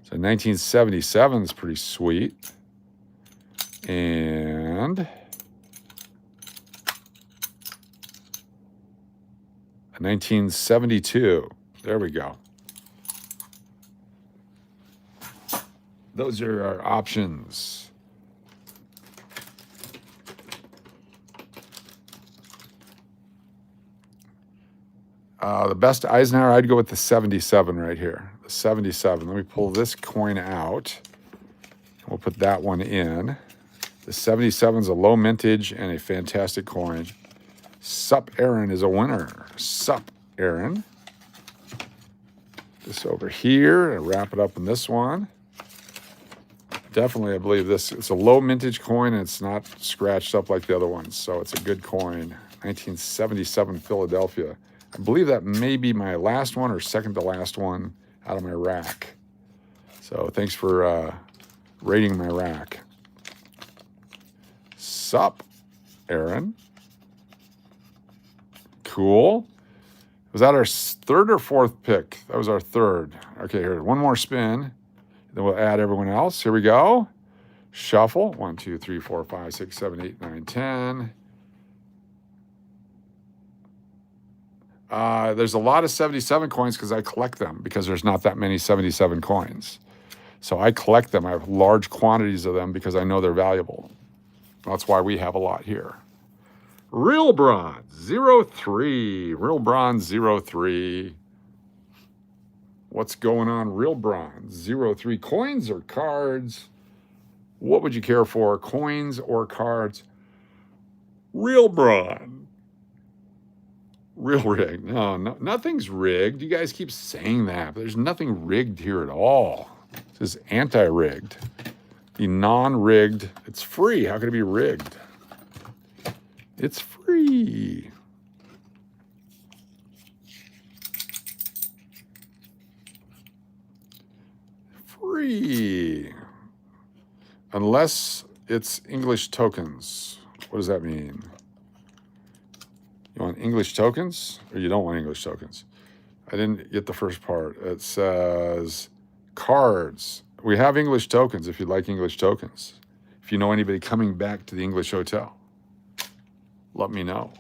Speaker 1: So 1977 is pretty sweet. And a 1972. There we go. Those are our options. The best Eisenhower, I'd go with the 77 right here. The 77. Let me pull this coin out. We'll put that one in. The 77 is a low mintage and a fantastic coin. Sup Aaron is a winner. Sup Aaron. This over here and wrap it up in this one. Definitely, I believe this. It's a low mintage coin and it's not scratched up like the other ones. So it's a good coin. 1977 Philadelphia. I believe that may be my last one or second to last one out of my rack. So thanks for rating my rack. Sup, Aaron. Cool. Was that our third or fourth pick? That was our third. Okay, here, one more spin. Then we'll add everyone else. Here we go. Shuffle. 1, 2, 3, 4, 5, 6, 7, 8, 9, 10. There's a lot of 77 coins because I collect them because there's not that many 77 coins. So I collect them. I have large quantities of them because I know they're valuable. That's why we have a lot here. Real Bronze 03. Real Bronze 03. What's going on? Real Bronze 03. Coins or cards? What would you care for? Coins or cards? Real Bronze. Real rigged. No, nothing's rigged. You guys keep saying that, but there's nothing rigged here at all. This is anti-rigged. The non-rigged, it's free. How could it be rigged? It's free. Free. Unless it's English tokens. What does that mean? You want English tokens or you don't want English tokens? I didn't get the first part. It says cards. We have English tokens if you'd like English tokens. If you know anybody coming back to the English hotel, let me know.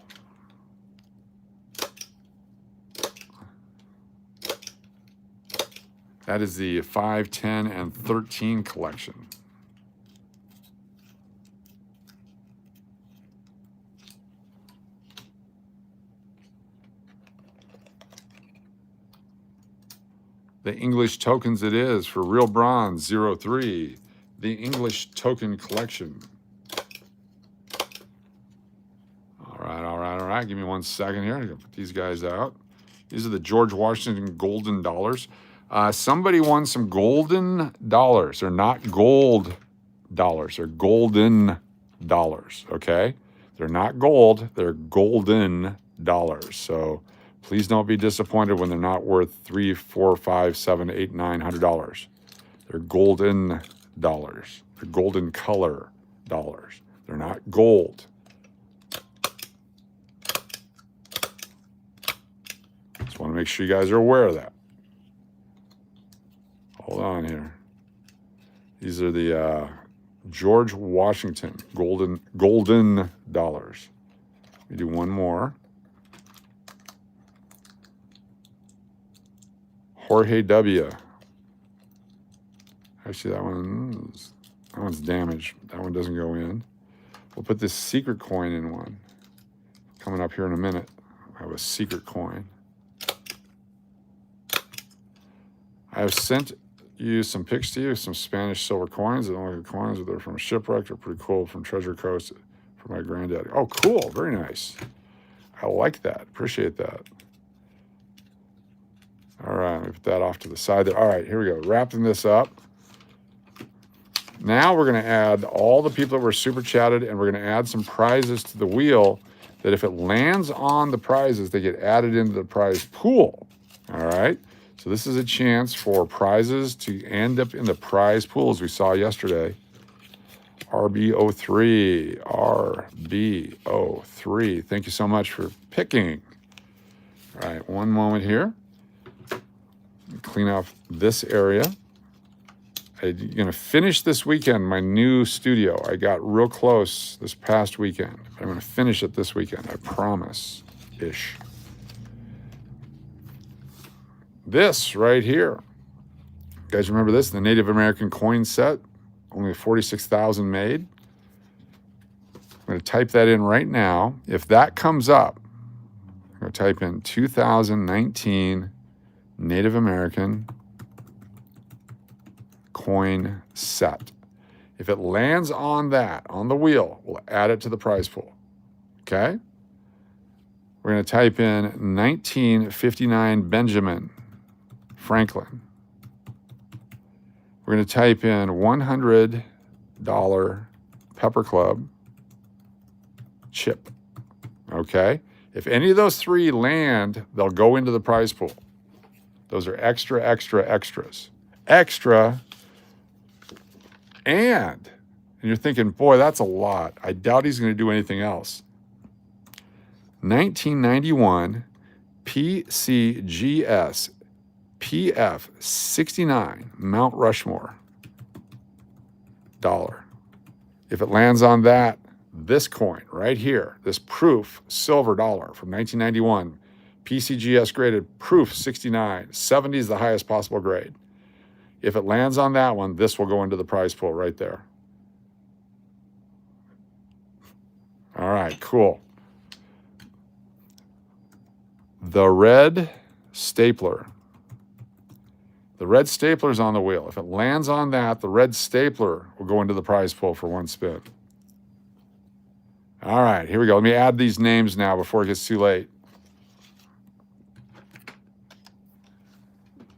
Speaker 1: That is the 5, 10, and 13 collection. The English tokens it is for Real Bronze 03. The English token collection. All right. Give me 1 second here. I'm going to put these guys out. These are the George Washington golden dollars. Somebody won some golden dollars. They're not gold dollars. They're golden dollars, okay? They're not gold. They're golden dollars. So please don't be disappointed when they're not worth $3, $4, $5, $7, $8, $9, $100. They're golden dollars. They're golden color dollars. They're not gold. Just want to make sure you guys are aware of that. Hold on here. These are the George Washington golden dollars. We do one more. Jorge W. Actually, that one's damaged. That one doesn't go in. We'll put this secret coin in one. Coming up here in a minute. I have a secret coin. I have sent you some pics to you, some Spanish silver coins. I don't like the coins, but they're from a shipwreck. They're pretty cool, from Treasure Coast for my granddaddy. Oh, cool. Very nice. I like that. Appreciate that. All right, let me put that off to the side there. All right, here we go. Wrapping this up. Now we're going to add all the people that were super chatted, and we're going to add some prizes to the wheel that if it lands on the prizes, they get added into the prize pool. All right? So this is a chance for prizes to end up in the prize pool, as we saw yesterday. RB03, RB03. Thank you so much for picking. All right, one moment here. Clean off this area. I'm going to finish this weekend my new studio. I got real close this past weekend. I'm going to finish it this weekend, I promise-ish. This right here. You guys remember this? The Native American coin set. Only 46,000 made. I'm going to type that in right now. If that comes up, I'm going to type in 2019 Native American coin set. If it lands on that, on the wheel, we'll add it to the prize pool. Okay? We're going to type in 1959 Benjamin Franklin. We're going to type in $100 Pepper Club chip. Okay? If any of those three land, they'll go into the prize pool. Those are extras. Extra. And you're thinking, boy, that's a lot. I doubt he's going to do anything else. 1991 PCGS PF69 Mount Rushmore dollar. If it lands on that, this coin right here, this proof silver dollar from 1991, PCGS graded proof 69, 70 is the highest possible grade. If it lands on that one, this will go into the prize pool right there. All right, cool. The red stapler. The red stapler's on the wheel. If it lands on that, the red stapler will go into the prize pool for one spin. All right, here we go. Let me add these names now before it gets too late.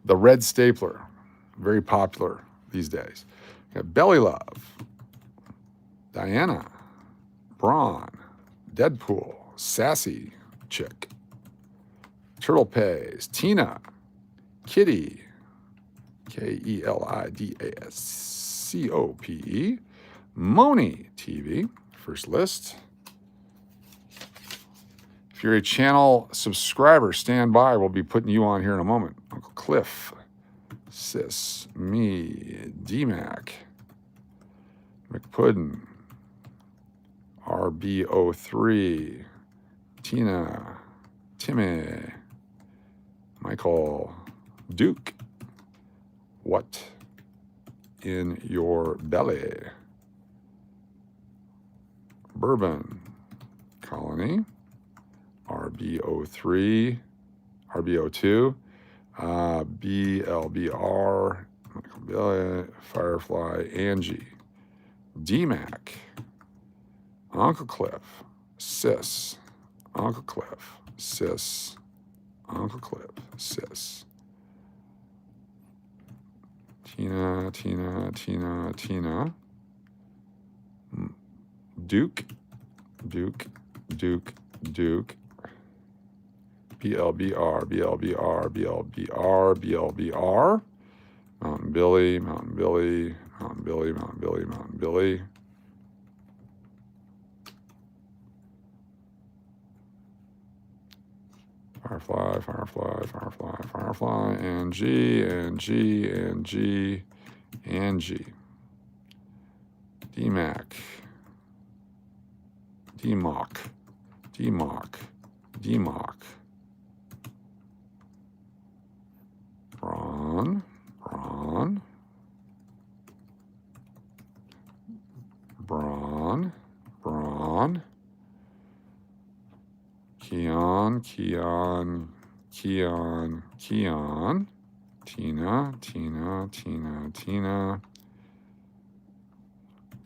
Speaker 1: The red stapler, very popular these days. We got Belly Love, Diana, Braun, Deadpool, Sassy Chick, Turtle Pays, Tina, Kitty, KELIDASCOPE, Moni TV, first list. If you're a channel subscriber, stand by. We'll be putting you on here in a moment. Uncle Cliff, Sis, me, D-Mac, McPuddin, RBO3, Tina, Timmy, Michael, Duke, What in Your Belly, Bourbon, Colony, RBO3, RBO2, BLBR, Michael Billy, Firefly, Angie, D-Mac, Uncle Cliff, Sis, Uncle Cliff, Sis, Uncle Cliff, Sis, Tina, Duke, BLBR, Mountain Billy, Firefly, Angie, D-Mac, D-Mock, Braun, Keon, Tina,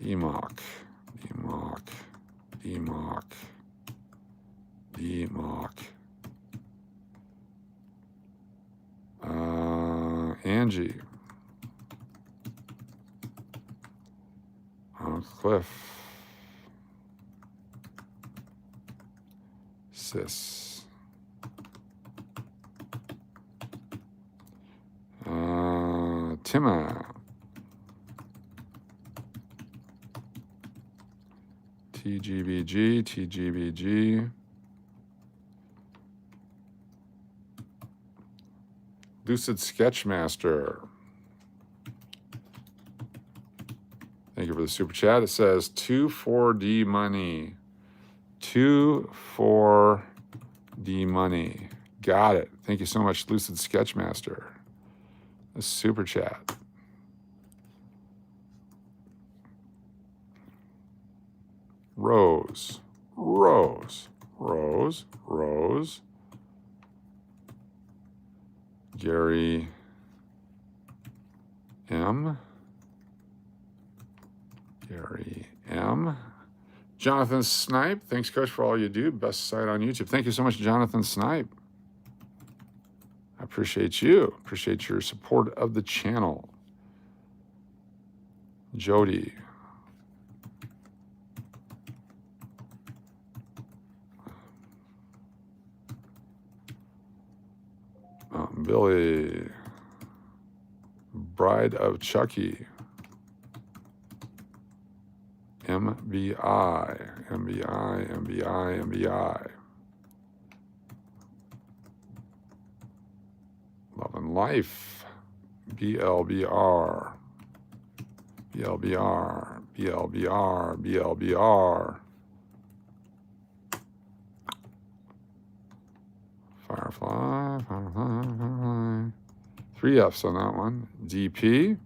Speaker 1: Emoc, Angie, Cliff, Sis, Tima, TGBG, Lucid Sketchmaster. Thank you for the super chat. It says 2,4D money. 2,4D money. Got it. Thank you so much, Lucid Sketchmaster. A super chat. Rose. Gary M. Jonathan Snipe. Thanks, Coach, for all you do. Best site on YouTube. Thank you so much, Jonathan Snipe. I appreciate you. Appreciate your support of the channel. Jody. Billy. Bride of Chucky. MBI. Love and Life, BLBR, BLBR, BLBR, BLBR. Firefly, Firefly, Firefly. 3 Fs on that one. DP.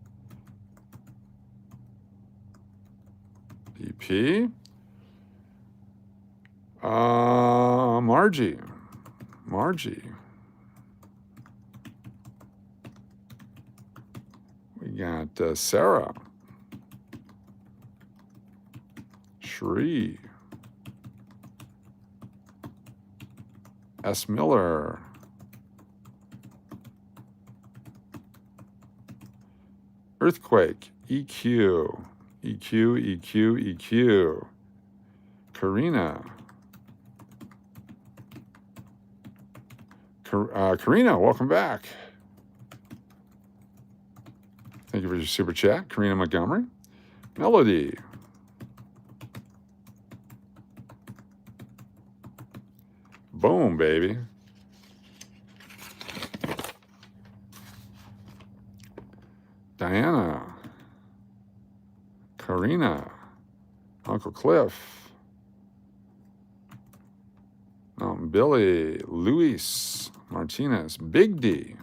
Speaker 1: DP. Margie. Margie. We got Sarah. Shree. S. Miller. Earthquake. EQ. EQ, EQ, EQ. Karina. Karina, welcome back. Thank you for your super chat. Karina Montgomery. Melody. Boom, baby. Diana. Karina. Uncle Cliff. Billy. Luis Martinez. Big D.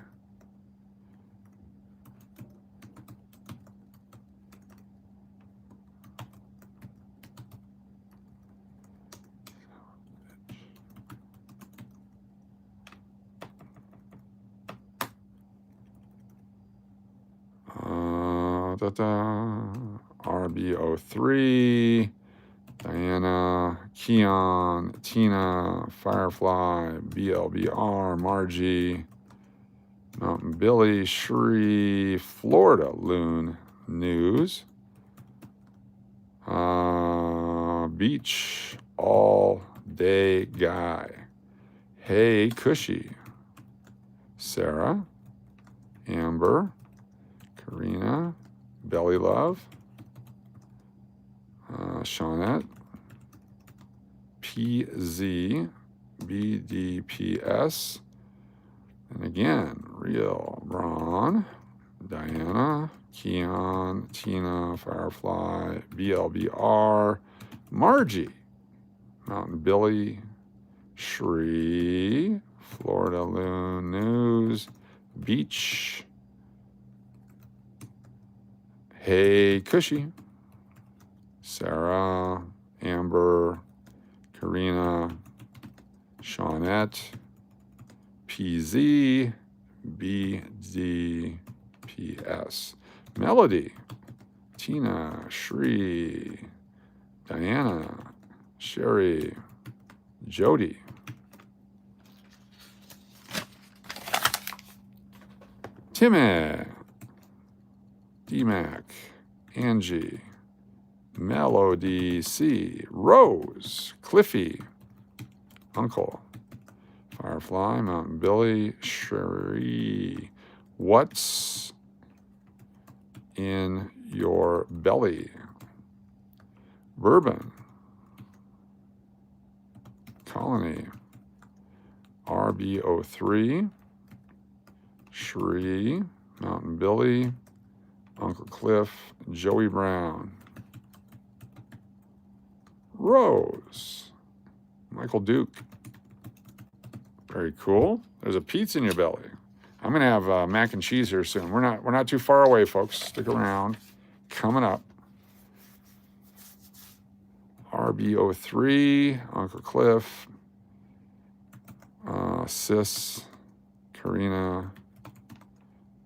Speaker 1: RB03, Diana, Keon, Tina, Firefly, BLBR, Margie, Mountain Billy, Shri, Florida Loon News, Beach, All Day Guy, Hey Cushy, Sarah, Amber, Karina, Belly Love, Shawnette, PZ, BDPS, and again, Real Ron, Diana, Keon, Tina, Firefly, BLBR, Margie, Mountain Billy, Shri, Florida Loon News, Beach, Hey Cushy, Sarah, Amber, Karina, Shawnette, PZ, BDPS, Melody, Tina, Shri, Diana, Sherry, Jody, Timmy, DMAC, Angie, Melody C, Rose, Cliffy, Uncle, Firefly, Mountain Billy, Sherry. What's in your belly? Bourbon, Colony, RB03, Shree, Mountain Billy, Uncle Cliff, Joey Brown, Rose, Michael Duke. Very cool. There's a pizza in your belly. I'm gonna have mac and cheese here soon. We're not too far away, folks. Stick around. Coming up. RB03, Uncle Cliff, Sis, Karina,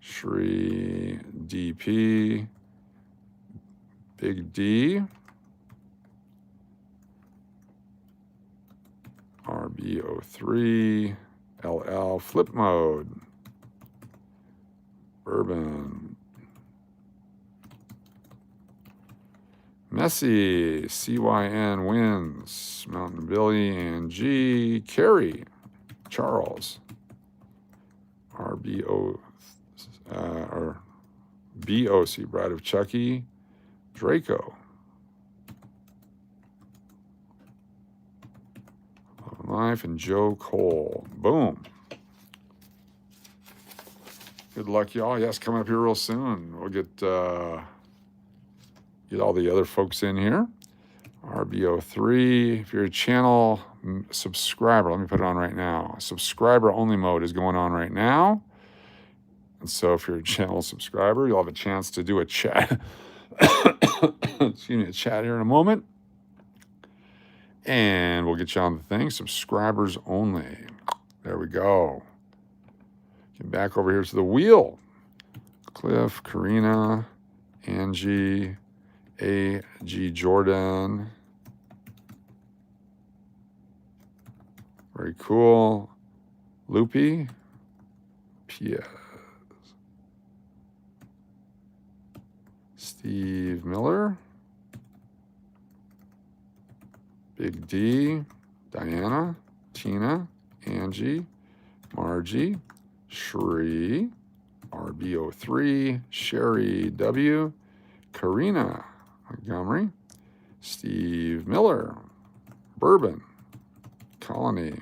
Speaker 1: Shri, DP, Big D, RB03, LL, Flip Mode, Bourbon, Messy, CYN wins, Mountain Billy, Angie, Carrie, Charles, RBO, or BOC, Bride of Chucky, Draco, Love and Life, and Joe Cole. Boom. Good luck, y'all. Yes, coming up here real soon. We'll get all the other folks in here. RBO3. If you're a channel subscriber, let me put it on right now. Subscriber only mode is going on right now. And so if you're a channel subscriber, you'll have a chance to do a chat. Excuse me, a chat here in a moment. And we'll get you on the thing. Subscribers only. There we go. Get back over here to the wheel. Cliff, Karina, Angie, A.G. Jordan. Very cool. Loopy. P.S. Steve Miller. Big D. Diana. Tina. Angie. Margie. Shri, RBO3, Sherry W, Karina Montgomery, Steve Miller, Bourbon, Colony,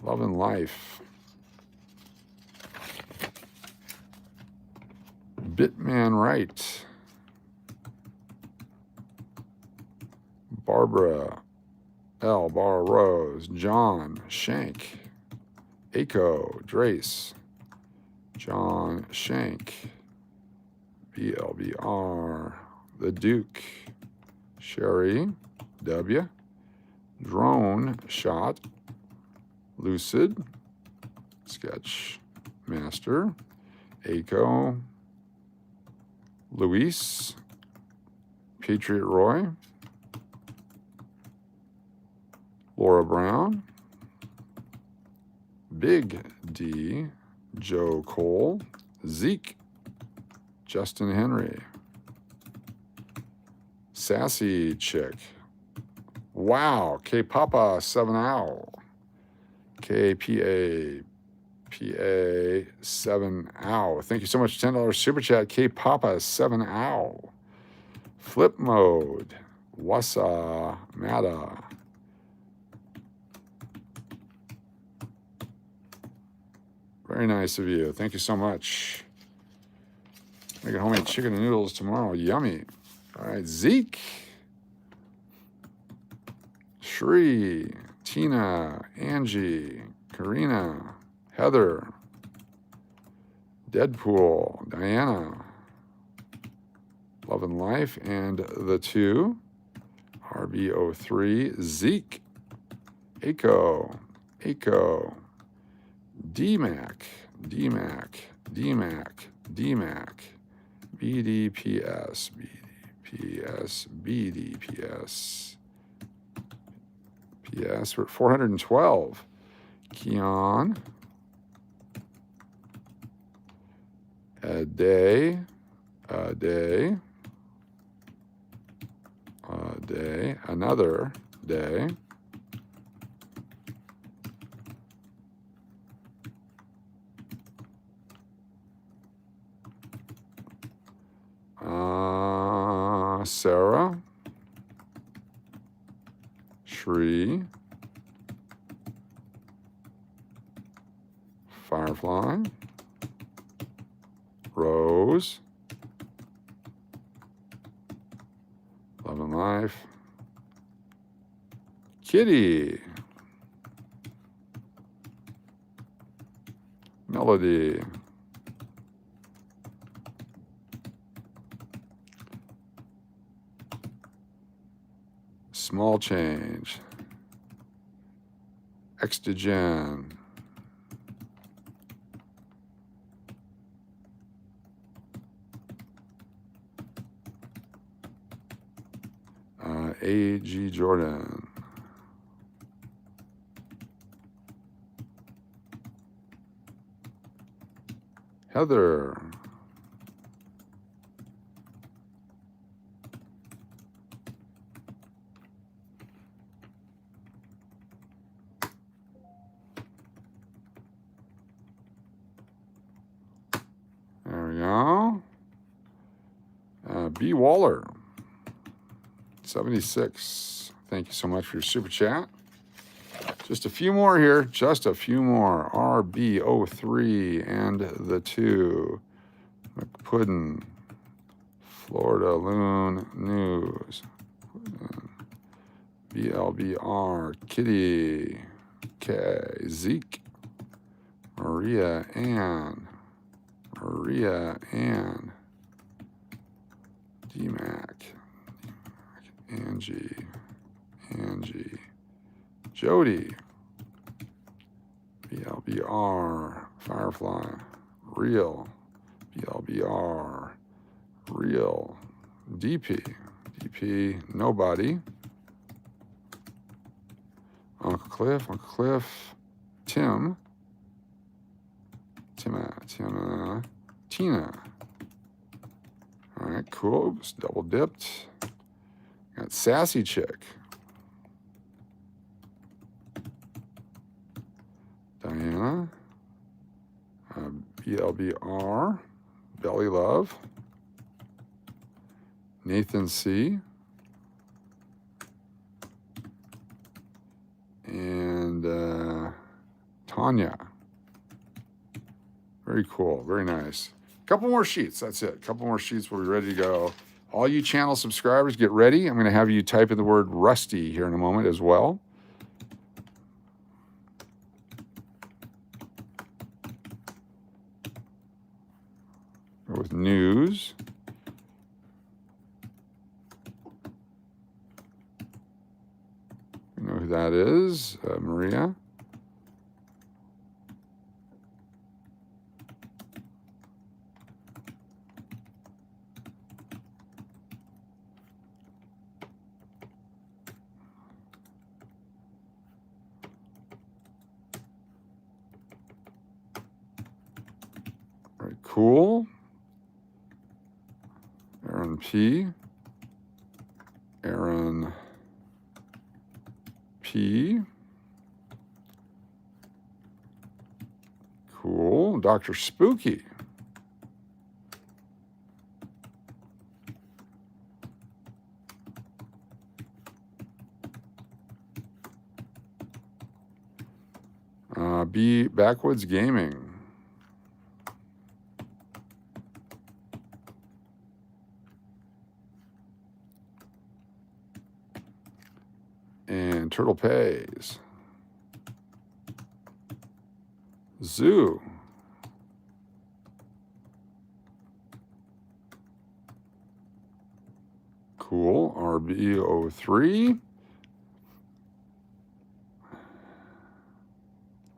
Speaker 1: Love and Life, Bitman Wright, Barbara L. Bar Rose, John Shank, Aco, Drace, John Shank, BLBR, The Duke, Sherry, W, Drone Shot, Lucid, Sketch Master, Aco, Luis, Patriot Roy, Laura Brown, Big D, Joe Cole, Zeke, Justin Henry, Sassy Chick, wow, K Papa 7 Owl, KPA, PA 7 Owl. Thank you so much. $10 super chat, K Papa 7 Owl, Flip Mode, Wassa Mata. Very nice of you. Thank you so much. Making homemade chicken and noodles tomorrow. Yummy. All right, Zeke. Shri. Tina. Angie. Karina. Heather. Deadpool. Diana. Love and Life. And the two. RBO3. Zeke. Aco. Aco. DMAC, DMAC, DMAC, DMAC, BDPS, BDPS, BDPS, PS, we're at 412. Keon, a day, another day. Sarah, Shri, Firefly, Rose, Love and Life, Kitty, Melody, Small Change, Extigen, A.G. Jordan, Heather, there we go. B. Waller, 76. Thank you so much for your super chat. Just a few more here. Just a few more. RB03 and the 2. McPuddin. Florida Loon News. BLBR. Kitty. K. Zeke. Maria Ann. Maria Ann. DMAC. Angie. Angie. Jody. BLBR. Firefly. Real. BLBR. Real. DP. DP. Nobody. Uncle Cliff. Uncle Cliff. Tim. Tina. All right, cool. Just double dipped. Got Sassy Chick. Diana. BLBR. Belly Love. Nathan C. And Tanya. Very cool. Very nice. A couple more sheets. That's it. A couple more sheets. We'll be ready to go. All you channel subscribers, get ready. I'm going to have you type in the word Rusty here in a moment as well. Go with news. You know who that is. Maria. Very cool. Aaron P. Aaron P. Cool. Dr. Spooky. B. Backwoods Gaming. And Turtle Pays. Zoo. Cool. RB03.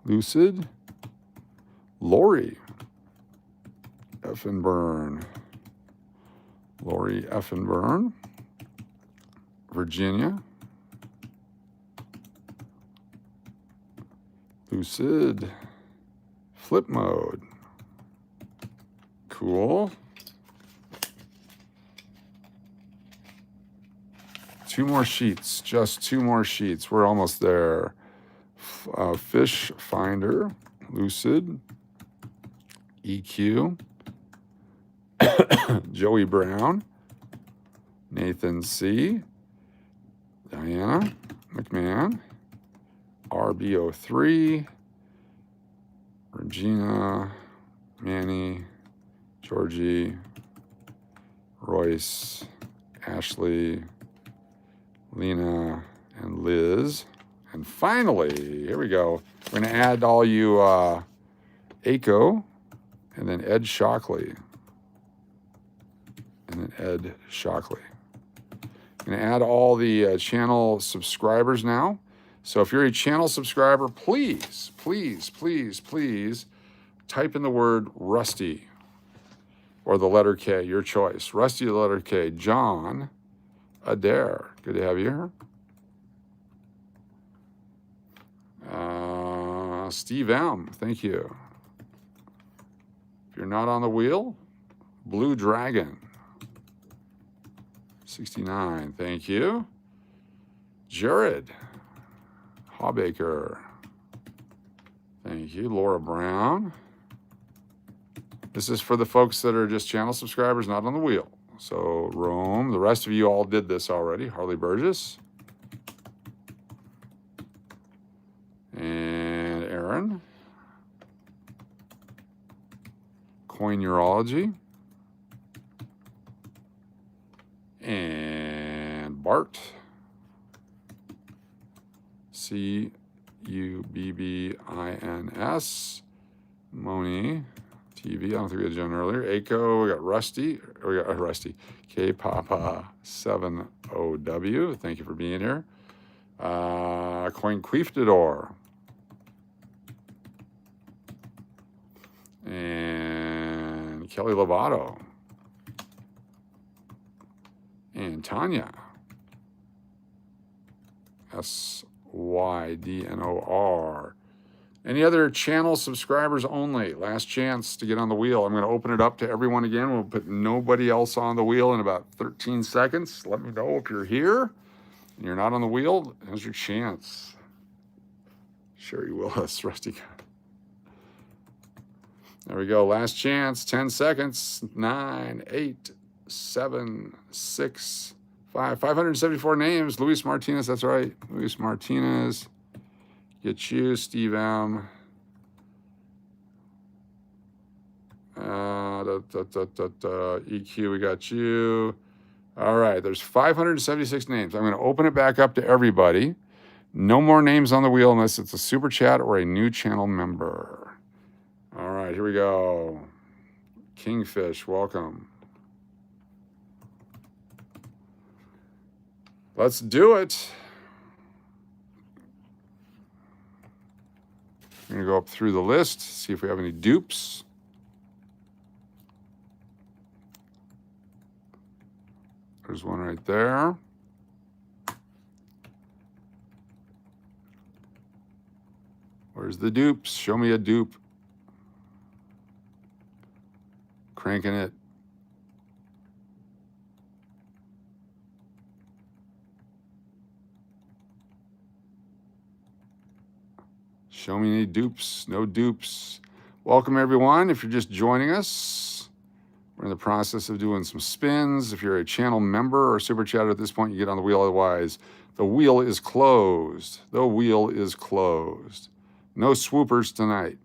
Speaker 1: Lucid. Lori. Effenburn. Lori Effenburn. Virginia. Lucid. Flip mode. Cool. Two more sheets. Just two more sheets. We're almost there. Fish Finder. Lucid. EQ. Joey Brown. Nathan C. Diana McMahon. RB03. Regina. Manny. Georgie. Royce. Ashley. Lena. And Liz. And finally, here we go. We're going to add all you Aiko, and then Ed Shockley. And then Ed Shockley. I'm going to add all the channel subscribers now. So if you're a channel subscriber, please, please, please, please type in the word Rusty or the letter K, your choice. Rusty or the letter K. John Adair. Good to have you here. Steve M, thank you. If you're not on the wheel, Blue Dragon. 69, thank you. Jared Hawbaker, thank you. Laura Brown. This is for the folks that are just channel subscribers, not on the wheel. So Rome, the rest of you all did this already. Harley Burgess. Coinurology. And Bart. Cubbins. Moni. TV. I don't think we had Jen earlier. Aiko. We got Rusty. We got Rusty. K-Papa70W. Thank you for being here. Coinqueefdador. And Kelly Lovato. And Tanya. SYDNOR. Any other channel subscribers only? Last chance to get on the wheel. I'm going to open it up to everyone again. We'll put nobody else on the wheel in about 13 seconds. Let me know if you're here and you're not on the wheel. Here's your chance. Sherry Willis, Rusty. There we go. Last chance. 10 seconds. 9, 8, 7, 6, 5. 574 names. Luis Martinez. That's right. Luis Martinez. Get you, Steve M. EQ, we got you. All right, there's 576 names. I'm going to open it back up to everybody. No more names on the wheel unless it's a super chat or a new channel member. All right, here we go. Kingfish, welcome. Let's do it. I'm going to go up through the list, see if we have any dupes. There's one right there. Where's the dupes? Show me a dupe. Cranking it. Show me any dupes. No dupes. Welcome, everyone. If you're just joining us, we're in the process of doing some spins. If you're a channel member or super chatter at this point, you get on the wheel. Otherwise, the wheel is closed. The wheel is closed. No swoopers tonight.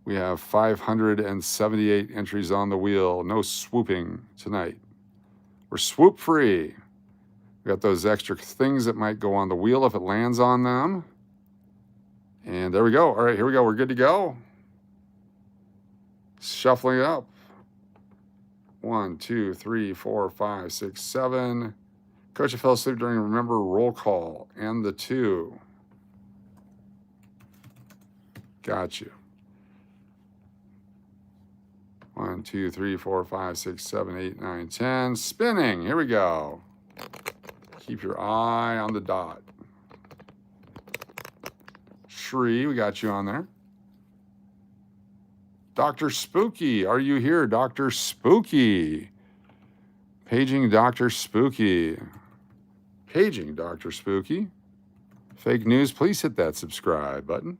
Speaker 1: We have 578 entries on the wheel. No swooping tonight. We're swoop free. We got those extra things that might go on the wheel if it lands on them. And there we go. All right, here we go. We're good to go. Shuffling it up. 1, 2, 3, 4, 5, 6, 7. Coach, I fell asleep during remember roll call and the 2. Got you. 1, 2, 3, 4, 5, 6, 7, 8, 9, 10. Spinning. Here we go. Keep your eye on the dot. Shri, we got you on there. Dr. Spooky, are you here? Dr. Spooky. Paging Dr. Spooky. Paging Dr. Spooky. Fake news, please hit that subscribe button.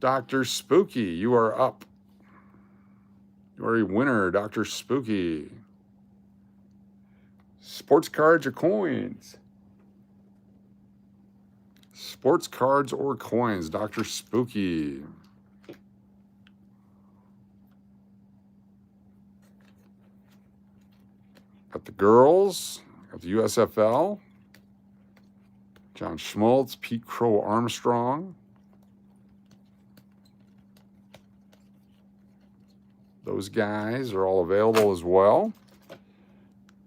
Speaker 1: Dr. Spooky, you are up. You are a winner, Dr. Spooky. Sports cards or coins? Sports cards or coins, Dr. Spooky. Got the girls, got the USFL, John Schmaltz, Pete Crow Armstrong. Those guys are all available as well.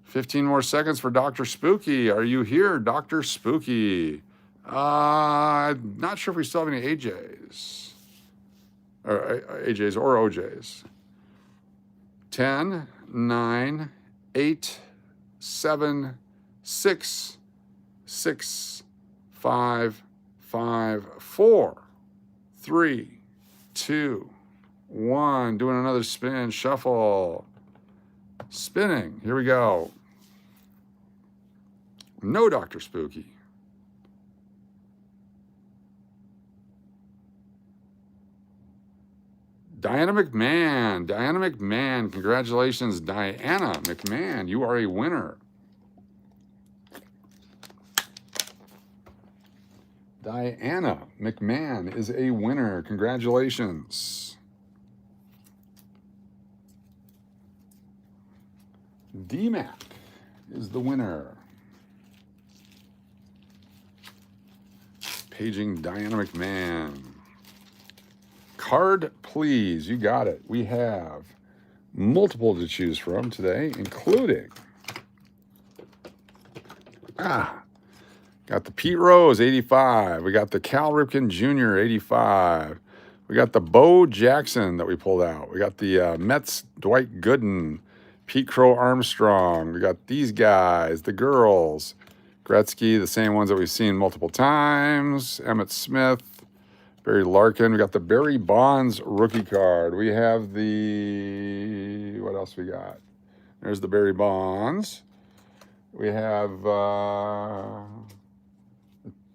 Speaker 1: 15 more seconds for Dr. Spooky. Are you here, Dr. Spooky? I'm not sure if we still have any AJs. Or AJs or OJs. 10, 9, 8, 7, 6, 6, 5, 5, 4, 3, 2, 1. Doing another spin, shuffle. Spinning. Here we go. No Dr. Spooky. Diana McMahon. Diana McMahon. Congratulations, Diana McMahon. You are a winner. Diana McMahon is a winner. Congratulations. D-Mac is the winner. Paging Dynamic Man. Card, please. You got it. We have multiple to choose from today, including got the Pete Rose 85. We got the Cal Ripken Jr. 85. We got the Bo Jackson that we pulled out. We got the Mets Dwight Gooden, Pete Crow Armstrong. We got these guys, the girls, Gretzky, the same ones that we've seen multiple times. Emmett Smith, Barry Larkin. We got the Barry Bonds rookie card. We have the, what else we got? There's the Barry Bonds. We have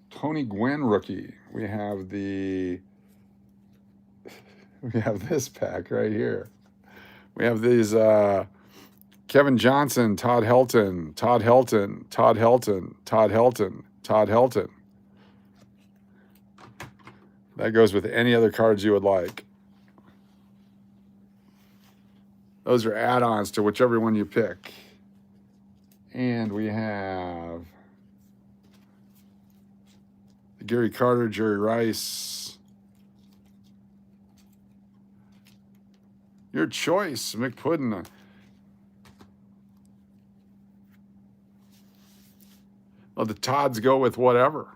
Speaker 1: Tony Gwynn rookie. We have the, we have this pack right here. We have these Kevin Johnson, Todd Helton, Todd Helton, Todd Helton, Todd Helton, Todd Helton. That goes with any other cards you would like. Those are add-ons to whichever one you pick. And we have Gary Carter, Jerry Rice. Your choice, McPuddin. Well, the Todds go with whatever.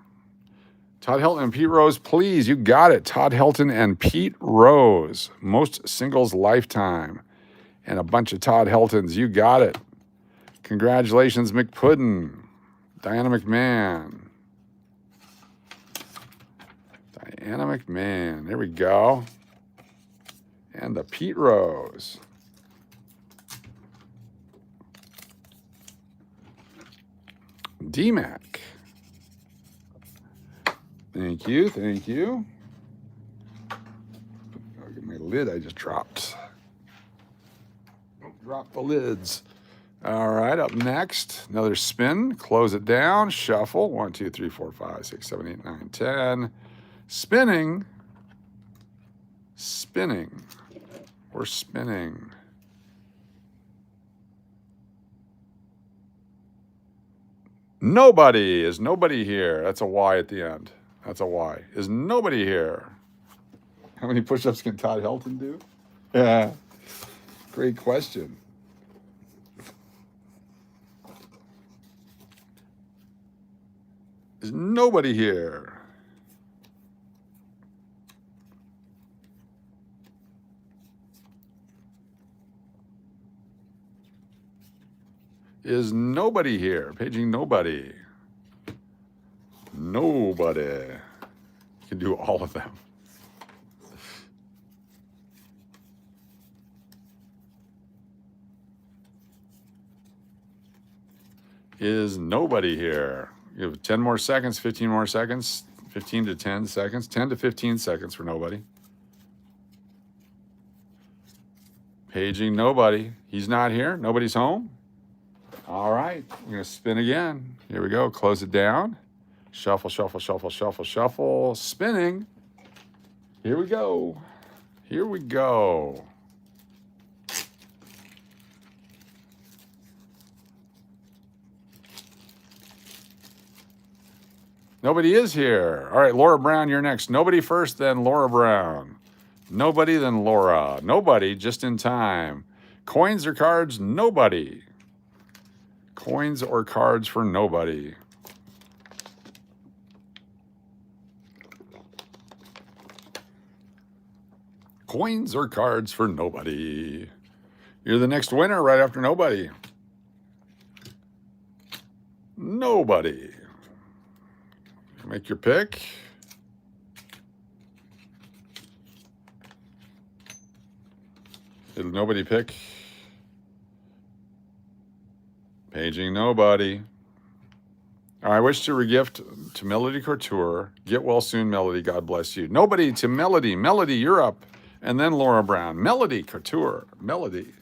Speaker 1: Todd Helton and Pete Rose, please. You got it. Todd Helton and Pete Rose. Most singles lifetime. And a bunch of Todd Heltons. You got it. Congratulations, McPuddin. Diana McMahon. Diana McMahon. There we go. And the Pete Rose. D-Mac. Thank you, thank you. Oh, my lid I just dropped. Don't drop the lids. All right, up next, another spin. Close it down, shuffle. 1, 2, 3, 4, 5, 6, 7, 8, 9, 10. Spinning. Spinning. We're spinning. Nobody. Is nobody here? That's a Y at the end. That's a Y. Is nobody here? How many push-ups can Todd Helton do? Yeah. Great question. Is nobody here? Is nobody here? Paging nobody. Nobody. You can do all of them. Is nobody here? You have 10 more seconds, 15 more seconds, 15 to 10 seconds, 10 to 15 seconds for nobody. Paging nobody. He's not here. Nobody's home. All right, we're going to spin again. Here we go. Close it down. Shuffle, shuffle, shuffle, shuffle, shuffle. Spinning. Here we go. Here we go. Nobody is here. All right, Laura Brown, you're next. Nobody first, then Laura Brown. Nobody, then Laura. Nobody, just in time. Coins or cards? Nobody. Coins or cards for nobody. Coins or cards for nobody. You're the next winner right after nobody. Nobody. Make your pick. Did nobody pick? Paging nobody. I wish to regift to Melody Couture. Get well soon, Melody. God bless you. Nobody to Melody. Melody, you're up. And then Laura Brown. Melody Couture. Melody.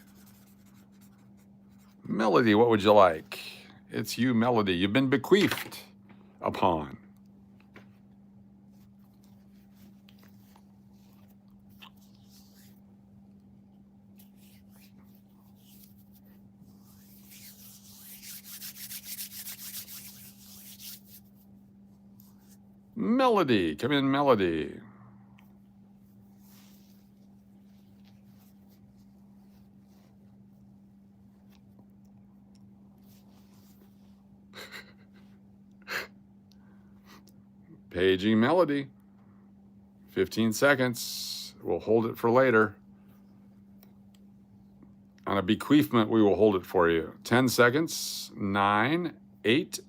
Speaker 1: Melody, what would you like? It's you, Melody. You've been bequeathed upon. Melody, come in, Melody. Paging Melody. 15 seconds. We'll hold it for later. On a bequeathment, we will hold it for you. 10 seconds. 9, 8,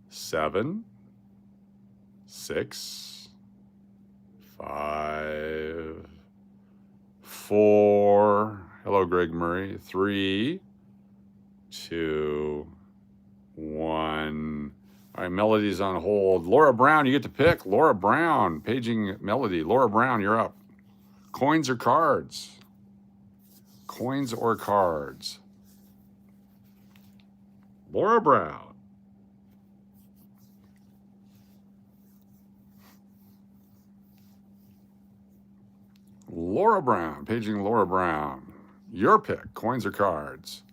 Speaker 1: 7, 6, 5, 4. Hello, Greg Murray. 3, 2, 1. All right, Melody's on hold. Laura Brown, you get to pick. Laura Brown, paging Melody. Laura Brown, you're up. Coins or cards? Coins or cards? Laura Brown. Laura Brown, paging Laura Brown. Your pick, coins or cards?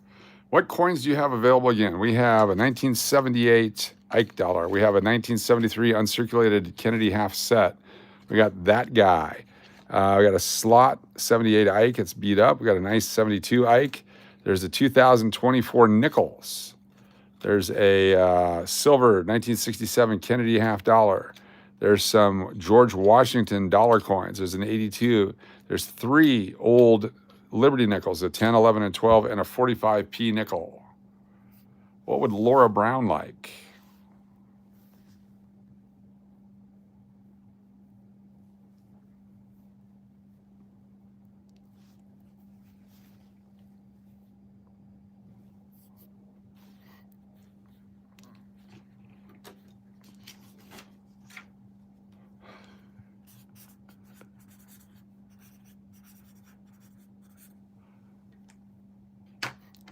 Speaker 1: What coins do you have available again? We have a 1978 Ike dollar. We have a 1973 uncirculated Kennedy half set. We got that guy. We got a slot 78 Ike. It's beat up. We got a nice 72 Ike. There's a 2024 nickels. There's a silver 1967 Kennedy half dollar. There's some George Washington dollar coins. There's an 82. There's 3 old Liberty nickels, a 10, 11, and 12, and a 45p nickel. What would Laura Brown like?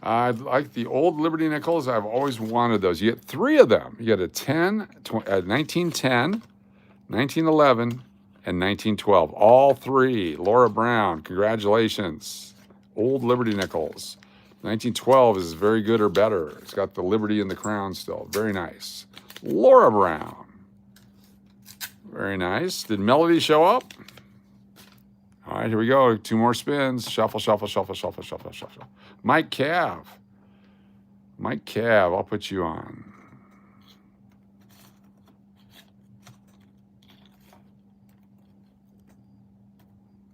Speaker 1: I like the old Liberty nickels. I've always wanted those. You get 3 of them. You get a 10, 1910, 1911, and 1912. All 3. Laura Brown, congratulations. Old Liberty nickels. 1912 is very good or better. It's got the Liberty and the crown still. Very nice. Laura Brown. Very nice. Did Melody show up? All right, here we go. 2 more spins. Shuffle, shuffle, shuffle, shuffle, shuffle, shuffle. Mike Cav. Mike Cav, I'll put you on.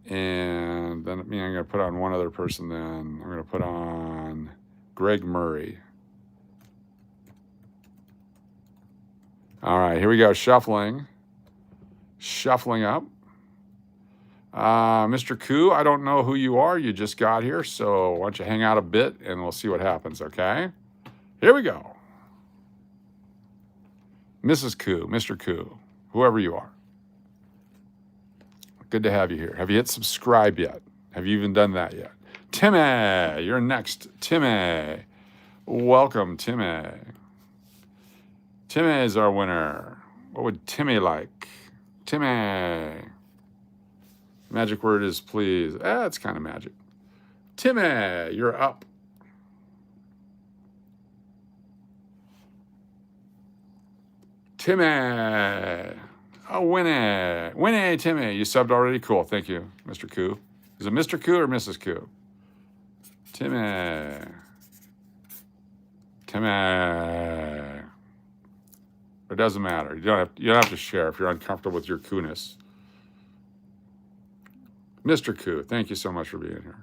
Speaker 1: And then I'm going to put on one other person then. I'm going to put on Greg Murray. All right, here we go. Shuffling. Shuffling up. Mr. Koo, I don't know who you are. You just got here, so why don't you hang out a bit and we'll see what happens, okay? Here we go. Mrs. Koo, Mr. Koo, whoever you are. Good to have you here. Have you hit subscribe yet? Have you even done that yet? Timmy, you're next. Timmy. Welcome, Timmy. Timmy is our winner. What would Timmy like? Timmy. Magic word is please. It's kind of magic. Timmy, you're up. Timmy. Oh, Winnie. Winnie, Timmy. You subbed already? Cool. Thank you, Mr. Koo. Is it Mr. Koo or Mrs. Koo? Timmy. Timmy. It doesn't matter. You don't have to share if you're uncomfortable with your Koo-ness. Mr. Koo, thank you so much for being here.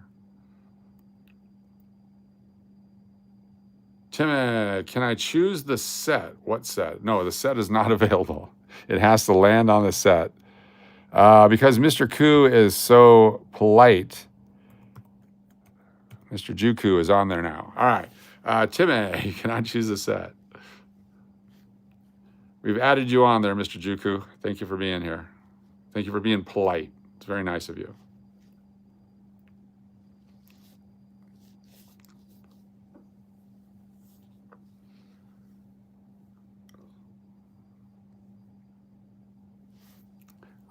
Speaker 1: Timmy, can I choose the set? What set? No, the set is not available. It has to land on the set. Because Mr. Koo is so polite, Mr. Juku is on there now. All right. Timmy, you cannot choose the set. We've added you on there, Mr. Juku. Thank you for being here. Thank you for being polite. It's very nice of you.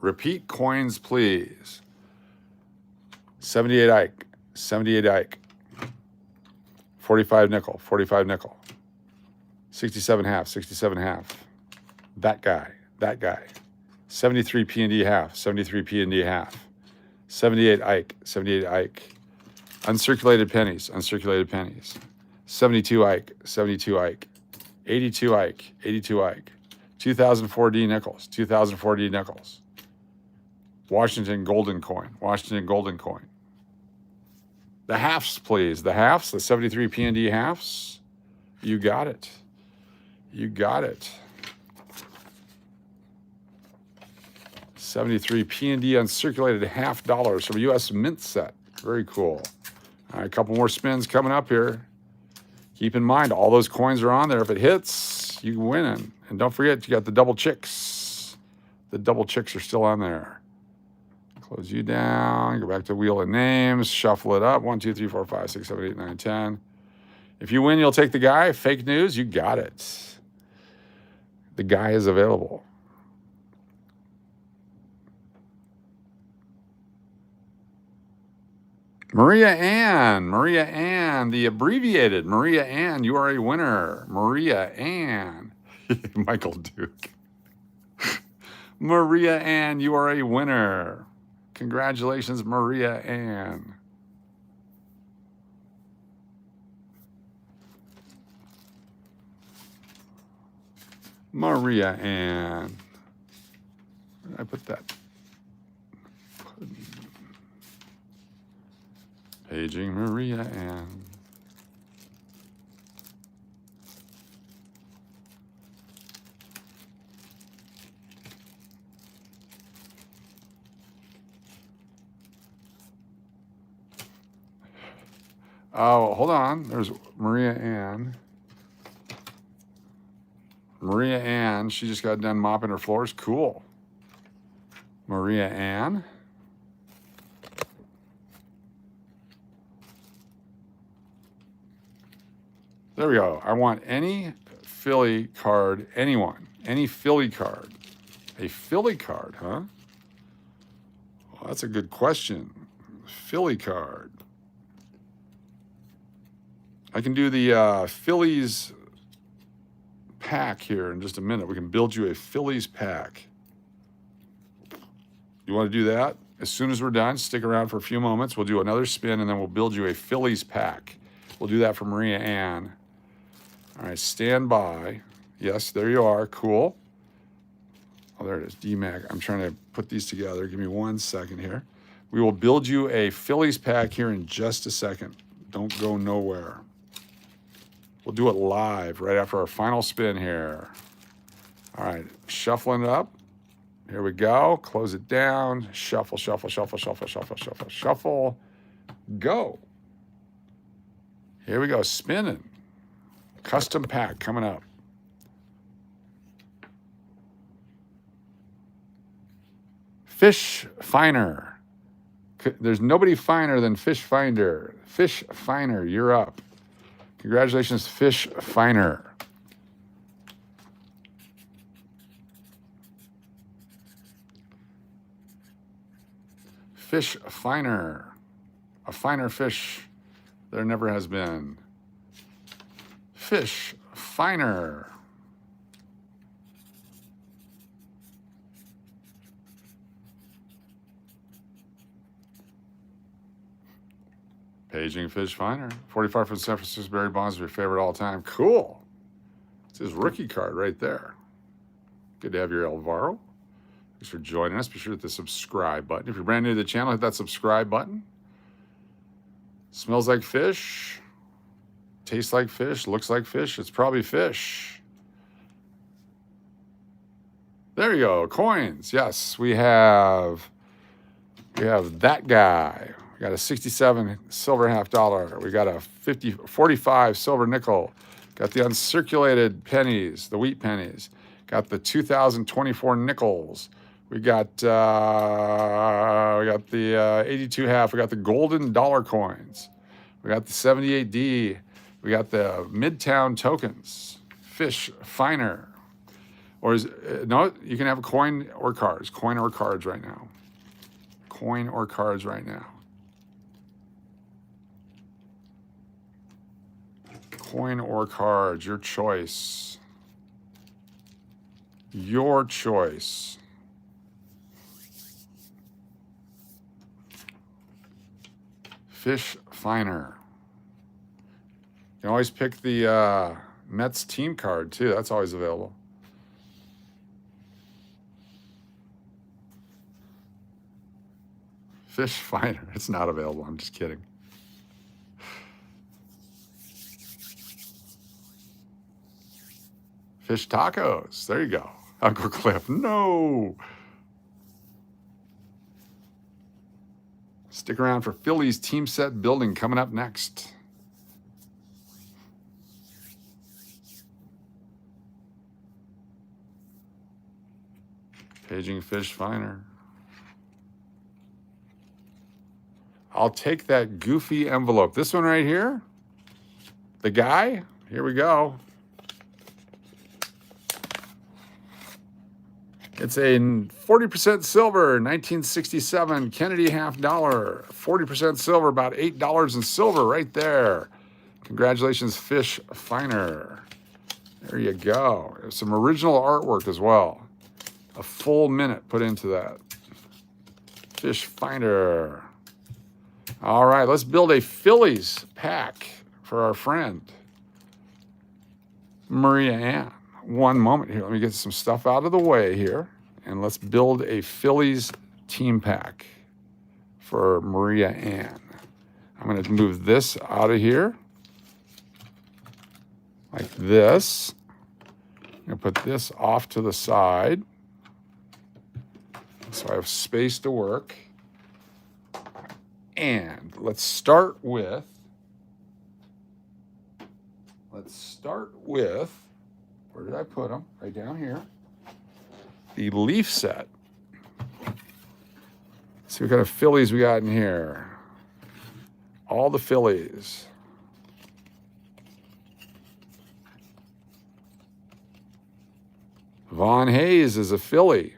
Speaker 1: Repeat coins, please. 78 Ike, 78 Ike. 45 nickel, 45 nickel. 67 half, 67 half. That guy, That guy. 73 P&D half, 73 P&D half. 78 Ike, 78 Ike. Uncirculated pennies, uncirculated pennies. 72 Ike, 72 Ike. 82 Ike, 82 Ike. 2004 D nickels, 2004 D nickels. Washington golden coin, Washington golden coin. The halves, please. The halves, the 73 P&D halves. You got it. You got it. 73 P&D uncirculated $half from a U.S. Mint set. Very cool. All right, a couple more spins coming up here. Keep in mind, all those coins are on there. If it hits, you win. And don't forget, you got the double chicks. The double chicks are still on there. Close you down. Go back to wheel of names. Shuffle it up. 1, 2, 3, 4, 5, 6, 7, 8, 9, 10. If you win, you'll take the guy. Fake news, you got it. The guy is available. Maria Ann, the abbreviated Maria Ann, you are a winner. Maria Ann. Michael Duke. Maria Ann, you are a winner. Congratulations, Maria Ann. Maria Ann. Where did I put that? Paging Maria Ann. Oh, hold on. There's Maria Ann. Maria Ann, she just got done mopping her floors. Cool. Maria Ann. There we go. I want any Philly card, anyone, any Philly card. A Philly card, huh? Well, that's a good question. Philly card. I can do the Phillies pack here in just a minute. We can build you a Phillies pack. You want to do that? As soon as we're done, stick around for a few moments. We'll do another spin, and then we'll build you a Phillies pack. We'll do that for Maria Ann. All right, stand by. Yes, there you are. Cool. Oh, there it is. DMAC. I'm trying to put these together. Give me 1 second here. We will build you a Phillies pack here in just a second. Don't go nowhere. We'll do it live right after our final spin here. All right, shuffling it up. Here we go. Close it down. Shuffle, shuffle, shuffle, shuffle, shuffle, shuffle, shuffle. Go. Here we go. Spinning. Custom pack coming up. Fish Finder. There's nobody finer than Fish Finder. Fish Finder, you're up. Congratulations, Fish Finder. Fish Finer. A finer fish there never has been. Fish Finer. Paging Fish Finder. 45 from San Francisco Barry Bonds, your favorite all time. Cool. It's his rookie card right there. Good to have your Alvaro. Thanks for joining us. Be sure to hit the subscribe button. If you're brand new to the channel, hit that subscribe button. Smells like fish. Tastes like fish. Looks like fish. It's probably fish. There you go. Coins. Yes, we have that guy. We got a 67 silver $half. We got a 45 silver nickel. Got the uncirculated pennies, the wheat pennies. Got the 2024 nickels. We got the 82 half. We got the golden dollar coins. We got the 78D. We got the Midtown tokens. Fish Finer. Or no, you can have a coin or cards. Coin or cards right now. Coin or cards right now. Coin or cards, your choice. Your choice. Fish Finer. You can always pick the Mets team card, too. That's always available. Fish Finder. It's not available. I'm just kidding. Fish Tacos. There you go. Uncle Cliff. No. Stick around for Phillies team set building coming up next. Paging Fish Finder. I'll take that goofy envelope. This one right here. The guy. Here we go. It's a 40% silver, 1967 Kennedy $50. 40% silver, about $8 in silver right there. Congratulations, Fish Finer. There you go. There's some original artwork as well. A full minute put into that. Fish Finder. All right, let's build a Phillies pack for our friend, Maria Ann. One moment here. Let me get some stuff out of the way here. And let's build a Phillies team pack for Maria Ann. I'm going to move this out of here. Like this. I'm going to put this off to the side. So I have space to work. And let's start with, where did I put them? Right down here. The Leaf set. See what kind of Phillies we got in here. All the Phillies. Von Hayes is a Philly.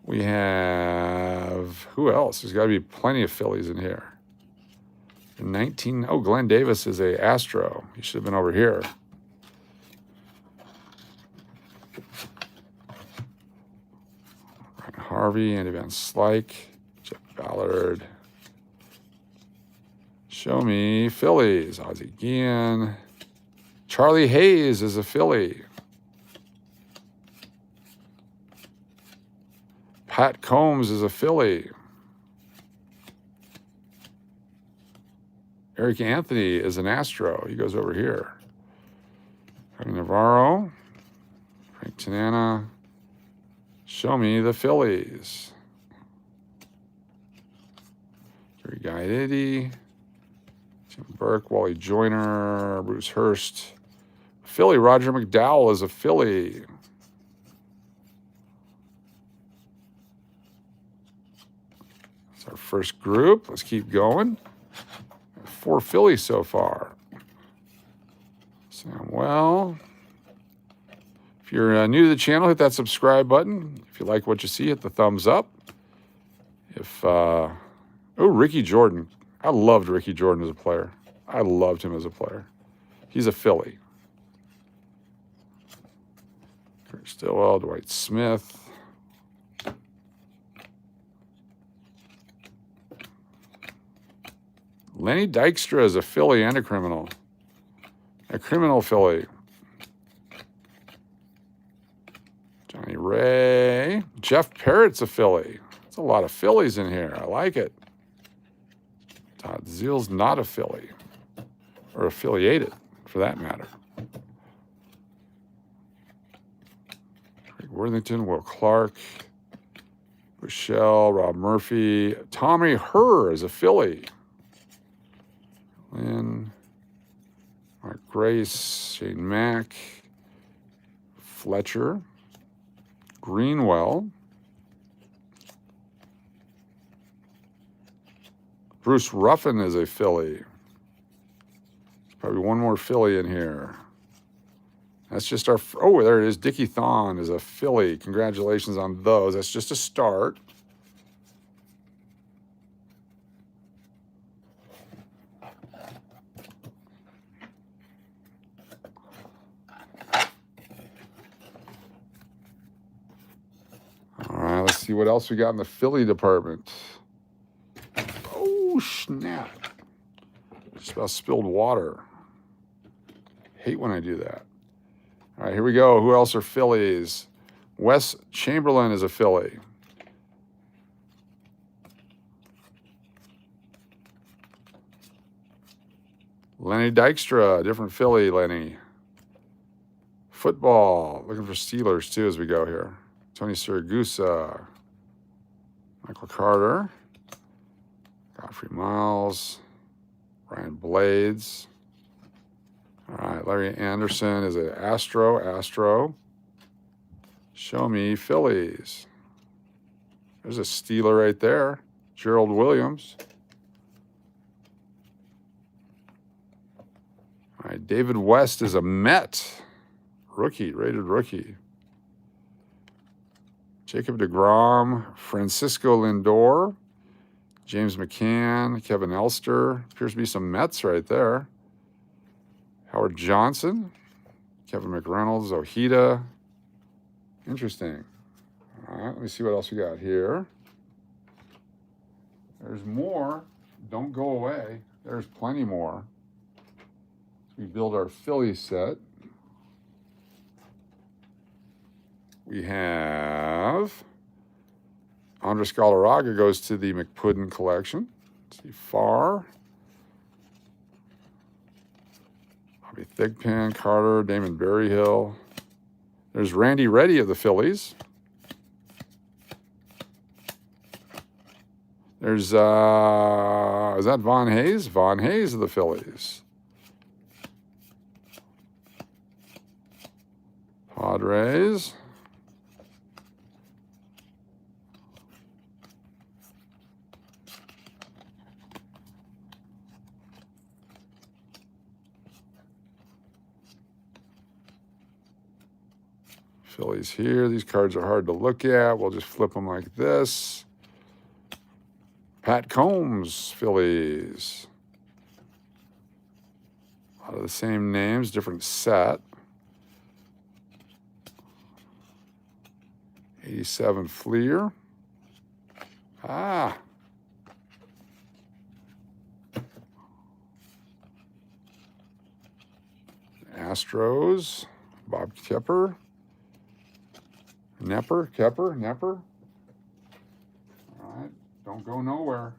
Speaker 1: We have, who else? There's got to be plenty of Phillies in here. Glenn Davis is a Astro. He should have been over here. Ryan Harvey, Andy Van Slyke, Jeff Ballard. Show me Phillies. Ozzie Guillen. Charlie Hayes is a Philly. Pat Combs is a Philly. Eric Anthony is an Astro. He goes over here. Tony Navarro. Frank Tanana. Show me the Phillies. Gary Gaetti. Tim Burke. Wally Joyner. Bruce Hurst. Philly. Roger McDowell is a Philly. That's our first group. Let's keep going. 4 Phillies so far. Samuel. If you're new to the channel, hit that subscribe button. If you like what you see, hit the thumbs up. Ricky Jordan. I loved Ricky Jordan as a player. I loved him as a player. He's a Philly. Kurt Stillwell, Dwight Smith. Lenny Dykstra is a Philly and a criminal. A criminal Philly. Johnny Ray. Jeff Parrott's a Philly. There's a lot of Phillies in here. I like it. Todd Zeal's not a Philly. Or affiliated, for that matter. Craig Worthington, Will Clark. Rochelle, Rob Murphy. Tommy Herr is a Philly. Lynn, Mark Grace, Shane Mack, Fletcher, Greenwell, Bruce Ruffin is a Philly. There's probably one more Philly in here. That's just our, there it is. Dickie Thon is a Philly. Congratulations on those. That's just a start. see what else we got in the Philly department. Oh, snap. Just about spilled water. Hate when I do that. All right, here we go. Who else are Phillies? Wes Chamberlain is a Philly. Lenny Dykstra, different Philly, Lenny. Football, looking for Steelers too as we go here. Tony Siragusa, Michael Carter, Godfrey Miles, Ryan Blades. All right, Larry Anderson is an Astro. Show me Phillies. There's a Steeler right there. Gerald Williams. All right, David West is a Met. Rookie, rated rookie. Jacob deGrom, Francisco Lindor, James McCann, Kevin Elster. Appears to be some Mets right there. Howard Johnson, Kevin McReynolds, Ojeda. Interesting. All right, let me see what else we got here. There's more. Don't go away. There's plenty more. We build our Philly set. We have Andres Galarraga goes to the McPudden collection. Let's see, Farr. Bobby Thigpen, Carter, Damon Berryhill. There's Randy Reddy of the Phillies. There's, is that Von Hayes? Von Hayes of the Phillies. Padres. Phillies here. These cards are hard to look at. We'll just flip them like this. Pat Combs, Phillies. A lot of the same names, different set. 87 Fleer. Astros, Bob Kepper. Nepper. All right, don't go nowhere.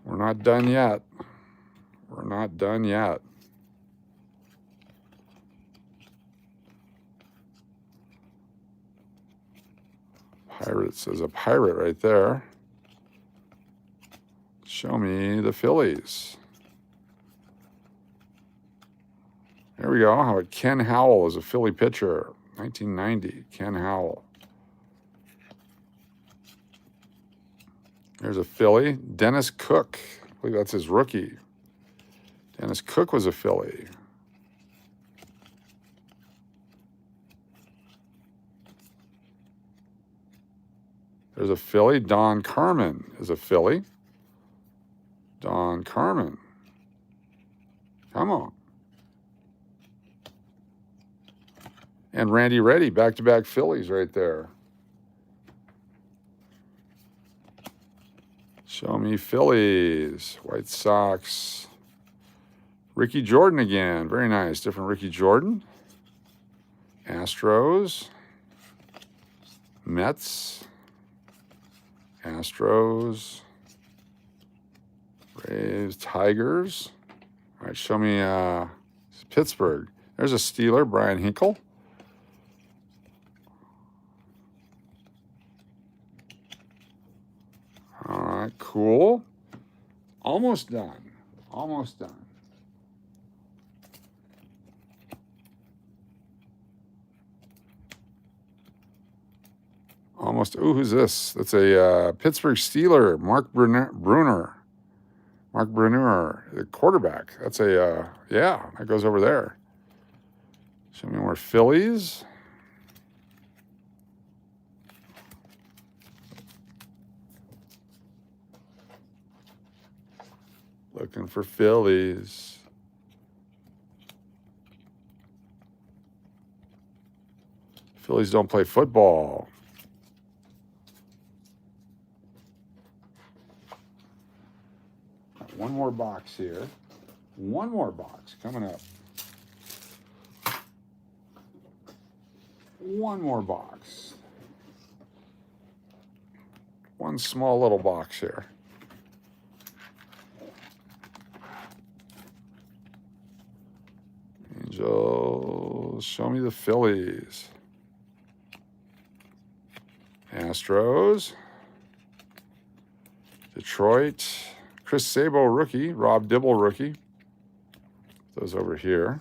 Speaker 1: We're not done yet. Pirates is a pirate right there. Show me the Phillies. There we go. How about Ken Howell is a Philly pitcher. 1990, Ken Howell. There's a Philly. Dennis Cook. I believe that's his rookie. Dennis Cook was a Philly. There's a Philly. Don Carmen is a Philly. Don Carmen. Come on. And Randy Reddy, back-to-back Phillies right there. Show me Phillies. White Sox. Ricky Jordan again. Very nice. Different Ricky Jordan. Astros. Mets. Astros. Braves. Tigers. All right, show me Pittsburgh. There's a Steeler, Brian Hinkle. All right, cool. Almost done. Ooh, who's this? That's a Pittsburgh Steeler, Mark Bruner. Mark Bruner, the quarterback. That's a, yeah, that goes over there. Show me more Phillies. Looking for Phillies. Phillies don't play football. One more box here. One more box coming up. One more box. One small little box here. Angels, show me the Phillies. Astros. Detroit. Chris Sabo rookie. Rob Dibble rookie. Those over here.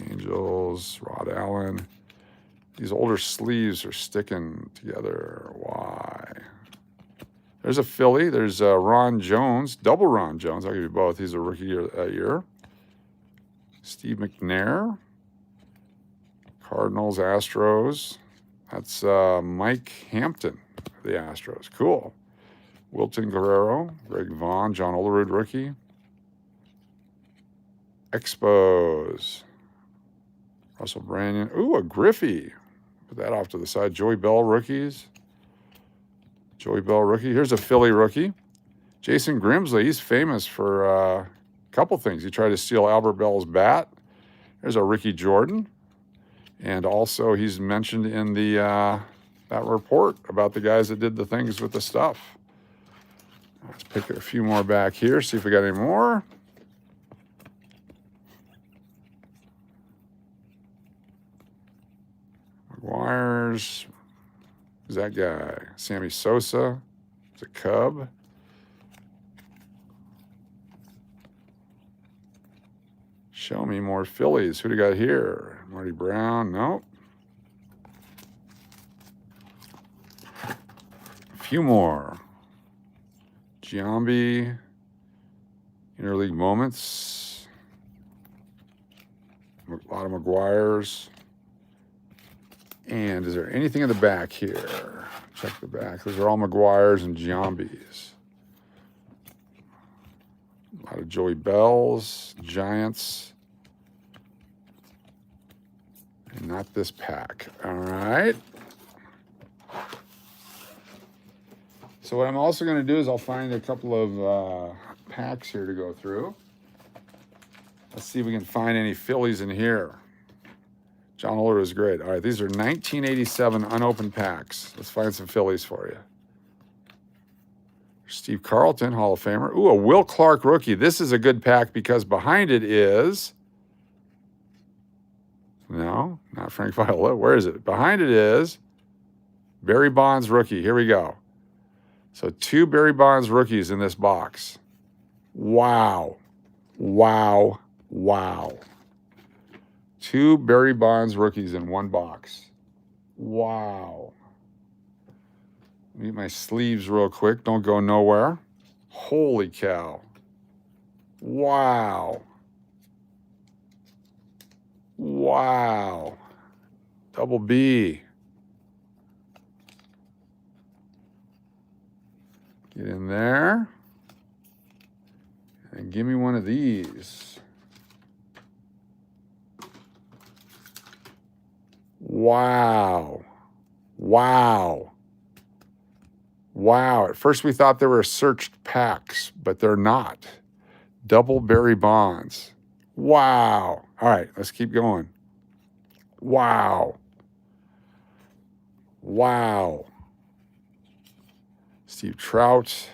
Speaker 1: Angels. Rod Allen. These older sleeves are sticking together. Why? There's a Philly. There's Ron Jones. Double Ron Jones. I'll give you both. He's a rookie that year. Steve McNair. Cardinals, Astros. That's Mike Hampton, the Astros. Cool. Wilton Guerrero, Greg Vaughn, John Olerud, rookie. Expos. Russell Brandon. Ooh, a Griffey. Put that off to the side. Joey Bell, rookies. Joey Bell, rookie. Here's a Philly rookie. Jason Grimsley. He's famous for a couple things. He tried to steal Albert Bell's bat. There's a Ricky Jordan. And also, he's mentioned in the that report about the guys that did the things with the stuff. Let's pick a few more back here, see if we got any more. McGuire's, who's that guy? Sammy Sosa, it's a Cub. Show me more Phillies. Who do you got here? Marty Brown, nope. A few more. Giambi, interleague moments. A lot of McGuire's. And is there anything in the back here? Check the back. Those are all McGuire's and Giambis. A lot of Joey Bells, Giants. And not this pack. All right. So what I'm also going to do is I'll find a couple of packs here to go through. Let's see if we can find any Phillies in here. John Oler is great. All right, these are 1987 unopened packs. Let's find some Phillies for you. Steve Carlton, Hall of Famer. Ooh, a Will Clark rookie. This is a good pack because behind it is... No, not Frank Viola. Where is it? Behind it is Barry Bonds rookie. Here we go. So 2 Barry Bonds rookies in this box. Wow. Wow. Wow. 2 Barry Bonds rookies in one box. Wow. Let me get my sleeves real quick. Don't go nowhere. Holy cow. Wow. Wow. Double B. Get in there. And give me one of these. Wow. Wow. Wow. At first we thought they were searched packs, but they're not. Double Barry Bonds. Wow. All right, let's keep going. Wow. Wow. Steve Trout.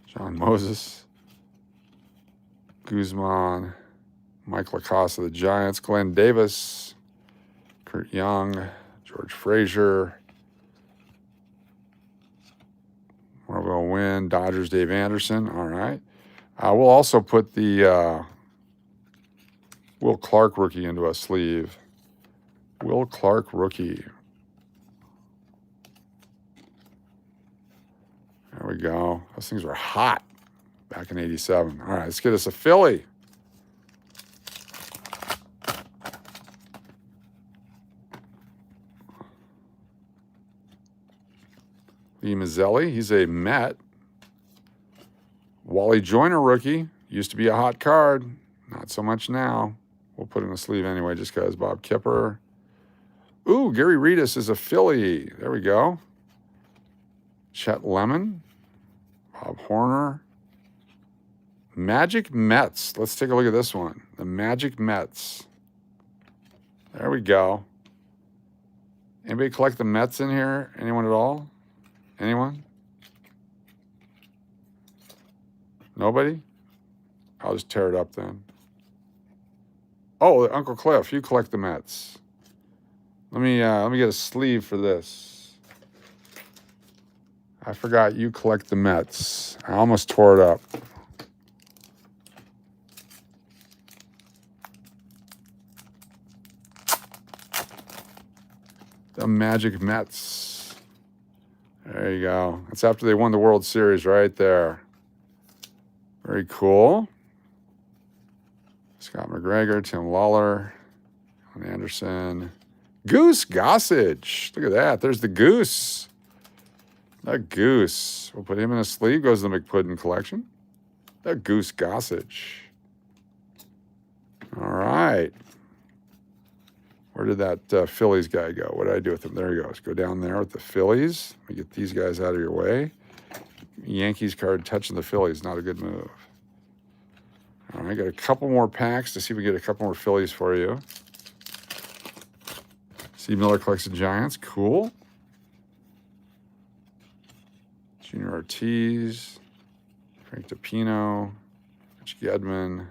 Speaker 1: John Moses. Guzman. Mike LaCoste of the Giants. Glenn Davis. Kurt Young. George Frazier. Marvel Wynn. Dodgers Dave Anderson. All right. We'll also put the Will Clark rookie into a sleeve. Will Clark rookie. There we go. Those things were hot back in '87. All right, let's get us a Philly. Lee Mazzelli, he's a Met. Wally Joyner rookie, used to be a hot card, not Not so much now. We'll put in a sleeve anyway just because. Bob Kipper. Ooh, Gary Reedus is a Philly. There we go. Chet Lemon. Bob Horner. Magic Mets. Let's take a look at this one. The Magic Mets. There we go. Anybody collect the Mets in here? Anyone at all? Anyone? Nobody? I'll just tear it up then. Oh, Uncle Cliff, you collect the Mets. Let me get a sleeve for this. I forgot you collect the Mets. I almost tore it up. The Magic Mets. There you go. That's after they won the World Series right there. Very cool. Scott McGregor, Tim Lawler, John Anderson. Goose Gossage. Look at that. There's the Goose. The Goose. We'll put him in a sleeve. Goes to the McPuddin collection. The Goose Gossage. All right. Where did that Phillies guy go? What did I do with him? There he goes. Go down there with the Phillies. Let me get these guys out of your way. Yankees card touching the Phillies. Not a good move. All right, got a couple more packs to see if we get a couple more Phillies for you. Steve Miller collects the Giants. Cool. Junior Ortiz. Frank DiPino. Rich Gedman.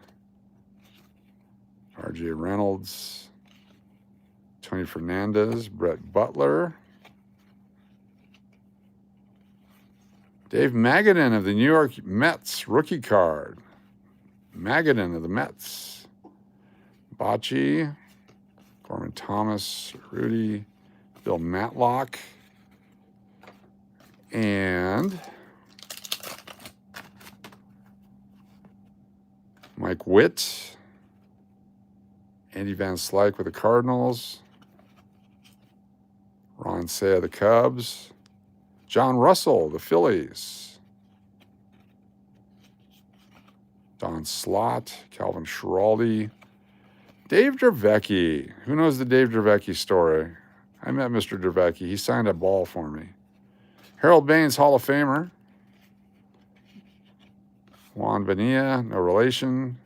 Speaker 1: R.J. Reynolds. Tony Fernandez. Brett Butler. Dave Magadan of the New York Mets. Rookie card. Magadan of the Mets. Bocce. Gorman Thomas. Rudy. Bill Matlock. And Mike Witt. Andy Van Slyke with the Cardinals. Ron Say of the Cubs. John Russell, the Phillies. Don Slott, Calvin Schiraldi. Dave Dravecky. Who knows the Dave Dravecky story? I met Mr. Dravecky. He signed a ball for me. Harold Baines, Hall of Famer. Juan Bonilla, no relation.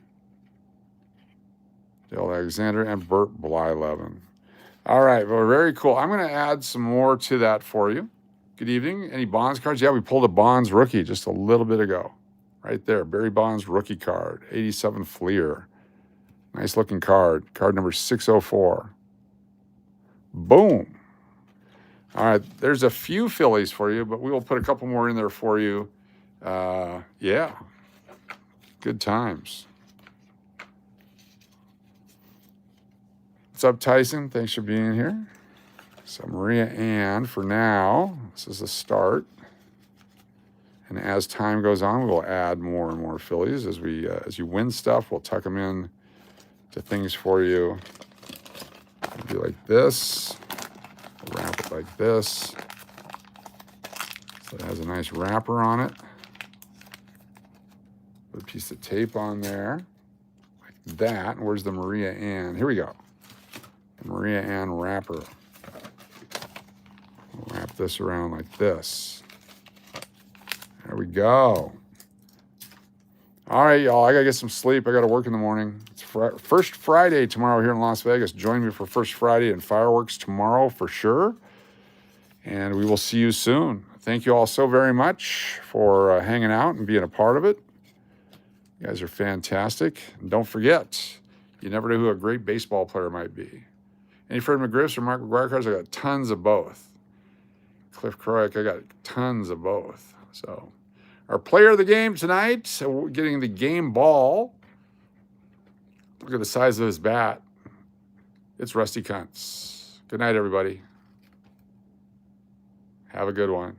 Speaker 1: Dale Alexander and Burt Blyleven. All right, well, very cool. I'm going to add some more to that for you. Good evening. Any Bonds cards? Yeah, we pulled a Bonds rookie just a little bit ago. Right there, Barry Bonds rookie card, 87 Fleer. Nice looking card. Card number 604. Boom. All right, there's a few Phillies for you, but we will put a couple more in there for you. Yeah, good times. What's up, Tyson? Thanks for being here. So Maria Ann, for now, this is a start. And as time goes on, we'll add more and more Phillies. As you win stuff, we'll tuck them in to things for you. It'll be like this. We'll wrap it like this. So it has a nice wrapper on it. Put a piece of tape on there. Like that. And where's the Maria Ann? Here we go. The Maria Ann wrapper. We'll wrap this around like this. There we go. All right, y'all. I got to get some sleep. I got to work in the morning. It's First Friday tomorrow here in Las Vegas. Join me for First Friday and fireworks tomorrow for sure. And we will see you soon. Thank you all so very much for hanging out and being a part of it. You guys are fantastic. And don't forget, you never know who a great baseball player might be. Any Fred McGriffs or Mark McGwire cards? I got tons of both. Cliff Croak, I got tons of both. So our player of the game tonight, so we're getting the game ball. Look at the size of his bat. It's Rusty Kuntz. Good night, everybody. Have a good one.